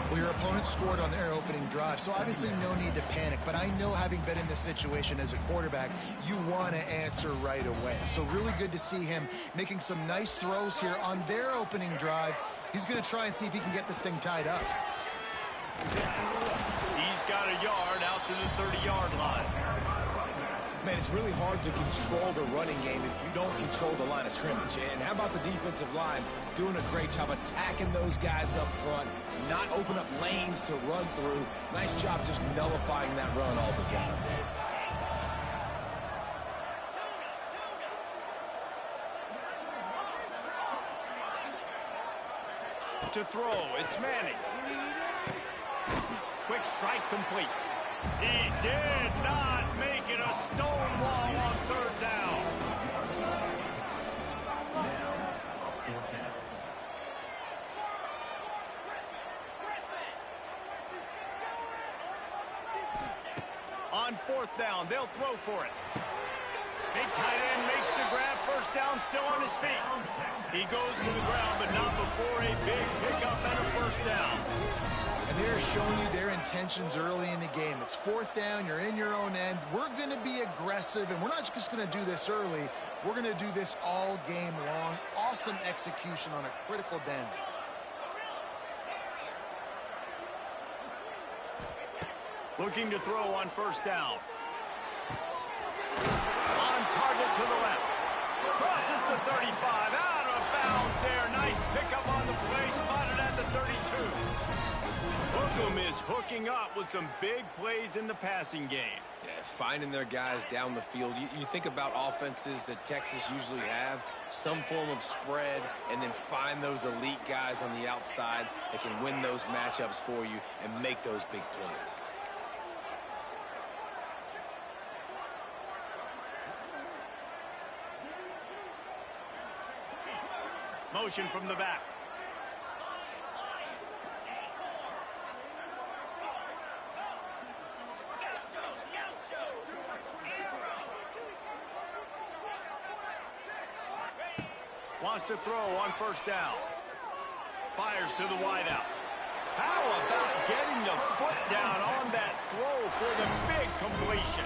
Well, your opponent scored on their opening drive, so obviously no need to panic. But I know, having been in this situation as a quarterback, you want to answer right away. So really good to see him making some nice throws here on their opening drive. He's going to try and see if he can get this thing tied up. He's got a yard out to the 30-yard line. Man, it's really hard to control the running game if you don't control the line of scrimmage. And how about the defensive line doing a great job attacking those guys up front, not open up lanes to run through. Nice job just nullifying that run altogether. To throw, it's Manning. Quick strike complete. He did not make it a stonewall on third down. On fourth down, they'll throw for it. Big tight end makes the grab. First down, still on his feet. He goes to the ground, but not before a big pickup and a first down. And they're showing you their intentions early in the game. It's fourth down. You're in your own end. We're going to be aggressive, and we're not just going to do this early. We're going to do this all game long. Awesome execution on a critical down. Looking to throw on first down. On target to the left. Crosses the 35. Out of bounds there. Nice pickup on the play. Spotted at the 32. Hookem is hooking up with some big plays in the passing game. Yeah, finding their guys down the field. You think about offenses that Texas usually have, some form of spread, and then find those elite guys on the outside that can win those matchups for you and make those big plays. Motion from the back. Wants to throw on first down. Fires to the wideout. How about getting the foot down on that throw for the big completion?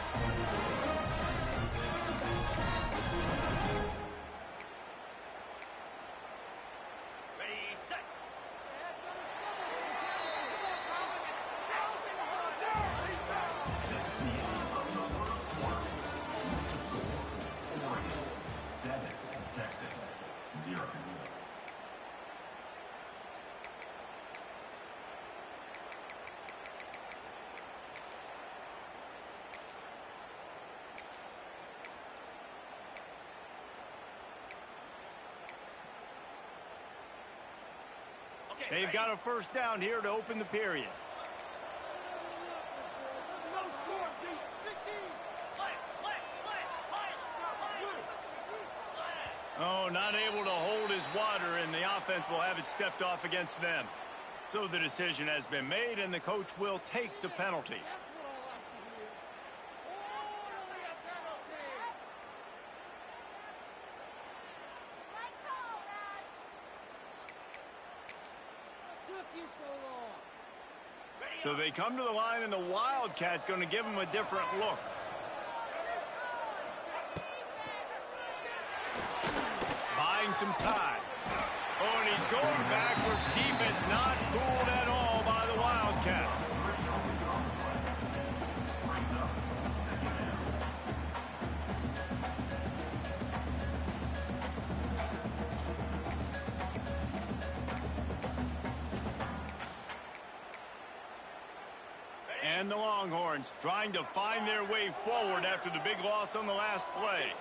They've got a first down here to open the period. Oh, not able to hold his water, and the offense will have it stepped off against them. So the decision has been made, and the coach will take the penalty. So they come to the line, and the Wildcat going to give them a different look. Buying some time. Oh, and he's going backwards. Defense not fooled at all by the Wildcat. And the Longhorns trying to find their way forward after the big loss on the last play.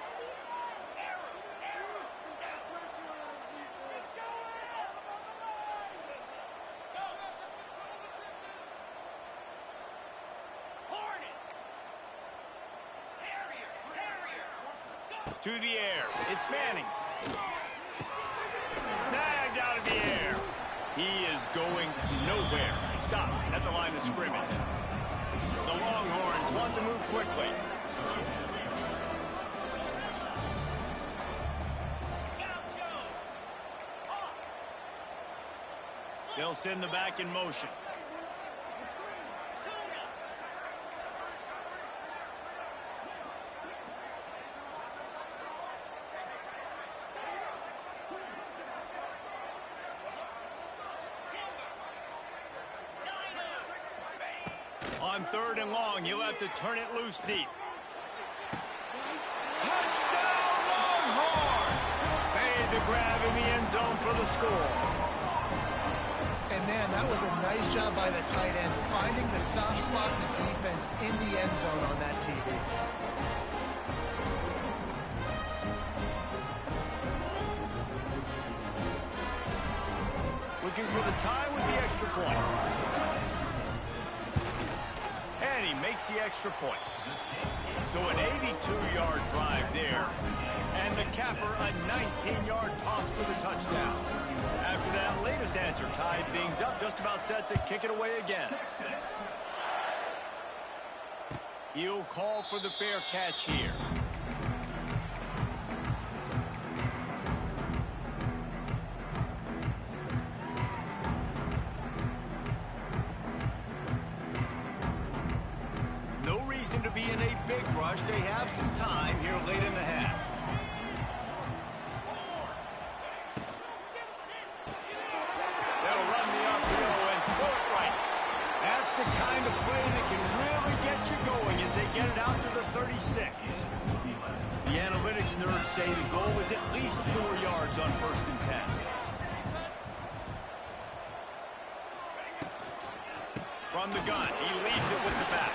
To the air. It's Manning. Snagged out of the air. He is going nowhere. Stop at the line of scrimmage. The Longhorns want to move quickly. They'll send the back in motion. On 3rd and long, you'll have to turn it loose deep. Touchdown, Longhorns! Made the grab in the end zone for the score. And, man, that was a nice job by the tight end, finding the soft spot in the defense in the end zone on that TV. Looking for the tie with the extra point. And he makes the extra point. So an 82-yard drive there. And the capper, a 19-yard toss for the touchdown. After that latest answer tied things up, just about set to kick it away again. He'll call for the fair catch here. To be in a big rush. They have some time here late in the half. They'll run the uphill and throw it right. That's the kind of play that can really get you going as they get it out to the 36. The analytics nerds say the goal is at least 4 yards on 1st and 10. From the gun, he leaves it with the back.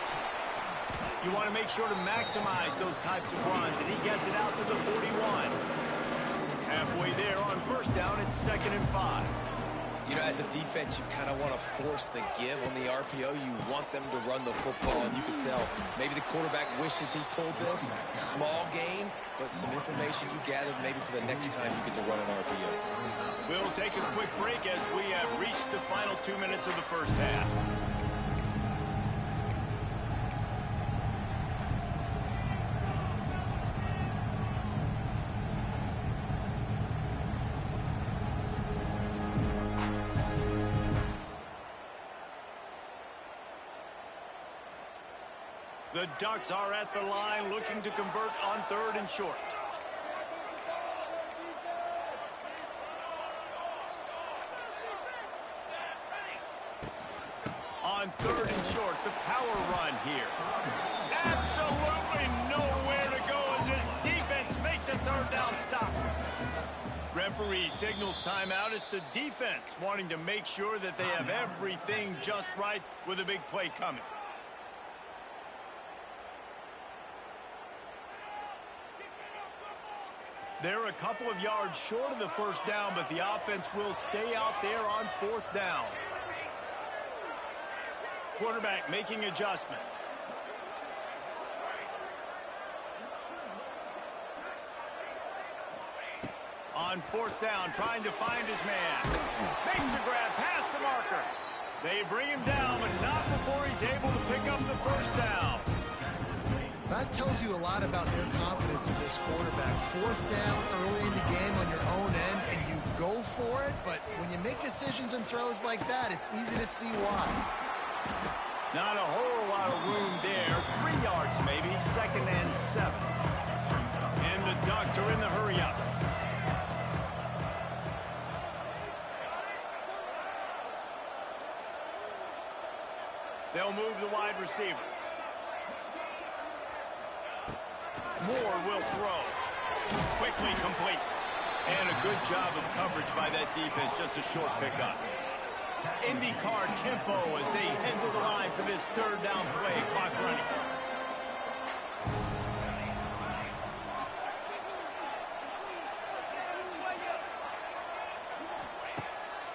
You want to make sure to maximize those types of runs, and he gets it out to the 41. Halfway there on 1st down, it's 2nd and 5. You know, as a defense, you kind of want to force the give on the RPO. You want them to run the football, and you can tell maybe the quarterback wishes he pulled this. Small gain, but some information you gathered maybe for the next time you get to run an RPO. We'll take a quick break as we have reached the final 2 minutes of the 1st half. The Ducks are at the line looking to convert on 3rd and short. On 3rd and short, the power run here. Absolutely nowhere to go as this defense makes a 3rd down stop. Referee signals timeout. It's the defense wanting to make sure that they have everything just right with a big play coming. They're a couple of yards short of the 1st down, but the offense will stay out there on 4th down. Quarterback making adjustments. On 4th down, trying to find his man. Makes the grab past the marker. They bring him down, but not before he's able to pick up the 1st down. That tells you a lot about their confidence in this quarterback. 4th down early in the game on your own end, and you go for it, but when you make decisions and throws like that, it's easy to see why. Not a whole lot of room there. 3 yards maybe. 2nd and 7. And the Ducks are in the hurry-up. They'll move the wide receiver. Moore will throw. Quickly complete. And a good job of coverage by that defense. Just a short pickup. IndyCar tempo as they head to the line for this 3rd down play. Clock running.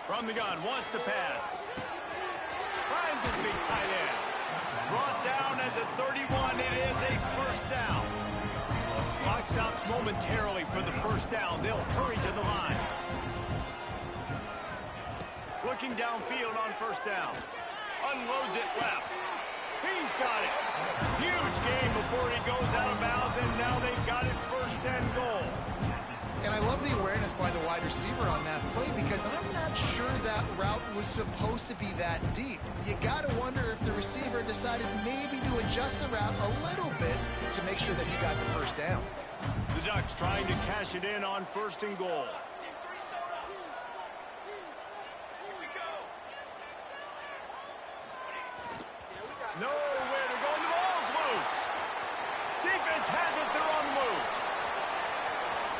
From the gun, wants to pass. Finds his big tight end. Brought down at the 31. It is a 1st down. Clock stops momentarily for the 1st down. They'll hurry to the line. Looking downfield on 1st down. Unloads it left. He's got it. Huge gain before he goes out of bounds, and now they've got it 1st and goal. And I love the awareness by the wide receiver on that play because I'm not sure that route was supposed to be that deep. You got to wonder if the receiver decided maybe to adjust the route a little bit to make sure that he got the 1st down. The Ducks trying to cash it in on 1st and goal. Nowhere to go, and the ball's loose. Defense has it, they're on the move.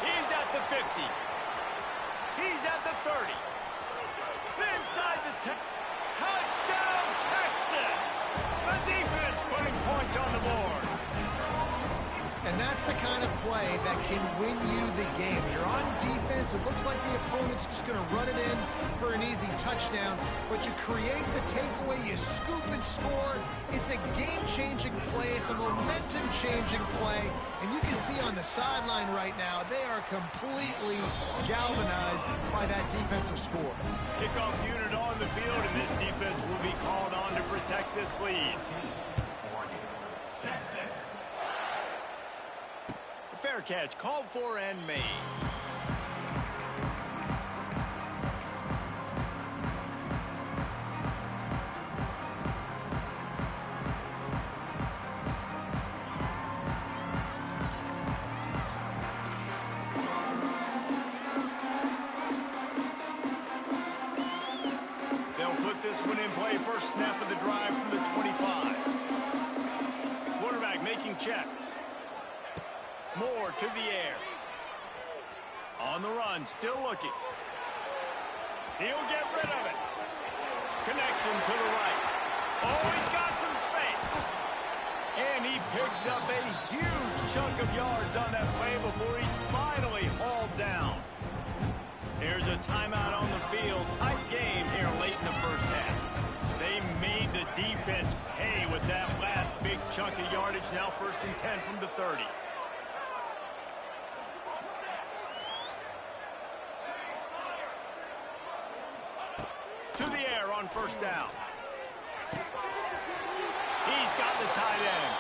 He's at the 50. He's at the 30. Inside the touchdown, Texas! The defense putting points on the board. And that's the kind of play that can win you the game. You're on defense. It looks like the opponent's just going to run it in for an easy touchdown. But you create the takeaway. You scoop and score. It's a game-changing play. It's a momentum-changing play. And you can see on the sideline right now, they are completely galvanized by that defensive score. Kickoff unit on the field, and this defense will be called on to protect this lead. Fair catch, called for and made. They'll put this one in play. First snap of the drive from the 25. Quarterback making checks. Moore to the air. On the run, still looking. He'll get rid of it. Connection to the right. Oh, he's got some space. And he picks up a huge chunk of yards on that play before he's finally hauled down. There's a timeout on the field. Tight game here late in the 1st half. They made the defense pay with that last big chunk of yardage. Now 1st and 10 from the 30. To the air on 1st down. He's got the tight end.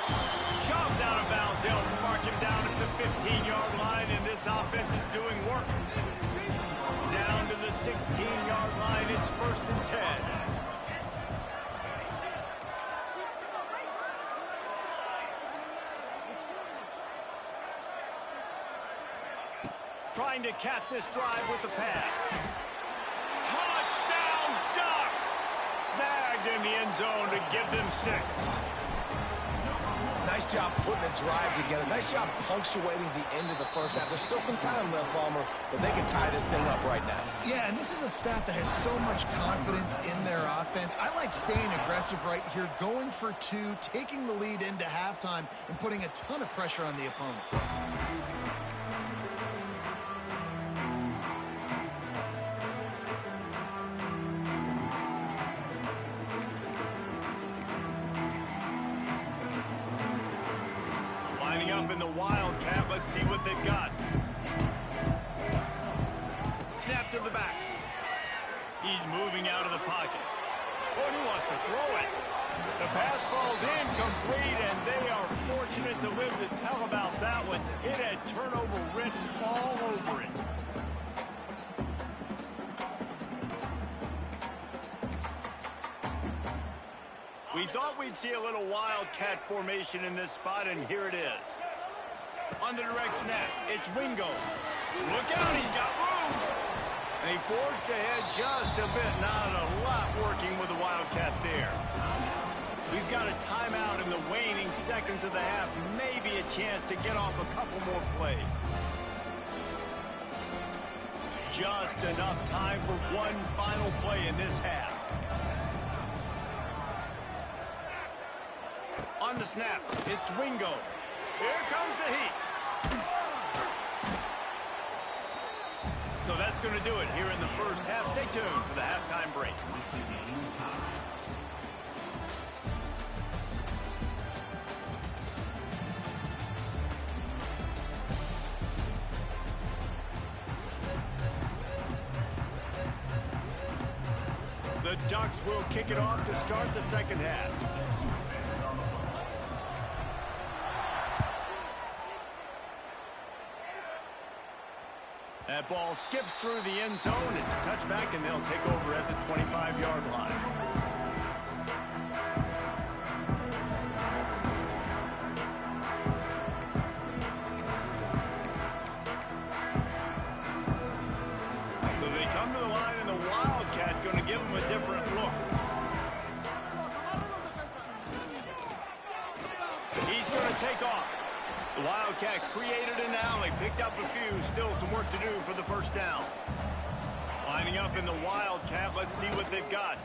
Shoved out of bounds. They'll mark him down at the 15-yard line, and this offense is doing work. Down to the 16-yard line. It's 1st and 10. Trying to cap this drive with the pass. Touchdown, Ducks! Snagged in the end zone to give them 6. Nice job putting the drive together. Nice job punctuating the end of the 1st half. There's still some time left, Palmer, but they can tie this thing up right now. Yeah, and this is a staff that has so much confidence in their offense. I like staying aggressive right here, going for 2, taking the lead into halftime, and putting a ton of pressure on the opponent. Up in the Wildcat. Let's see what they've got. Snap to the back. He's moving out of the pocket. Oh, and he wants to throw it. The pass falls incomplete, and they are fortunate to live to tell about that one. It had turnover written all over it. We thought we'd see a little wildcat formation in this spot, and here it is. On the direct snap, it's Wingo. Look out, he's got room. And he forged ahead just a bit. Not a lot working with the wildcat there. We've got a timeout in the waning seconds of the half. Maybe a chance to get off a couple more plays. Just enough time for one final play in this half. On the snap, it's Wingo. Here comes the heat. So that's going to do it here in the first half. Stay tuned for the halftime break. The Ducks will kick it off to start the second half. That ball skips through the end zone. It's a touchback, and they'll take over at the 25-yard line. So they come to the line, and the Wildcat going to give them a different look. He's going to take off. The Wildcat created an alley, picked up a few, still some work to do for the first down. Lining up in the Wildcat, let's see what they've got.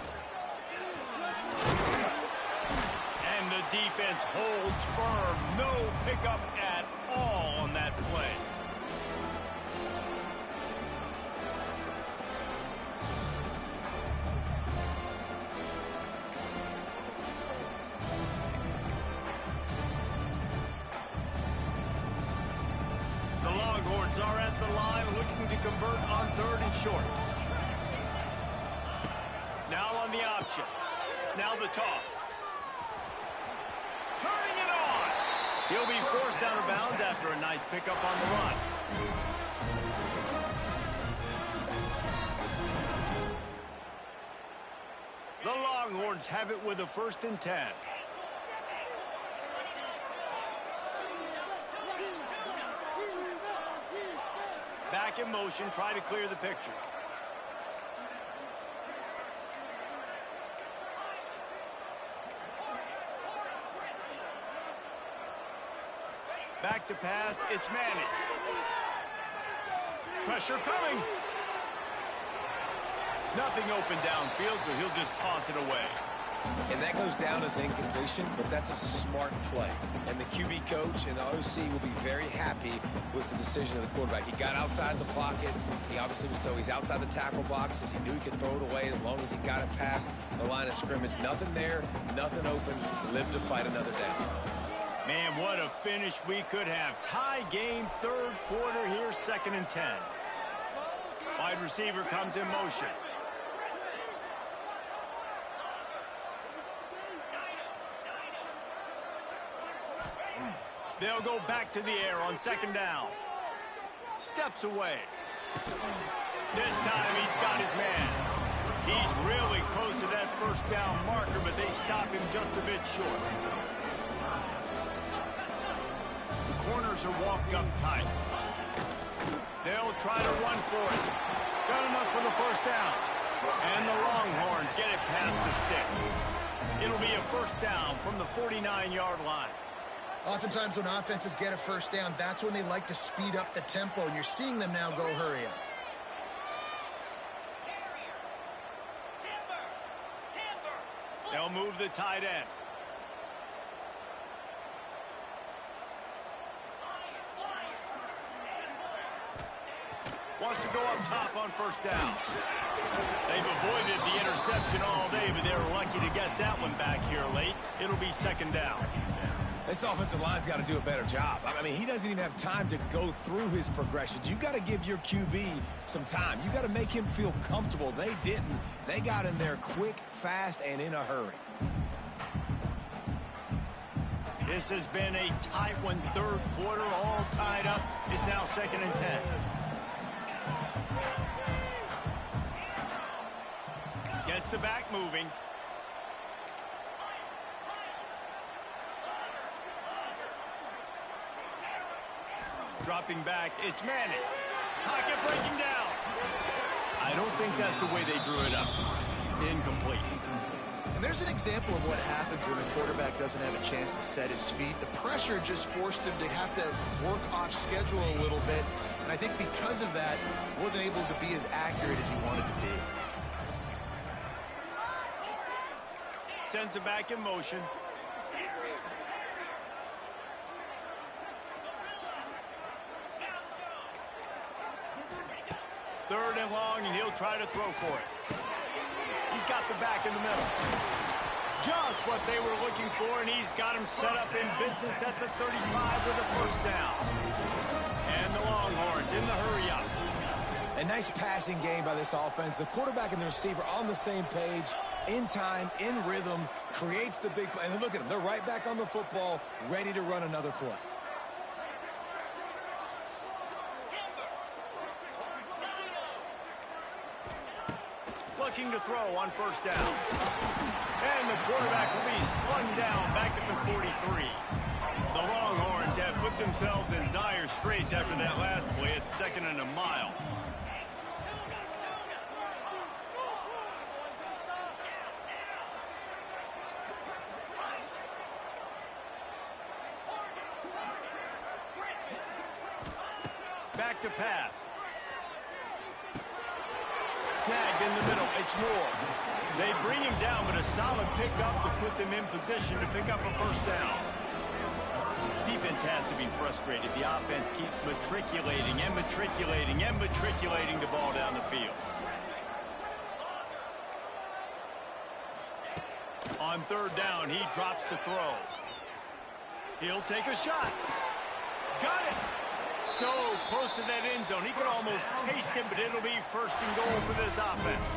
And the defense holds firm. No pickup at all on that play. Are at the line looking to convert on third and short. Now on the option. Now the toss. Turning it on. He'll be forced out of bounds after a nice pickup on the run. The Longhorns have it with a 1st and 10. Back in motion, try to clear the picture. Back to pass, it's Manning. Pressure coming. Nothing open downfield, so he'll just toss it away. And that goes down as incompletion, but that's a smart play. And the QB coach and the OC will be very happy with the decision of the quarterback. He got outside the pocket. He obviously was he's outside the tackle boxes. He knew he could throw it away as long as he got it past the line of scrimmage. Nothing there, nothing open. Live to fight another down. Man, what a finish we could have. Tie game, 3rd quarter here, 2nd and 10. Wide receiver comes in motion. They'll go back to the air on 2nd down. Steps away. This time he's got his man. He's really close to that 1st down marker, but they stop him just a bit short. The corners are walked up tight. They'll try to run for it. Got enough for the 1st down. And the Longhorns get it past the sticks. It'll be a 1st down from the 49-yard line. Oftentimes when offenses get a 1st down, that's when they like to speed up the tempo, and you're seeing them now go hurry up. They'll move the tight end. Wants to go up top on 1st down. They've avoided the interception all day, but they're lucky to get that one back here late. It'll be 2nd down. This offensive line's got to do a better job. I mean, he doesn't even have time to go through his progressions. You got to give your QB some time. You got to make him feel comfortable. They didn't. They got in there quick, fast, and in a hurry. This has been a tight one, 3rd quarter, all tied up. It's now 2nd and 10. Gets the back moving. Dropping back, it's Manning. Pocket breaking down. I don't think that's the way they drew it up. Incomplete. And there's an example of what happens when the quarterback doesn't have a chance to set his feet. The pressure just forced him to have to work off schedule a little bit. And I think because of that, he wasn't able to be as accurate as he wanted to be. Sends it back in motion. Third and long, and he'll try to throw for it. He's got the back in the middle. Just what they were looking for, and he's got him set up in business at the 35 with a first down. And the Longhorns in the hurry up. A nice passing game by this offense. The quarterback and the receiver on the same page, in time, in rhythm, creates the big play. And look at them. They're right back on the football, ready to run another play. Looking to throw on first down. And the quarterback will be slung down back at the 43. The Longhorns have put themselves in dire straits after that last play. It's 2nd and a mile. Back to pass. Snagged in the middle. It's Moore. They bring him down, but a solid pickup to put them in position to pick up a first down. Defense has to be frustrated. The offense keeps matriculating and matriculating and matriculating the ball down the field. On third down, he drops to throw. He'll take a shot. Got it. So close to that end zone. He could almost taste it, but it'll be 1st and goal for this offense.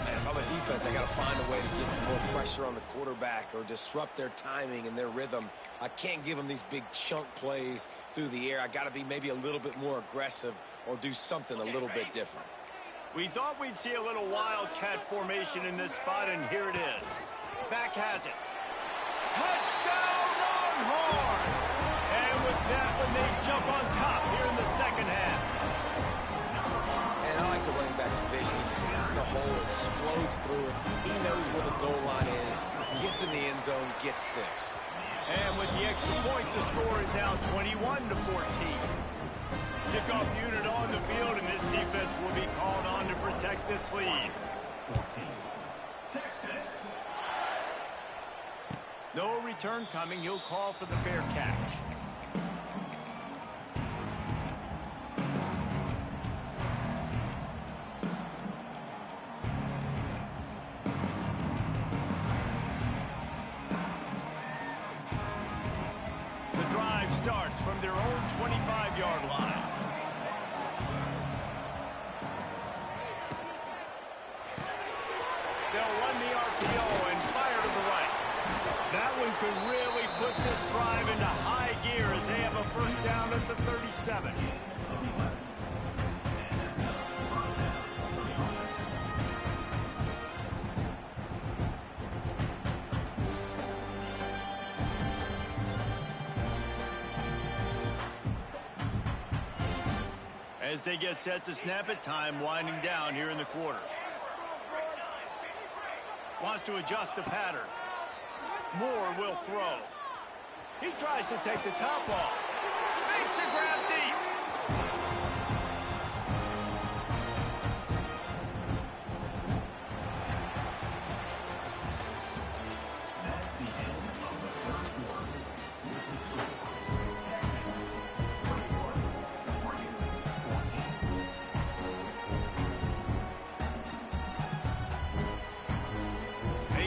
Man, if I'm a defense, I got to find a way to get some more pressure on the quarterback or disrupt their timing and their rhythm. I can't give them these big chunk plays through the air. I got to be maybe a little bit more aggressive or do something a little bit different. We thought we'd see a little wildcat formation in this spot, and here it is. Back has it. Touchdown, Longhorns! And with that one, they jump on top here in the second half. And I like the running back's vision. He sees the hole, explodes through it. He knows where the goal line is, gets in the end zone, gets 6. And with the extra point, the score is now 21-14. Kickoff unit on the field, and this defense will be called on to protect this lead. Texas. No return coming. He'll call for the fair catch. Starts from their own 25-yard line. They'll run the RPO and fire to the right. That one could really put this drive into high gear as they have a first down at the 37. As they get set to snap it, time winding down here in the quarter. Wants to adjust the pattern. Moore will throw. He tries to take the top off. Makes the grab deep.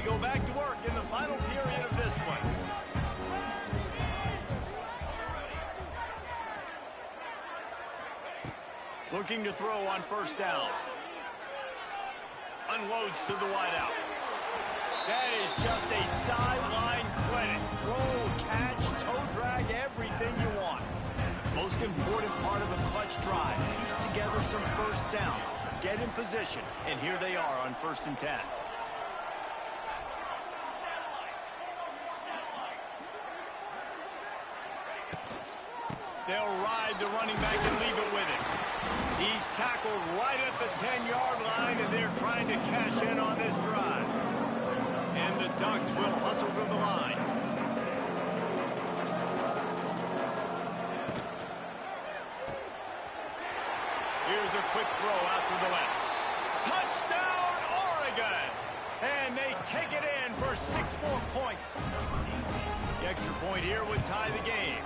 Go back to work in the final period of this one. Looking to throw on first down. Unloads to the wideout. That is just a sideline credit. Throw, catch, toe drag, everything you want. Most important part of a clutch drive. Piece together some first downs. Get in position. And here they are on 1st and 10. They'll ride the running back and leave it with him. He's tackled right at the 10-yard line, and they're trying to cash in on this drive. And the Ducks will hustle to the line. Here's a quick throw out to the left. Touchdown, Oregon! And they take it in for 6 more points. The extra point here would tie the game.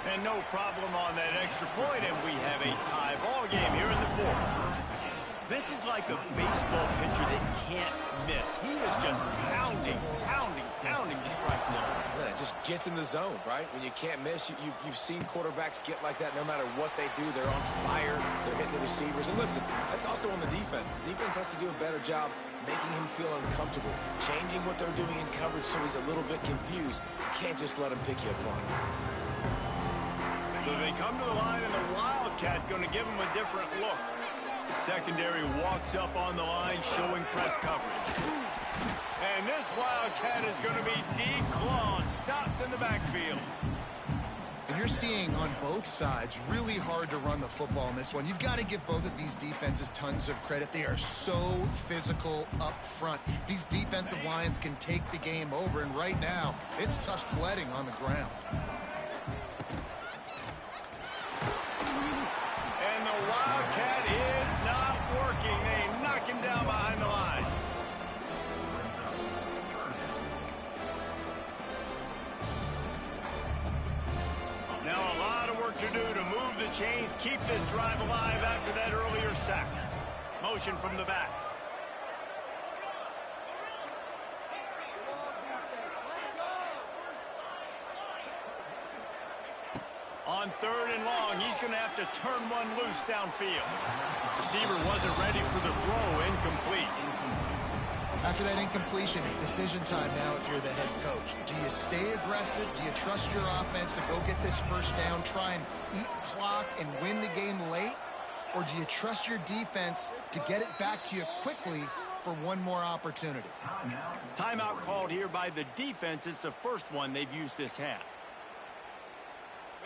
And no problem on that extra point, and we have a tie ball game here in the 4th. This is like a baseball pitcher that can't miss. He is just pounding the strike zone. Yeah, it just gets in the zone, right? When you can't miss, you've seen quarterbacks get like that no matter what they do. They're on fire. They're hitting the receivers. And listen, that's also on the defense. The defense has to do a better job making him feel uncomfortable, changing what they're doing in coverage so he's a little bit confused. You can't just let him pick you apart. So they come to the line, and the Wildcat going to give him a different look. The secondary walks up on the line, showing press coverage. And this Wildcat is going to be declawed, stopped in the backfield. And you're seeing on both sides really hard to run the football in this one. You've got to give both of these defenses tons of credit. They are so physical up front. These defensive lines can take the game over, and right now, it's tough sledding on the ground. And the Wildcat is not working. They knock him down behind the line. Now a lot of work to do to move the chains, keep this drive alive after that earlier sack. Motion from the back. On 3rd and long, he's going to have to turn one loose downfield. Receiver wasn't ready for the throw, incomplete. After that incompletion, it's decision time now if you're the head coach. Do you stay aggressive? Do you trust your offense to go get this first down, try and eat the clock and win the game late? Or do you trust your defense to get it back to you quickly for one more opportunity? Timeout called here by the defense. It's the first one they've used this half.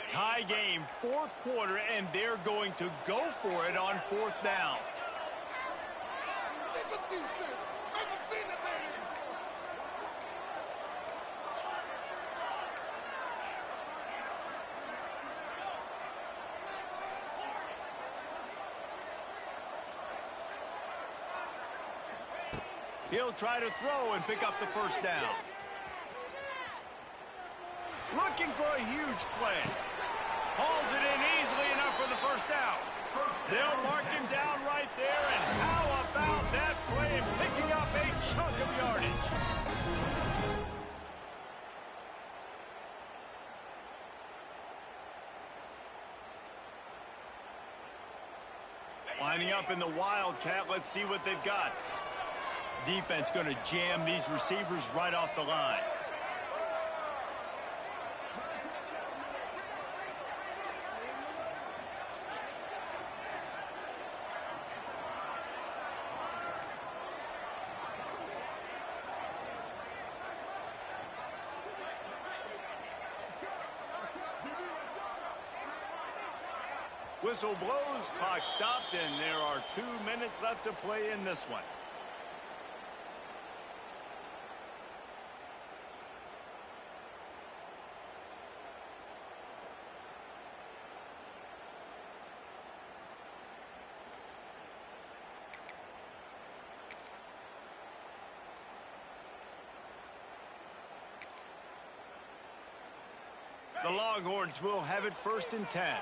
Tie game, 4th quarter, and they're going to go for it on 4th down. He'll try to throw and pick up the first down. Looking for a huge play. Hauls it in easily enough for the first down. They'll mark him down right there, and how about that play and picking up a chunk of yardage? Lining up in the Wildcat, let's see what they've got. Defense going to jam these receivers right off the line. Whistle blows, clock stops, and there are 2 minutes left to play in this one. The Longhorns will have it 1st and 10.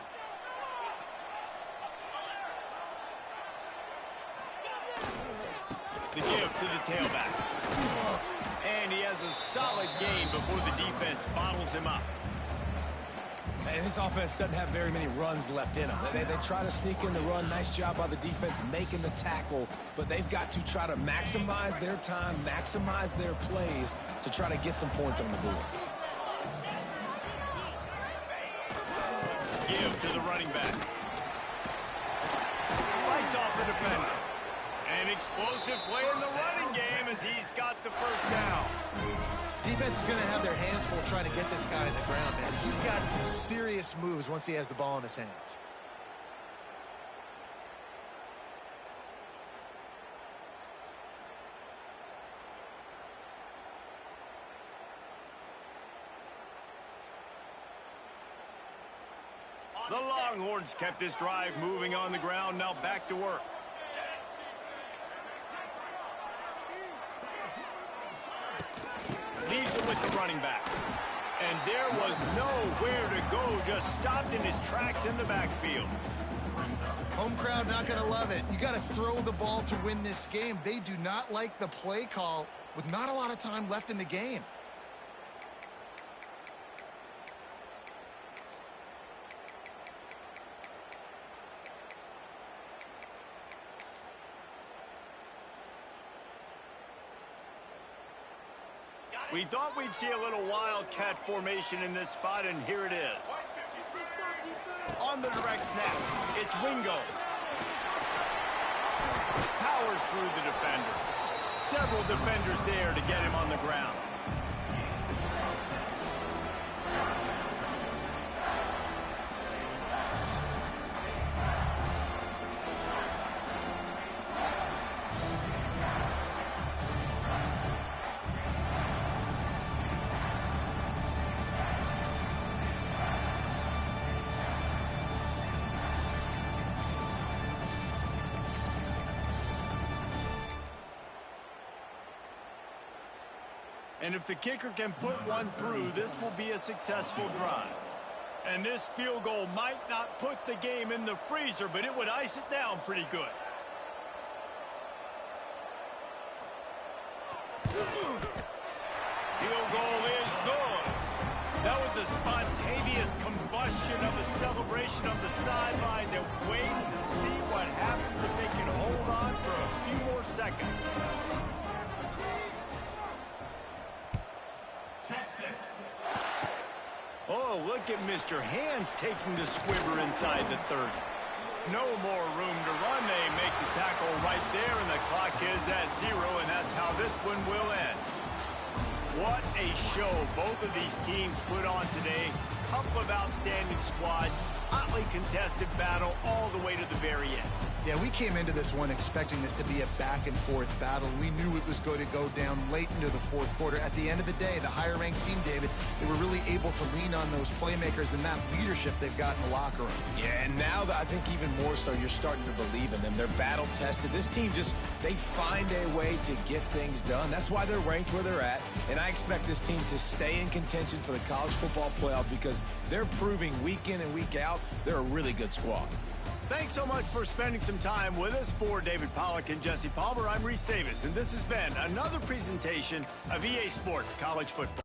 The give to the tailback. And he has a solid game before the defense bottles him up. And this offense doesn't have very many runs left in them. They try to sneak in the run. Nice job by the defense making the tackle. But they've got to try to maximize their time, maximize their plays to try to get some points on the board. Give to the running back. Fights off the defender. An explosive play in the running game as he's got the first down. defense is going to have their hands full trying to get this guy on the ground, man. He's got some serious moves once he has the ball in his hands. The Longhorns kept this drive moving on the ground. Now back to work. Leaves it with the running back. And there was nowhere to go. Just stopped in his tracks in the backfield. Home crowd not going to love it. You got to throw the ball to win this game. They do not like the play call with not a lot of time left in the game. We thought we'd see a little wildcat formation in this spot, and here it is. On the direct snap, it's Wingo. Powers through the defender. Several defenders there to get him on the ground. And if the kicker can put one through, this will be a successful drive. And this field goal might not put the game in the freezer, but it would ice it down pretty good. Field goal is good. That was a spontaneous combustion of a celebration on the sidelines, and wait to see what happens if they can hold on for a few more seconds. Oh, look at Mr. Hands taking the squibber inside the 30. No more room to run. They make the tackle right there, and the clock is at 0, and that's how this one will end. What a show both of these teams put on today. Couple of outstanding squads. Hotly contested battle all the way to the very end. Yeah, we came into this one expecting this to be a back-and-forth battle. We knew it was going to go down late into the fourth quarter. At the end of the day, the higher-ranked team, David, they were really able to lean on those playmakers and that leadership they've got in the locker room. Yeah, and now I think even more so, you're starting to believe in them. They're battle-tested. This team they find a way to get things done. That's why they're ranked where they're at. And I expect this team to stay in contention for the college football playoff because they're proving week in and week out they're a really good squad. Thanks so much for spending some time with us. For David Pollack and Jesse Palmer, I'm Reese Davis, and this has been another presentation of EA Sports College Football.